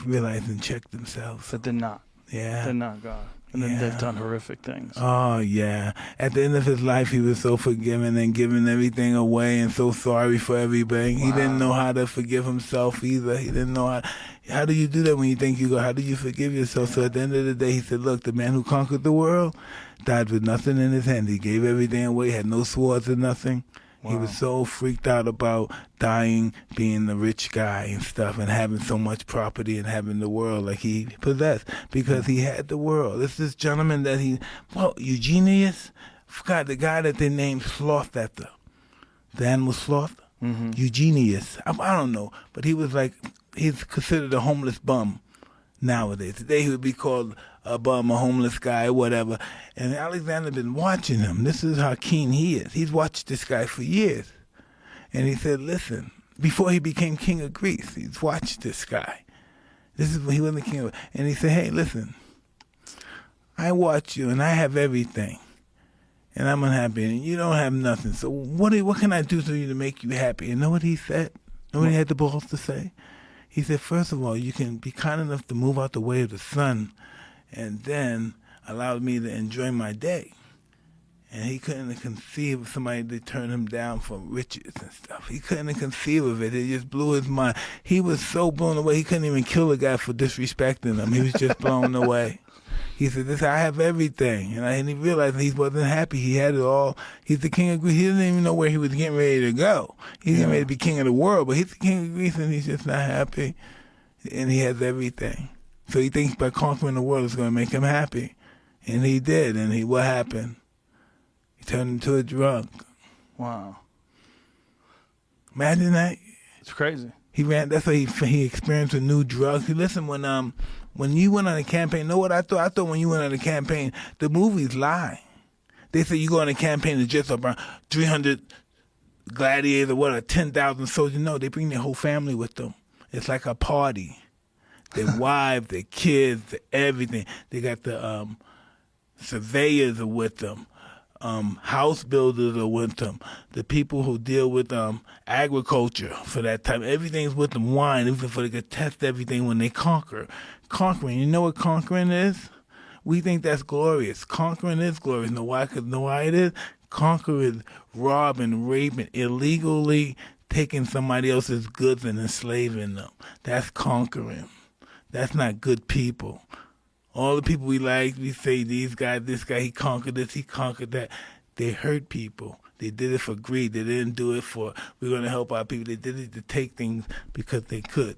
realize and check themselves. That they're not. Yeah. They're not God. And then they've done horrific things. Oh, yeah. At the end of his life, he was so forgiving and giving everything away and so sorry for everybody. Wow. He didn't know how to forgive himself either. He didn't know how do you do that when you think you go, how do you forgive yourself? So at the end of the day, he said, look, the man who conquered the world died with nothing in his hand. He gave everything away, had no swords or nothing. Wow. He was so freaked out about dying, being the rich guy and stuff, and having so much property and having the world like he possessed, because he had the world. It's this gentleman that Eugenius, forgot the guy that they named Sloth after, the animal sloth. Eugenius, I don't know, but he was he's considered a homeless bum nowadays. Today he would be called a bum, a homeless guy, whatever. And Alexander been watching him. This is how keen he is. He's watched this guy for years. And he said, listen, before he became king of Greece, he's watched this guy. This is when he wasn't king of, and he said, hey, listen, I watch you and I have everything. And I'm unhappy and you don't have nothing. So what can I do to you to make you happy? And know what he said? Know what he had the balls to say? He said, first of all, you can be kind enough to move out the way of the sun and then allow me to enjoy my day. And he couldn't conceive of somebody to turn him down for riches and stuff. He couldn't conceive of it. It just blew his mind. He was so blown away, he couldn't even kill a guy for disrespecting him. He was just blown away. He said, I have everything. And he realized he wasn't happy. He had it all. He's the king of Greece. He didn't even know where he was getting ready to go. He's getting ready to be king of the world, but he's the king of Greece and he's just not happy. And he has everything. So he thinks by conquering the world it's going to make him happy. And he did. And what happened? He turned into a drunk. Wow. Imagine that. It's crazy. That's why he experienced a new drug. See, listen, when you went on a campaign, know what I thought? I thought when you went on a campaign, the movies lie. They say you go on a campaign to just around 300 gladiators, 10,000 soldiers. No, they bring their whole family with them. It's like a party. Their wives, their kids, everything. They got the surveyors are with them. House builders are with them. The people who deal with agriculture for that time, everything's with them. Wine, even for they could test everything when they conquer. Conquering, you know what conquering is? We think that's glorious. Conquering is glorious. Know why? Because know why it is? Conquer is robbing, raping, illegally taking somebody else's goods and enslaving them. That's conquering. That's not good people. All the people we like, we say these guys, this guy, he conquered this, he conquered that. They hurt people. They did it for greed. They didn't do it for, we're going to help our people. They did it to take things because they could.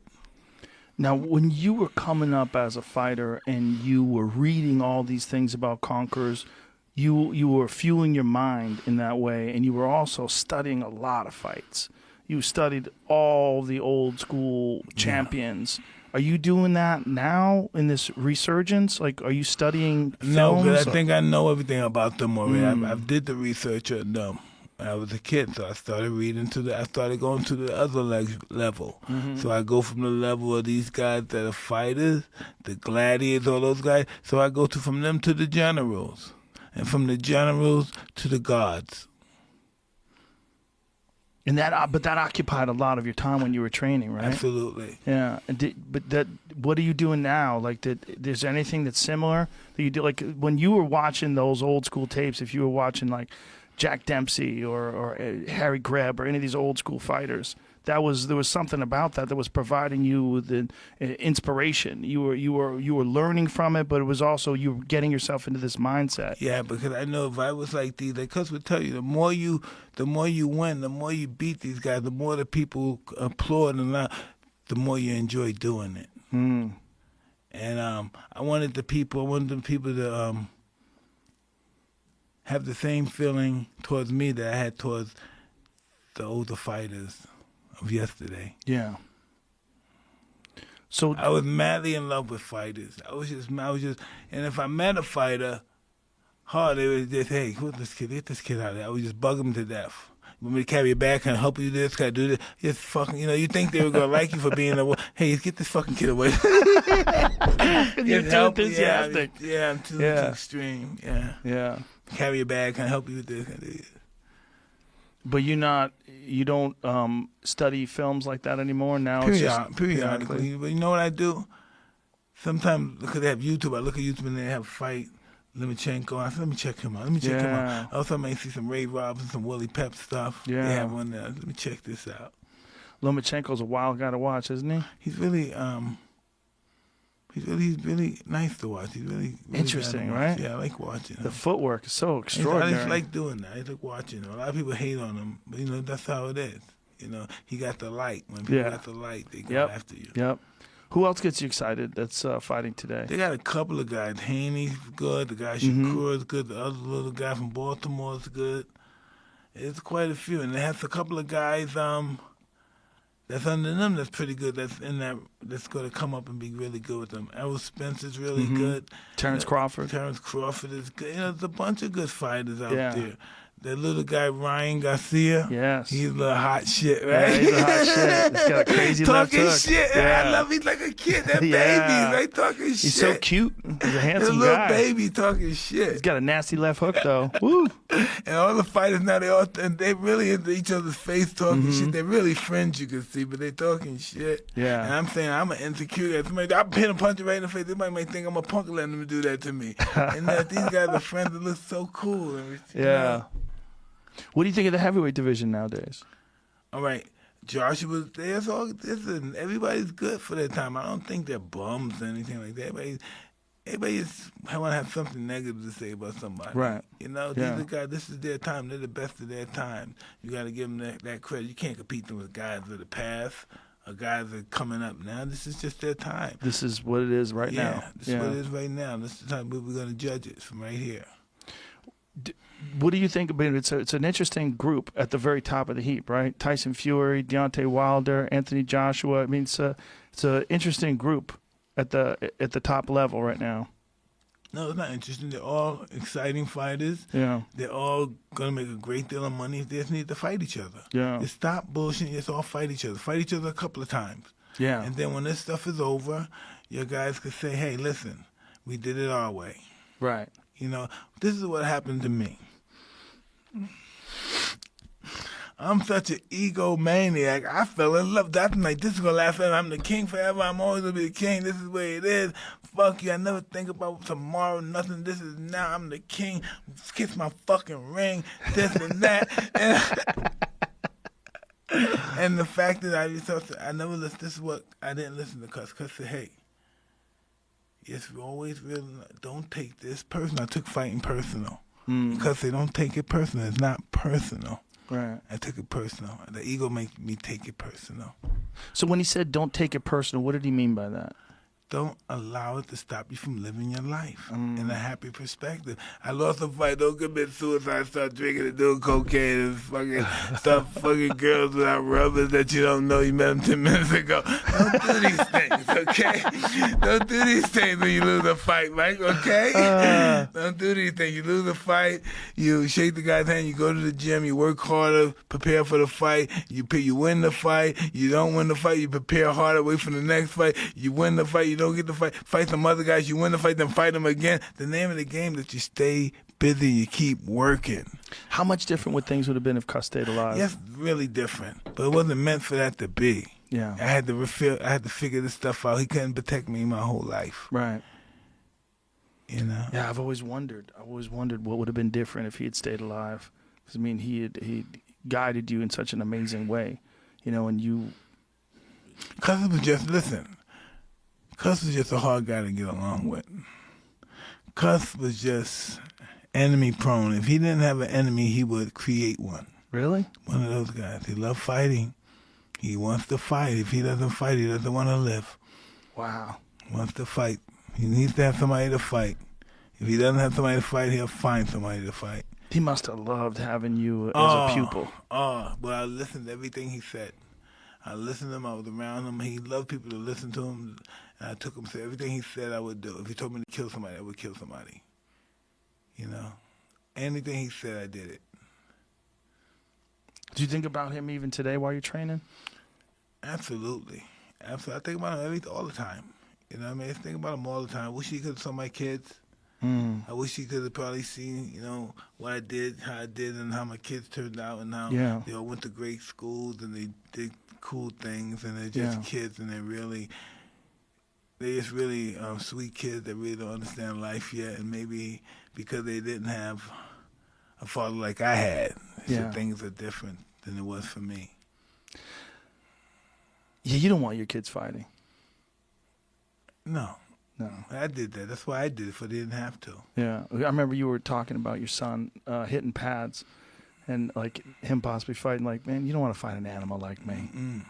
Now, when you were coming up as a fighter and you were reading all these things about conquerors, you were fueling your mind in that way, and you were also studying a lot of fights. you studied all the old school champions. Are you doing that now in this resurgence? Like, are you studying films? No, because I think I know everything about them already. I did the research on them. I was a kid, so I started I started going to the other level. So I go from the level of these guys that are fighters, the gladiators, all those guys. So I go from them to the generals, and from the generals to the gods. And but that occupied a lot of your time when you were training, right? Absolutely. Yeah. What are you doing now? Like, is there anything that's similar that you do? Like, when you were watching those old school tapes, if you were watching like Jack Dempsey or Harry Greb or any of these old school fighters, there was something about that was providing you with the inspiration. You were learning from it, but it was also you were getting yourself into this mindset. Yeah, because I know if I was like these, like Cus would tell you, the more you win, the more you beat these guys, the more the people applaud and the more you enjoy doing it. And I wanted the people to have the same feeling towards me that I had towards the older fighters of yesterday. Yeah. So I was madly in love with fighters. I was just, and if I met a fighter, they would just, hey, who's this kid? Get this kid out of there. I would just bug him to death. Want me to carry your bag? Can I help you do this? Can I do this? Just fucking, you think they were going to like you for being hey, get this fucking kid away. You're too enthusiastic. Yeah, I'm too extreme. Yeah. Yeah. Carry your bag. Can I help you with this? But you don't study films like that anymore now? Periodically. But you know what I do? Sometimes, because they have YouTube, I look at YouTube and they have a fight. Lomachenko. I said, let me check him out. Also, I may see some Ray Robinson, some Willie Pep stuff. Yeah. They have one there. Let me check this out. Lomachenko's a wild guy to watch, isn't he? He's really, he's really nice to watch. He's really interesting, right? Yeah, I like watching him. The footwork is so extraordinary. I just like doing that. I like watching him. A lot of people hate on him, but that's how it is. He got the light. When people got the light, they go after you. Yep. Who else gets you excited that's fighting today? They got a couple of guys. Haney's good. The guy Shakur is good. The other little guy from Baltimore is good. It's quite a few. And they have a couple of guys that's under them that's pretty good. That's going to come up and be really good with them. Errol Spencer's really good. Terrence Crawford. Terrence Crawford is good. There's a bunch of good fighters out there. That little guy, Ryan Garcia. Yes. He's a little hot shit, right? Yeah, he's a hot shit. He's got a crazy left hook. Talking shit. Yeah. I love he's like a kid. That baby. Like talking shit. He's so cute. He's a handsome a little guy. Baby talking shit. He's got a nasty left hook, though. Woo. And all the fighters now, they really into each other's face talking shit. They're really friends, you can see, but they talking shit. Yeah. And I'm saying I'm an insecure guy. Somebody, I'm pin a punch right in the face. Everybody might think I'm a punk letting them do that to me. And that these guys are friends that look so cool. Yeah. What do you think of the heavyweight division nowadays? All right. Joshua's there. Listen, everybody's good for their time. I don't think they're bums or anything like that. Everybody just want to have something negative to say about somebody. Right. These are guys, this is their time. They're the best of their time. You got to give them that credit. You can't compete them with guys of the past or guys that are coming up now. This is just their time. This is what it is right now. This is what it is right now. This is the time we're going to judge it from right here. What do you think about it? It's an interesting group at the very top of the heap, right? Tyson Fury, Deontay Wilder, Anthony Joshua. I mean, it's an interesting group at the top level right now. No, it's not interesting. They're all exciting fighters. Yeah. They're all going to make a great deal of money. They just need to fight each other. Yeah. Just stop bullshitting. Just all fight each other. Fight each other a couple of times. Yeah. And then when this stuff is over, your guys could say, hey, listen, we did it our way. Right. This is what happened to me. I'm such an egomaniac. I fell in love. That's like, this is going to last forever. I'm the king forever. I'm always going to be the king. This is the way it is. Fuck you. I never think about tomorrow. Nothing. This is now. I'm the king. Kiss my fucking ring. This and that. And the fact that I never listened. This is what I didn't listen to Cus. Cus said, hey, yes, we always really don't take this personal. I took fighting personal. Because they don't take it personal. It's not personal. Right. I took it personal. The ego makes me take it personal. So when he said don't take it personal, what did he mean by that? don't allow it to stop you from living your life in a happy perspective. I lost a fight, don't commit suicide, start drinking and doing cocaine and fucking start fucking girls without rubbers that you don't know you met them 10 minutes ago. Don't do these things, okay? Don't do these things when you lose a fight, Mike, okay? Don't do these things. You lose a fight, you shake the guy's hand, you go to the gym, you work harder, prepare for the fight, you win the fight, you don't win the fight, you prepare harder, wait for the next fight, you win the fight, you don't get the fight some other guys, you win the fight, then fight them again. The name of the game is that you stay busy, you keep working. How much different would things would have been if Cuss stayed alive? Yes, really different, but it wasn't meant for that to be. Yeah. I had to figure this stuff out. He couldn't protect me my whole life. Right. You know? Yeah, I've always wondered what would have been different if he had stayed alive. 'Cause, I mean, he guided you in such an amazing way, you know, and you... Cuss was just, listen, Cuss was just a hard guy to get along with. Cuss was just enemy prone. If he didn't have an enemy, he would create one. Really? One of those guys. He loved fighting. He wants to fight. If he doesn't fight, he doesn't want to live. Wow. He wants to fight. He needs to have somebody to fight. If he doesn't have somebody to fight, he'll find somebody to fight. He must have loved having you as a pupil. Well, I listened to everything he said. I listened to him. I was around him. He loved people to listen to him. And I took him to everything he said I would do. If he told me to kill somebody, I would kill somebody. You know? Anything he said, I did it. Do you think about him even today while you're training? Absolutely. Absolutely. I think about him all the time. You know what I mean? I think about him all the time. I wish he could have saw my kids. I wish he could have probably seen, you know, what I did, how I did, and how my kids turned out, and how they all went to great schools, and they did cool things, and they're just kids, and they're just really sweet kids that really don't understand life yet, and maybe because they didn't have a father like I had, so things are different than it was for me. Yeah, you don't want your kids fighting. No. No. I did that. That's why I did it, for they didn't have to. Yeah. I remember you were talking about your son hitting pads and, like, him possibly fighting. Like, man, you don't want to fight an animal like me.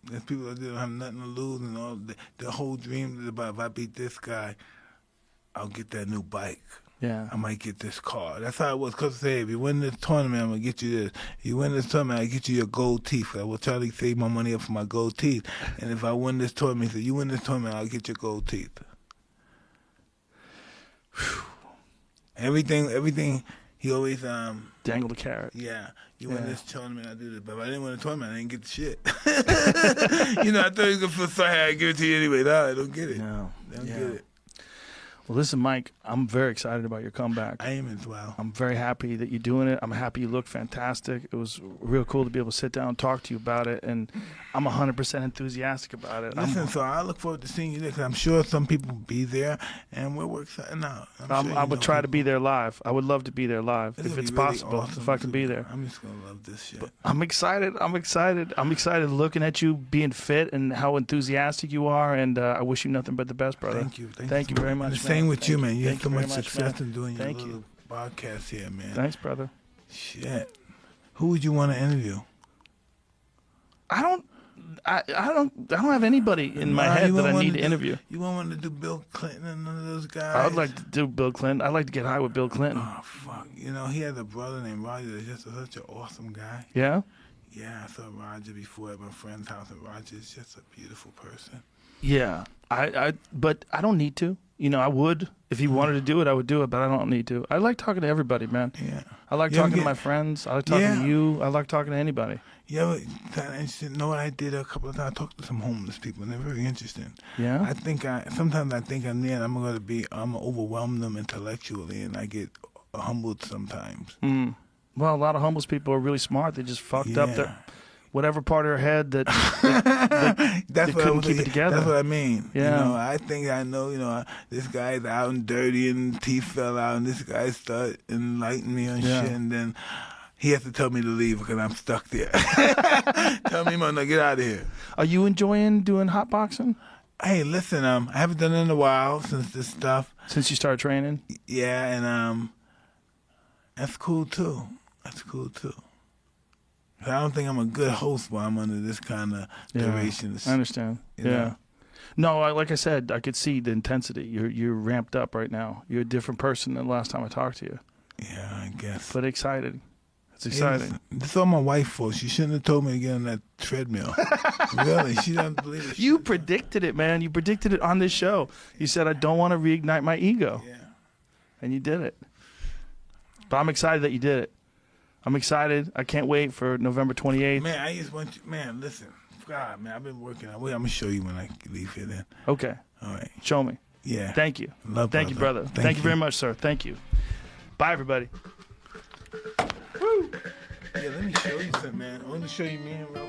There's people that don't have nothing to lose, and all the whole dream is about, if I beat this guy, I'll get that new bike. Yeah. I might get this car. That's how it was. Because say, if you win this tournament, I'm going to get you this. If you win this tournament, I'll get you your gold teeth. I will try to save my money up for my gold teeth. And if I win this tournament, he said, you win this tournament, I'll get your gold teeth. Everything, he always dangle the carrot. Yeah, you win this tournament, I do this. But if I didn't win the tournament, I didn't get the shit. You know, I thought he was gonna feel sorry. I give it to you anyway. No, I don't get it. No, I don't get it. Well, listen, Mike, I'm very excited about your comeback. I am as well. I'm very happy that you're doing it. I'm happy you look fantastic. It was real cool to be able to sit down and talk to you about it, and I'm 100% enthusiastic about it. Listen, so I look forward to seeing you there, because I'm sure some people will be there, and we'll work something out. I would try to be there live. I would love to be there live if it's really possible, awesome. if I can be there. I'm just going to love this shit. But I'm excited. I'm excited looking at you being fit and how enthusiastic you are, and I wish you nothing but the best, brother. Thank you. Thank you very much, and the same with you, man. You have so much much, success man. in doing your Thank little you. podcast here, man. Thanks, brother. Shit. Who would you want to interview? I don't have anybody in my head that I need to interview. You won't want to do Bill Clinton and none of those guys? I would like to do Bill Clinton. I'd like to get high with Bill Clinton. Oh, fuck. You know, he had a brother named Roger that's just such an awesome guy. Yeah? Yeah, I saw Roger before at my friend's house, and Roger's just a beautiful person. Yeah. But I don't need to. You know, I would. If he wanted to do it, I would do it, but I don't need to. I like talking to everybody, man. Yeah. I like talking to my friends. I like talking to you. I like talking to anybody. You ever interested? Know what I did a couple of times? I talked to some homeless people, and they're very interesting. Yeah? Sometimes I think I'm there, and I'm going to overwhelm them intellectually, and I get humbled sometimes. Well, a lot of homeless people are really smart. They just fucked up their whatever part of their head that they couldn't keep it together. That's what I mean. Yeah. You know, I think I know, you know, this guy's out and dirty and teeth fell out, and this guy started enlightening me on shit, and then he has to tell me to leave because I'm stuck there. Tell me, man, no, get out of here. Are you enjoying doing hot boxing? Hey, listen, I haven't done it in a while since this stuff. Since you started training? Yeah, and that's cool too. I don't think I'm a good host while I'm under this kind of duration. I understand. You know? No, like I said, I could see the intensity. You're ramped up right now. You're a different person than the last time I talked to you. Yeah, I guess. But excited. It's exciting. It's all my wife's fault. She shouldn't have told me to get on that treadmill. Really, she doesn't believe it. You predicted it, man. You predicted it on this show. You said, I don't want to reignite my ego. Yeah. And you did it. But I'm excited that you did it. I'm excited. I can't wait for November 28th. Man, I just want you, man, listen. God, man, I've been working. Wait, I'm going to show you when I leave here then. Okay. All right. Show me. Yeah. Thank you. Thank you, brother. Thank you very much, sir. Thank you. Bye, everybody. Woo. Yeah, let me show you something, man. I want to show you me and real